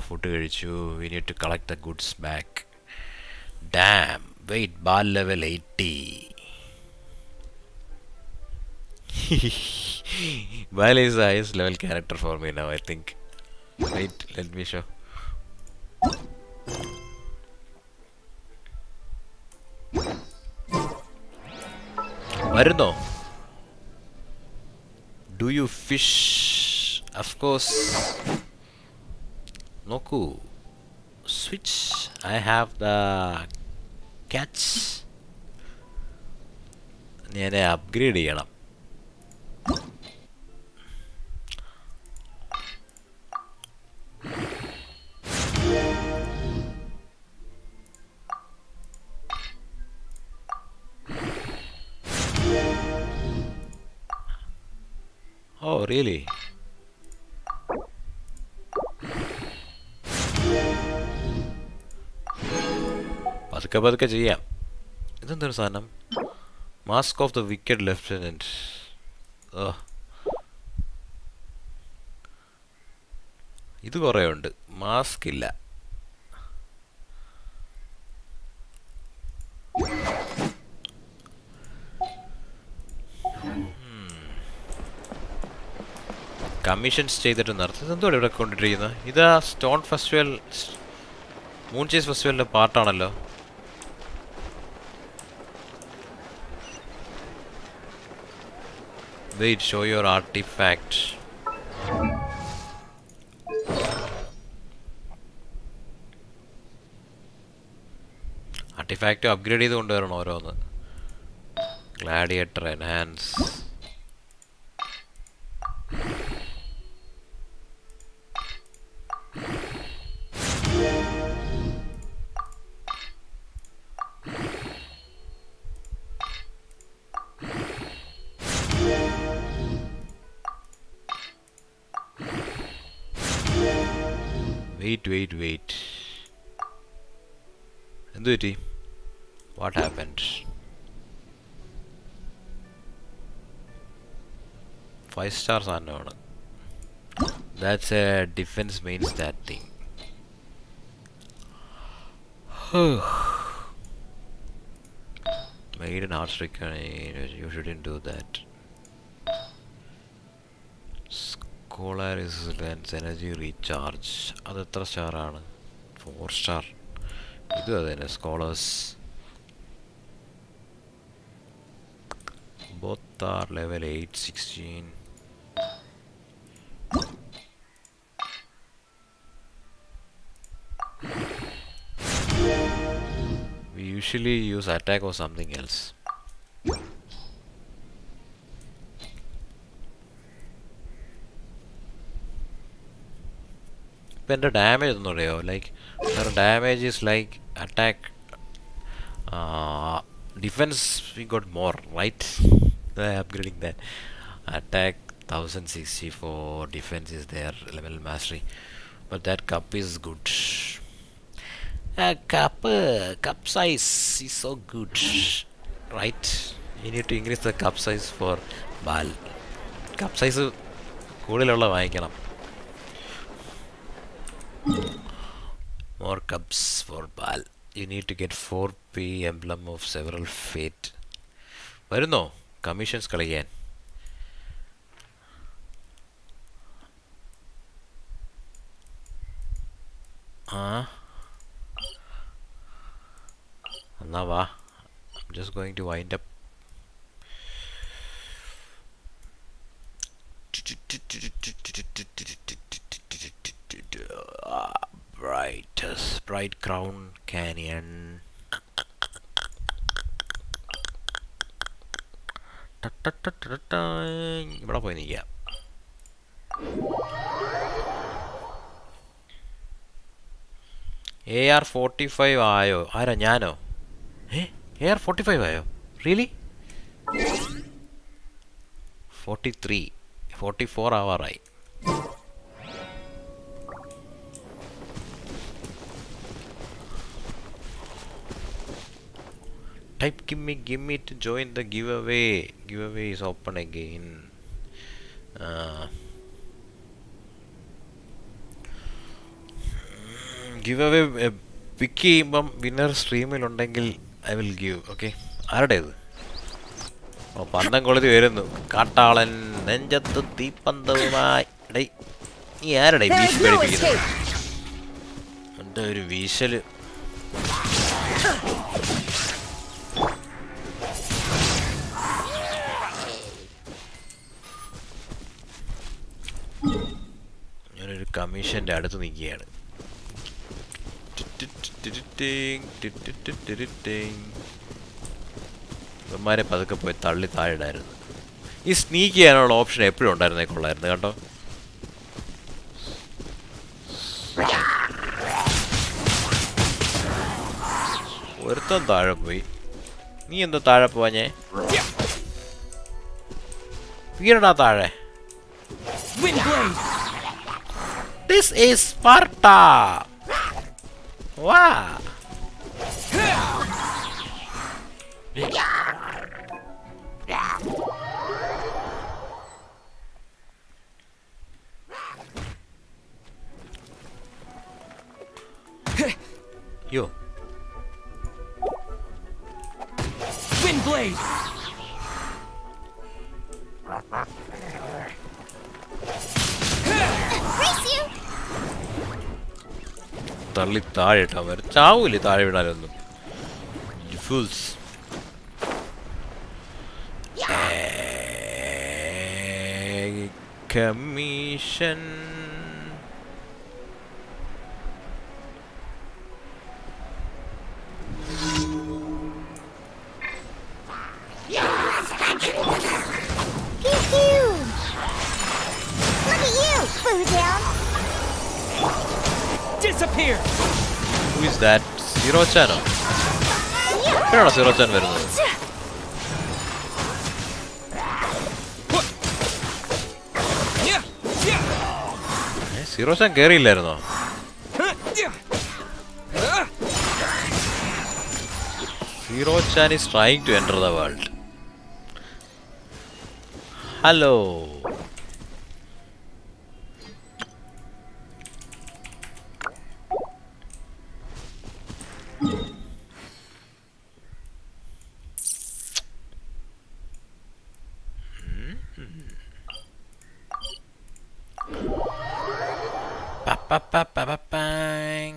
food കഴിച്ചു. We need to collect the goods back. Damn, wait, ball level 80. Bal is the highest level character for me now, I think. Wait, let me show. വരുന്നോ? Do you fish? Of course. നോക്കൂ, switch. I have the catch. ഞാൻ upgrade ചെയ്യണം. Oh, really? പതുക്കെ ചെയ്യാം. ഇതെന്തൊരു സാധനം? Mask of the wicked lieutenant. ഇത് കുറേ ഉണ്ട്. മാസ്ക് ഇല്ല. കമ്മീഷൻസ് ചെയ്തിട്ട് നടത്തും. ഇതെന്തോടെ ഇവിടെ കൊണ്ടിട്ടിരിക്കുന്നത്? ഇതാ സ്റ്റോൺ ഫെസ്റ്റിവൽ, മൂൺചേസ് ഫെസ്റ്റിവലിൻ്റെ പാർട്ടാണല്ലോ. Wait, show your artifact. Artifact upgrade ചെയ്ത് കൊണ്ടുവരണം ഓരോന്ന്. Gladiator enhance. Wait. എന്തു പറ്റി? What happened? 5 stars ആണ്. That's a defense means that thing. Made an art trick. You shouldn't do that. Scholar is lens energy recharge. അത് എത്ര star ആണ്? 4 star. ഇത് അതന്നെ scholars. Both are level 8, 16. We usually use attack or something else. When the damage no like our damage is like attack, defense we got more, right? Upgrading that. Attack 1064, defense is there, level mastery, but that cup is good. Cup size is so good, right? You need to increase the cup size for ball. Cup size കൂടുതലുള്ള വാങ്ങിക്കണം. More cups for ball. You need to get 4p emblem of several fate. വരുന്നോ commissions കളിക്കാൻ? എന്നാ വാ. I'm just going to wind up. Bright Crown Canyon. ഇവിടെ പോയി നിൽക്കാം. AR45 ആയോ? ആരാ? ഞാനോ? AR45 ആയോ? Really? 44 ആവാറായി. Type give me to join the giveaway. Giveaway is open again. Giveaway pick ചെയ്യുമ്പം വിന്നർ സ്ട്രീമിൽ ഉണ്ടെങ്കിൽ ഐ വിൽ ഗിവ്. ഓക്കെ. ആരുടെ ഇത്? ഓ, പന്തം കൊളുത്തി വരുന്നു. കാട്ടാളൻ നെഞ്ചത്ത് തീപ്പന്തവുമായി. ഡേയ്, നീ ആരുടെ വീശ് പേടിപ്പിക്കുന്നത്? എന്താ ഒരു വീശല്? ഞാനൊരു കമ്മീഷൻ്റെ അടുത്ത് നിൽക്കുകയാണ്. ഇവന്മാരെ പതുക്കെ പോയി തള്ളി താഴെയിടായിരുന്നു. ഈ സ്നീക്ക് ചെയ്യാനുള്ള ഓപ്ഷൻ എപ്പോഴും ഉണ്ടായിരുന്നേ കൊള്ളായിരുന്നു കേട്ടോ. ഒരുത്തൻ താഴെ പോയി. നീ എന്താ താഴെ പോവാഞ്ഞേ? വീണടാ താഴെ. This is Sparta. Wow. Yo. Windblade. തള്ളി താഴെ ഇട്ടാ വരും. ചാവൂല്ലേ താഴെ വിടാനൊന്നും. Fools. Commission. Disappear. Who is that? Zero-chan-o? എപ്പോഴാണോ Zero-chan വരുന്നത്? Zero-chan കയറിയില്ലായിരുന്നോ? Zero-chan is trying to enter the world. Hello. Bang.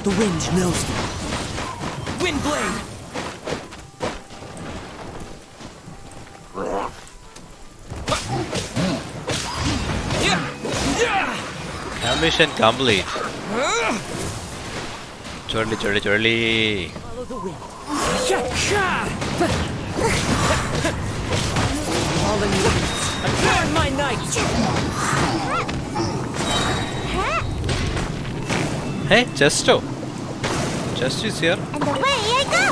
The wind knows them. Wind blade! Mission complete. Chorly. Follow the wind. Fallen winds, adorn my night! Hey, Chesto. Chesto is here. And away I go!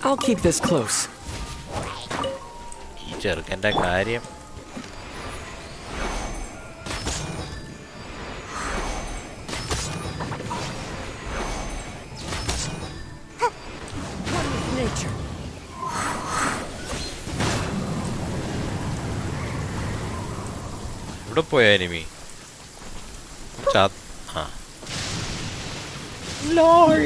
I'll keep this close. ഈ ചെറുക്കൻ്റെ കാര്യം. Nature. ഇവിടെ പോയ enemy. LOL.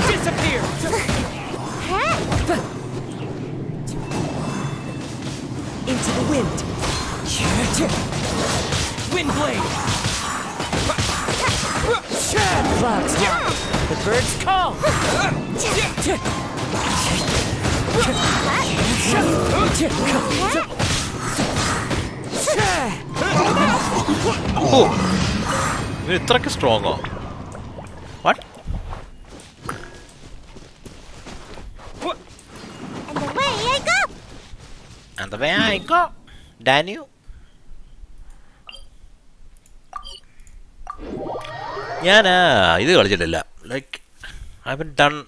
Disappear! Into the wind. Wind blade! Clouds high. The birds call! Oh, ഇവൻ ഇത്രക്ക് സ്ട്രോങ്ങോ? What? And away I go! And the way I go, Daniel. ഞാൻ ഇത് കളിച്ചിട്ടില്ല. Like I haven't done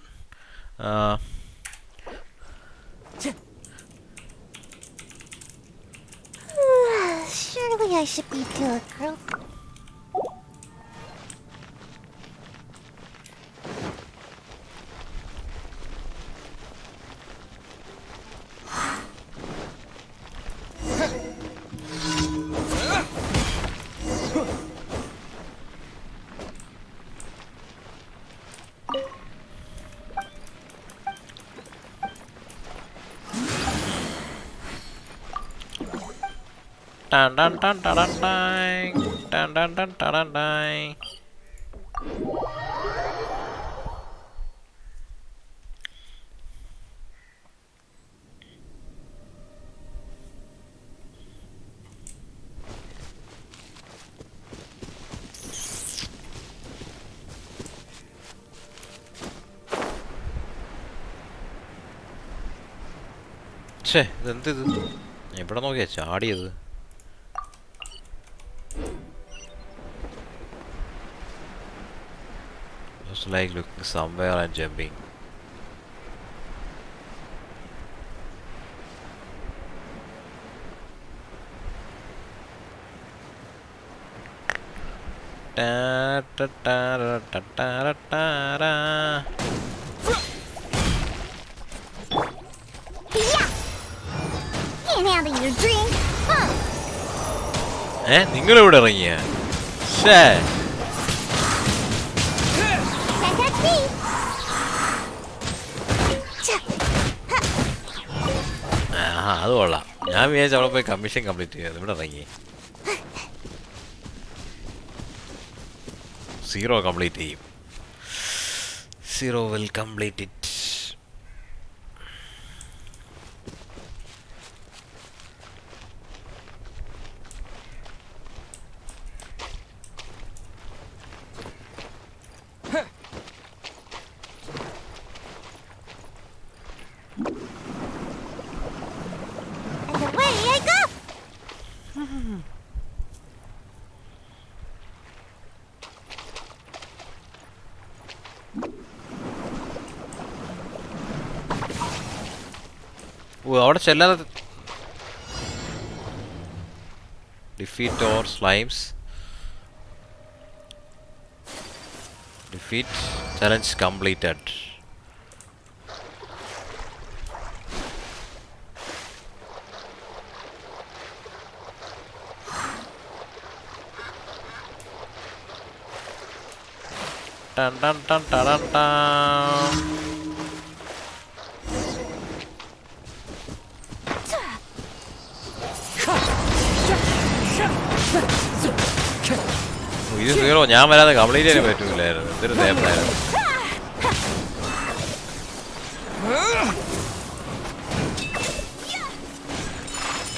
Surely I should be to a girl. Dun dun dun dun dun dun dun dun dun dun dun. ഛേ ഇതെന്തിത് എവിടെ നോക്കിയാ ചാടിയത് It's like looking somewhere and jumping. Ta ta ta ta ta ta ta ta. Yeah! Can't handle your drink! Huh! നിങ്ങളിവിടെ ഇറങ്ങിയ അത് കൊള്ളാം. ഞാൻ വിചാരിച്ച അവിടെ പോയി കമ്മീഷൻ കംപ്ലീറ്റ് ചെയ്യാം. ഇവിടെ ഇറങ്ങി 0 കംപ്ലീറ്റ് ചെയ്യും. 0 will complete it. അവിടെ ചെല്ലാതെ defeat or slimes defeat challenge completed. Ton ton ton ton ton. ഇത് 0 ഞാൻ വരാതെ കംപ്ലീറ്റ് ചെയ്യാൻ പറ്റൂലായിരുന്നു. എന്തൊരു നേരത്തായിരുന്നു.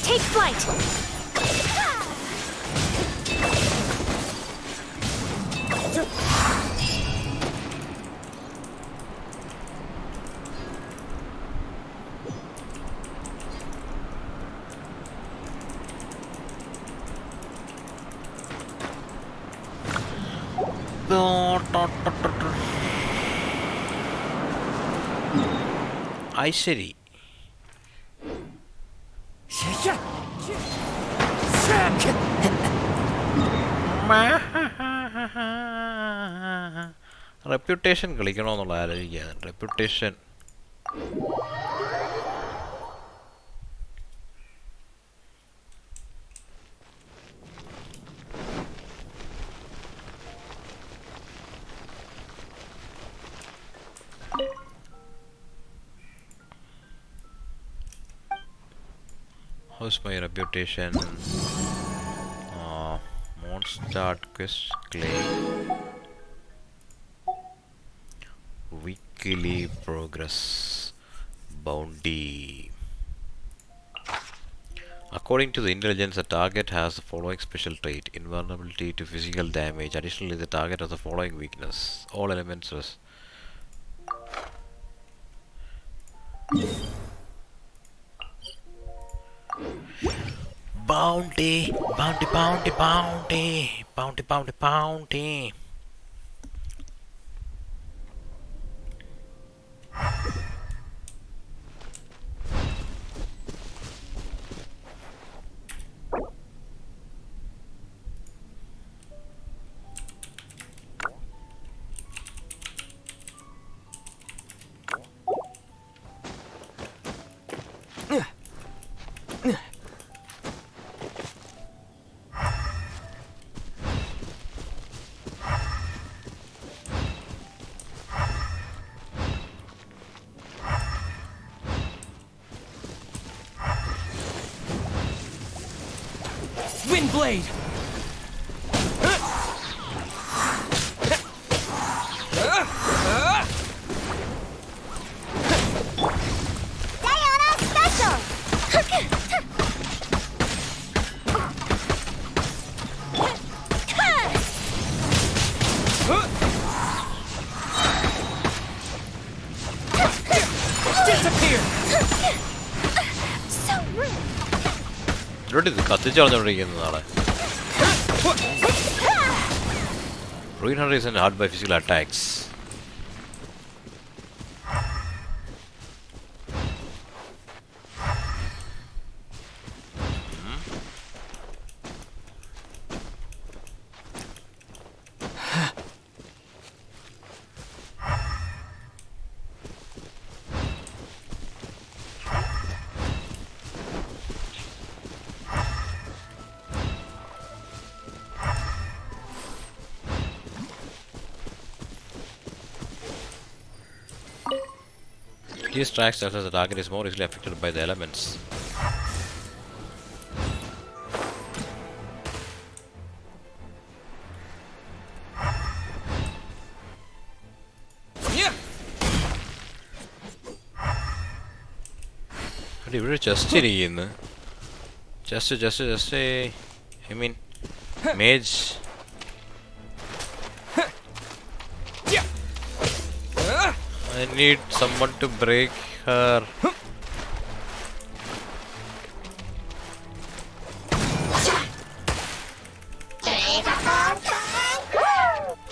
Take flight. ഐശ്വരി റെപ്യൂട്ടേഷൻ കളിക്കണമെന്നുള്ള ആലോചിക്കുക. Reputation how's my reputation? Start quest claim weekly progress bounty. According to the intelligence, the target has the following special trait: invulnerability to physical damage. Additionally, the target has the following weakness: all elements bounty, bounty, bounty, bounty, bounty, bounty, bounty. Blade. Diana special. Disappear. So rude. ഇത് കത്തിച്ചു കളഞ്ഞോണ്ടിരിക്കുന്നതാണ്. Ruin Hunter is hard by physical attacks. These tracks tells us the target is more easily affected by the elements. ഇവിടെ just ഇരിക്കുന്നു just I mean mage I need someone to break her.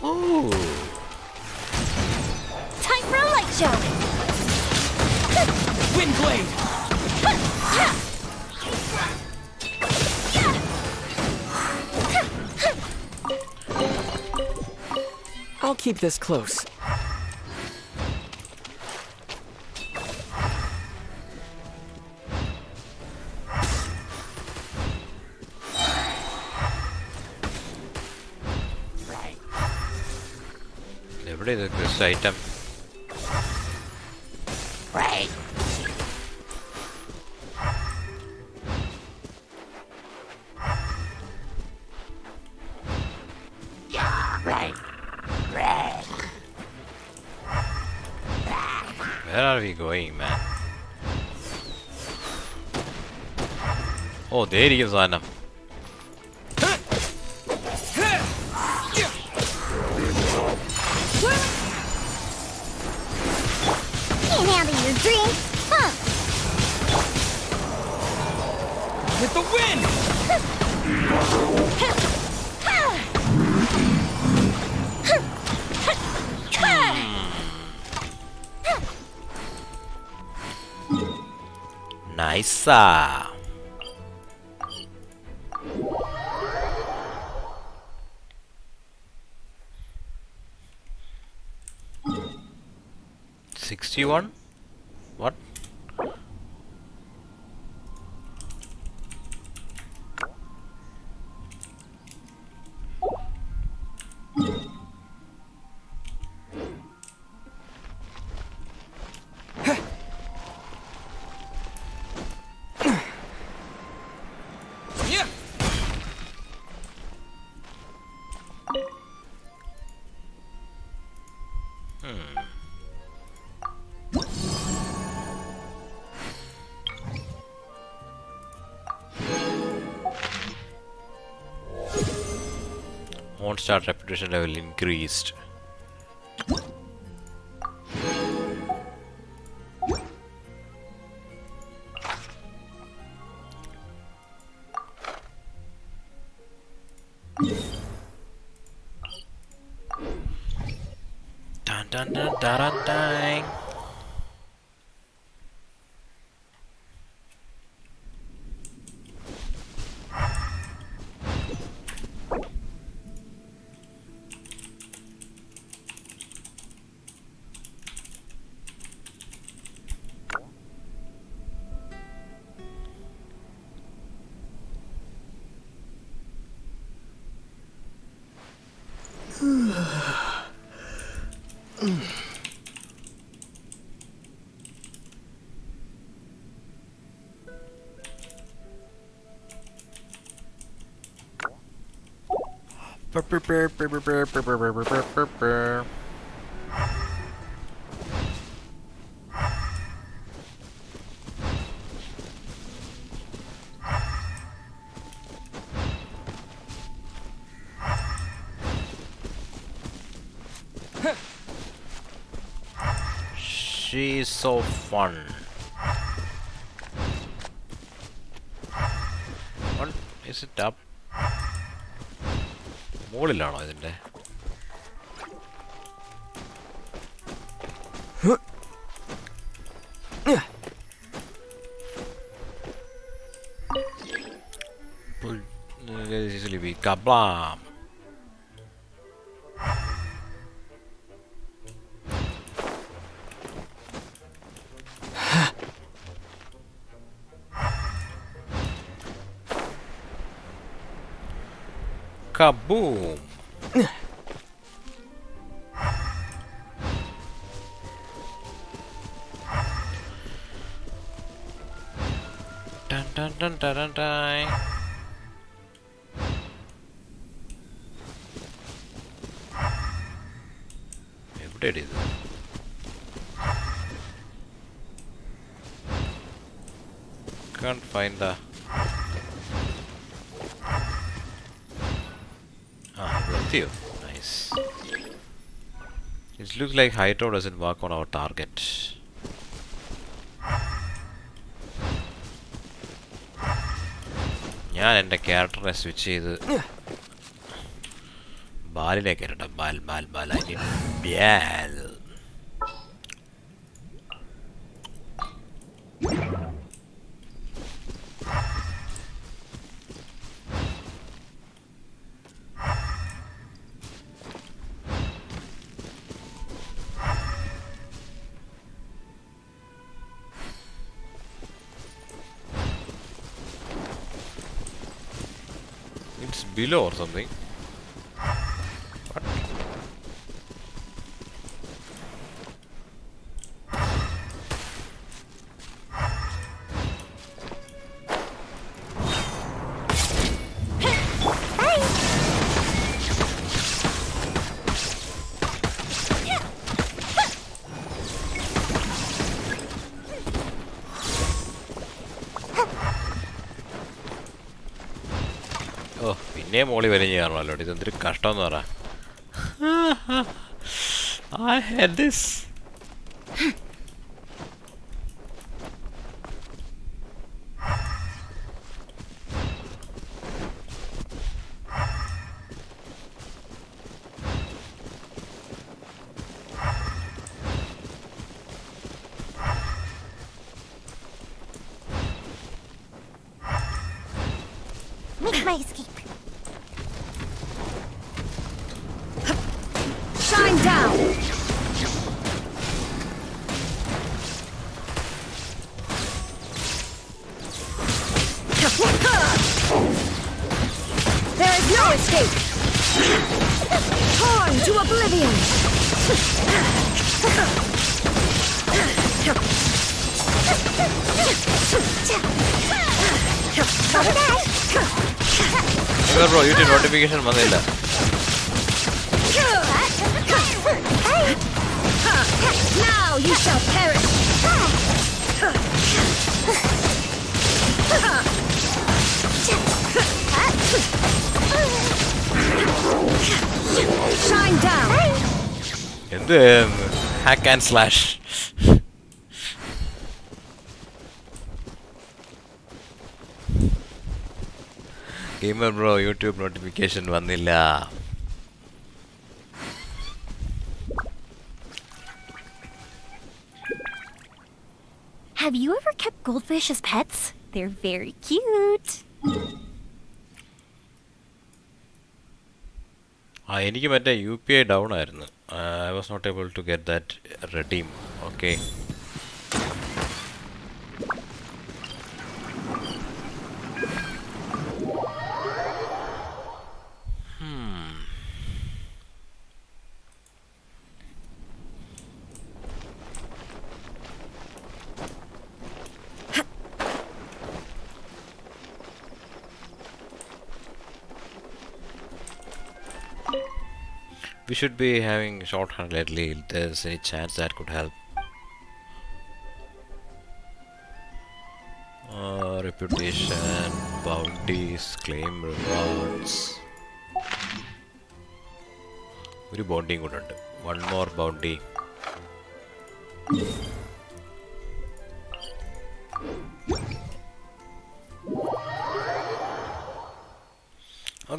Ooh. Time for a light show. Wind blade. I'll keep this close. Everybody look this item. Right. Right. Where are we going, man? Oh, there he is, Anna. Can't handle your drink, huh? With the wind. Nice. 61? What? Start reputation level increased. Dun dun dun dun dun dun. She's so fun. What is it up? മുകളിലാണോ ഇതിന്റെ? Easily be kablam. Kaboom! എവിടെ ഇത്? Can't find the Matthew. Nice. It looks like Hydro doesn't work on our target. ഞാൻ എൻ്റെ ക്യാരക്ടറിനെ switch ചെയ്ത് ബാലിലേക്ക് ഇരട്ടെ. ബാൽ ബാൽ ബാൽ ബാൽ. It's below or something. What? Oh, പിന്നെ മോളി വലിഞ്ഞ് കയറണമല്ലോ. ഇതെന്തൊരു കഷ്ടം എന്ന് പറ. I had this. Make my escape. Shine down! There is no escape! Torn to oblivion! Bro, YouTube notification വന്നില്ല. Now you shall perish! Shine down! എന്ത് hack and slash. Gamer bro, YouTube notification വന്നില്ല. Have you ever kept goldfish as pets? They're very cute. എനിക്ക് മറ്റേ UPI down ആയിരുന്നു. I was not able to get that redeem. Okay. We should be having shorthand lately. If there's any chance that could help. Reputation, bounties, claim rewards. ഒരു bonding കൂടെ ഉണ്ട്. One more bounty.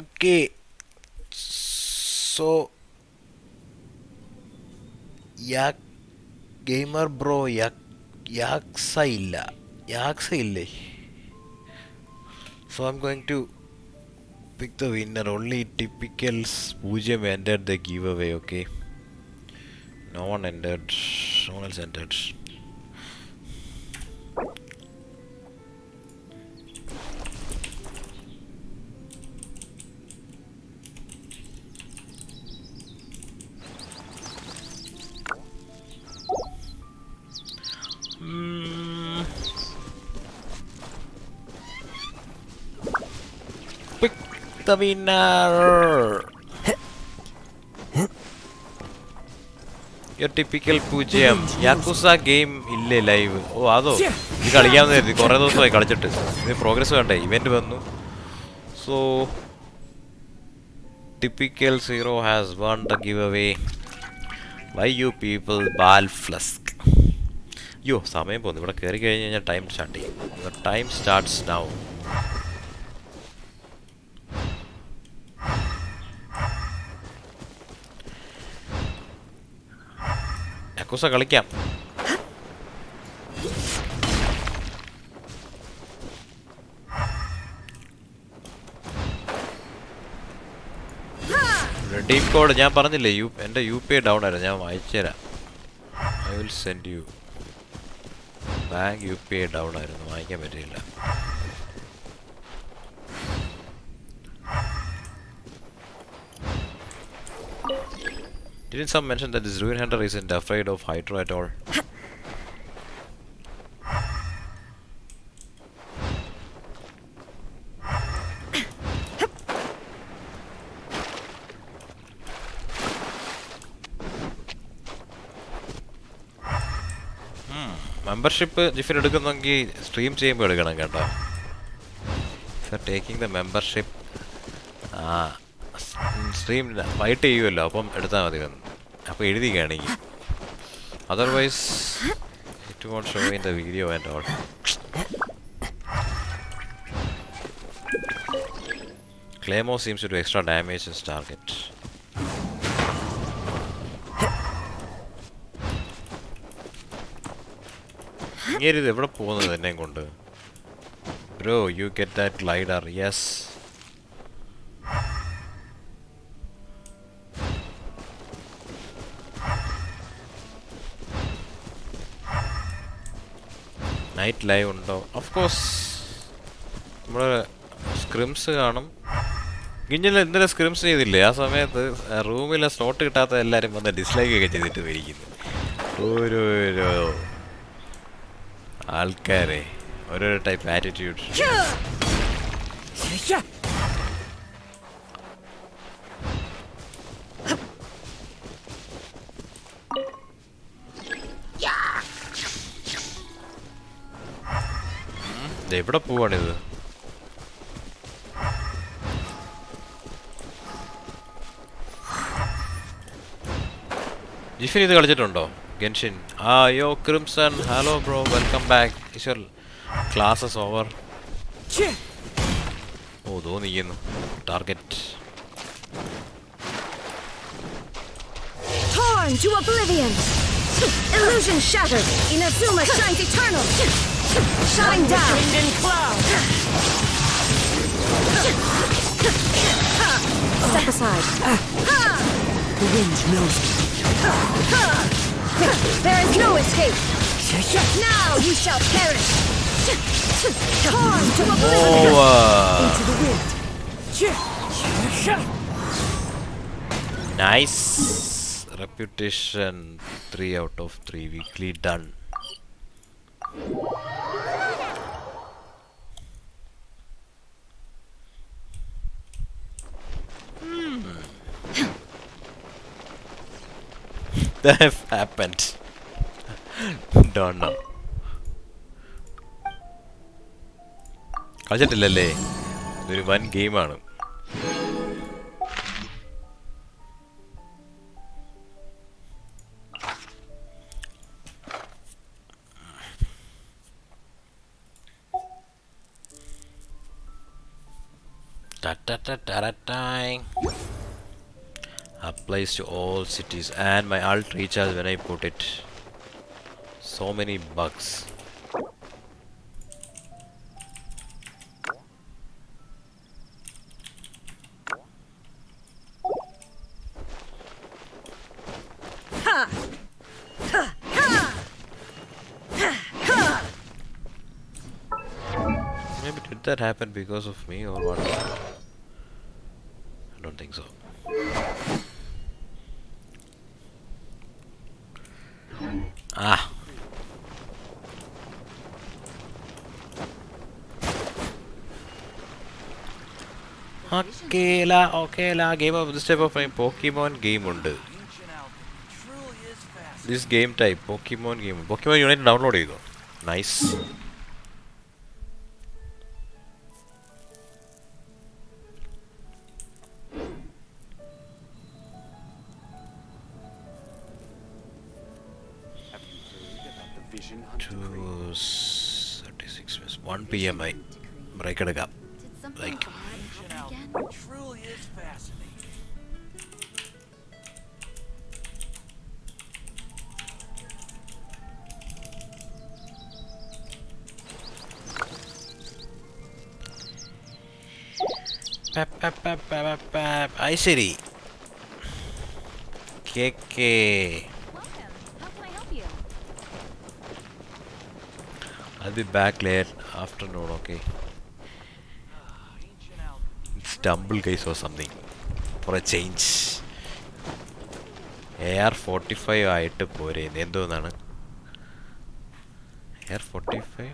Okay. So gamer bro yaksa ഇല്ലേ? So I'm going to pick the winner. Only typicals 0 entered the giveaway. Okay, no one else entered. the winner. Your typical പൂജ്യം യാക്കുസ game ഇല്ലേ live? ഓ അതോ ഇത് കളിക്കാമെന്ന് കരുതി, കുറേ ദിവസമായി കളിച്ചിട്ട്. ഇത് പ്രോഗ്രസ് വേണ്ടേ, ഇവന്റ് വന്നു. So typical zero has won the giveaway. Why you people ball flusk? യോ സമയം പോകുന്നു, ഇവിടെ കയറി കഴിഞ്ഞ് കഴിഞ്ഞാൽ ടൈം സ്റ്റാർട്ട് ചെയ്യും. Time starts now. യാക്കുസ കളിക്കാം. ഡീപ് കോഡ് ഞാൻ പറഞ്ഞില്ലേ, എൻ്റെ UPI ഡൗൺ ആയിരുന്നു, ഞാൻ വായിച്ചു തരാം. I will send you. Bank UPI down ആയിരുന്നു, വാങ്ങിക്കാൻ പറ്റിയില്ല. Didn't some mention that this ruin hunter isn't afraid of Hydro at all? Membership Jifin എടുക്കുന്നെങ്കിൽ സ്ട്രീം ചെയ്യുമ്പോൾ എടുക്കണം കേട്ടോ. For taking the membership stream wait ചെയ്യുമല്ലോ, അപ്പം എടുത്താൽ മതി വന്ന്. അപ്പോൾ എഴുതിക്കുകയാണെങ്കിൽ otherwise it won't show in the video and all. Claymore seems to do extra damage as target. ഇങ്ങനെ എവിടെ പോകുന്നത് എന്നെ കൊണ്ട്? Bro you get that glider. Yes. Night live ഉണ്ടോ? ഓഫ് കോഴ്സ് നമ്മൾ സ്ക്രിംസ് കാണും. ഗിഞ്ഞിൽ എന്തിനാ സ്ക്രിംസ് ചെയ്തില്ലേ? ആ സമയത്ത് റൂമിലെ സ്ലോട്ട് കിട്ടാത്ത എല്ലാവരും വന്ന് ഡിസ്ലൈക്ക് ഒക്കെ ചെയ്തിട്ട് ഇരിക്കുന്നു. ഓരോരോ ആൾക്കാരെ ഓരോരോ ടൈപ്പ് ആറ്റിറ്റ്യൂഡ്. എവിടെ പോവാണിത്? ജിഫിൻ ഇത് കളിച്ചിട്ടുണ്ടോ Genshin? Yo Crimson, hello bro, welcome back. Is your classes over? ഓ തോന്നിക്കുന്നു target. Torn to oblivion! Illusion shattered! Inazuma shines eternal! Shine down! In cloud! Step aside. The wind knows me. There is no escape! Now you shall perish! Torn to oblivion! Into the wind! Nice. Reputation 3 out of 3. Weekly done. That have happened. Don't know. കളിച്ചിട്ടില്ലല്ലേ? ഇതൊരു വൻ ഗെയിമാണ്. Applies to all cities and my alt recharge when I put it. So many bugs. Maybe did that happen because of me or what? I don't think so. Okay la game of this type of Pokemon game undu. This game type Pokemon game. Pokemon Unite download cheyido. Nice. Two 36 1 p.m. I break it up. Like Truly is fascinating. Pap. I Siri. KK. I'll be back late afternoon, okay? Stumble guys or something for a change. AR-45 ആയിട്ട് പോരെ എന്തോന്നാണ് AR-45?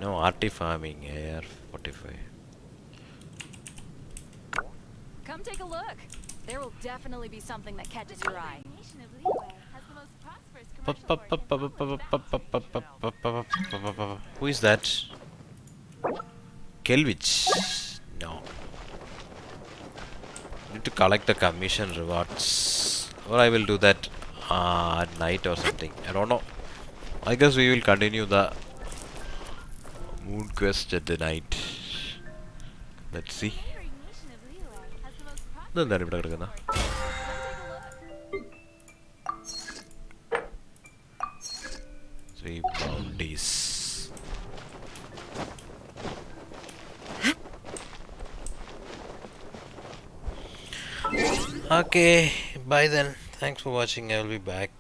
No, RT farming AR-45. Come take a look. There will definitely be something that catches your eye. Who is that? Kelvich? No. Need to collect the commission rewards, or I will do that at night or something. I don't know. I guess we will continue the moon quest at the night. Let's see. എന്താണ് ഇവിടെ കിടക്കുന്ന three bounties. Okay, bye then. Thanks for watching. I will be back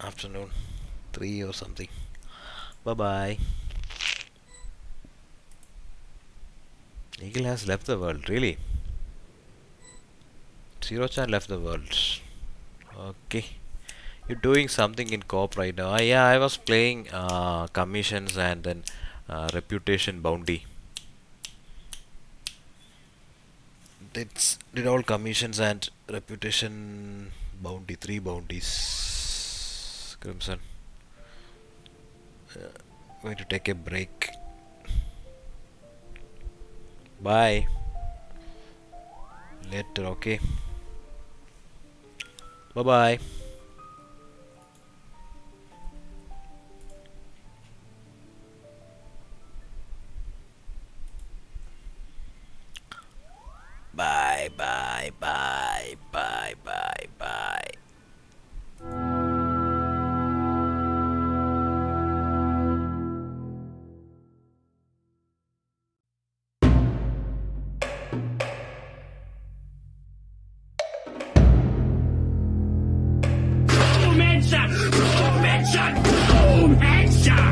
afternoon 3 or something. Bye bye. Eagle has left the world, really? Zero-chan left the world. Okay. You're doing something in co-op right now. Yeah, I was playing commissions and then reputation bounty. Did all commissions and reputation bounty. 3 bounties. Crimson. Going to take a break. Bye. Later, okay. Bye bye. Bye bye bye bye bye bye. Boom headshot! Boom headshot! Boom headshot!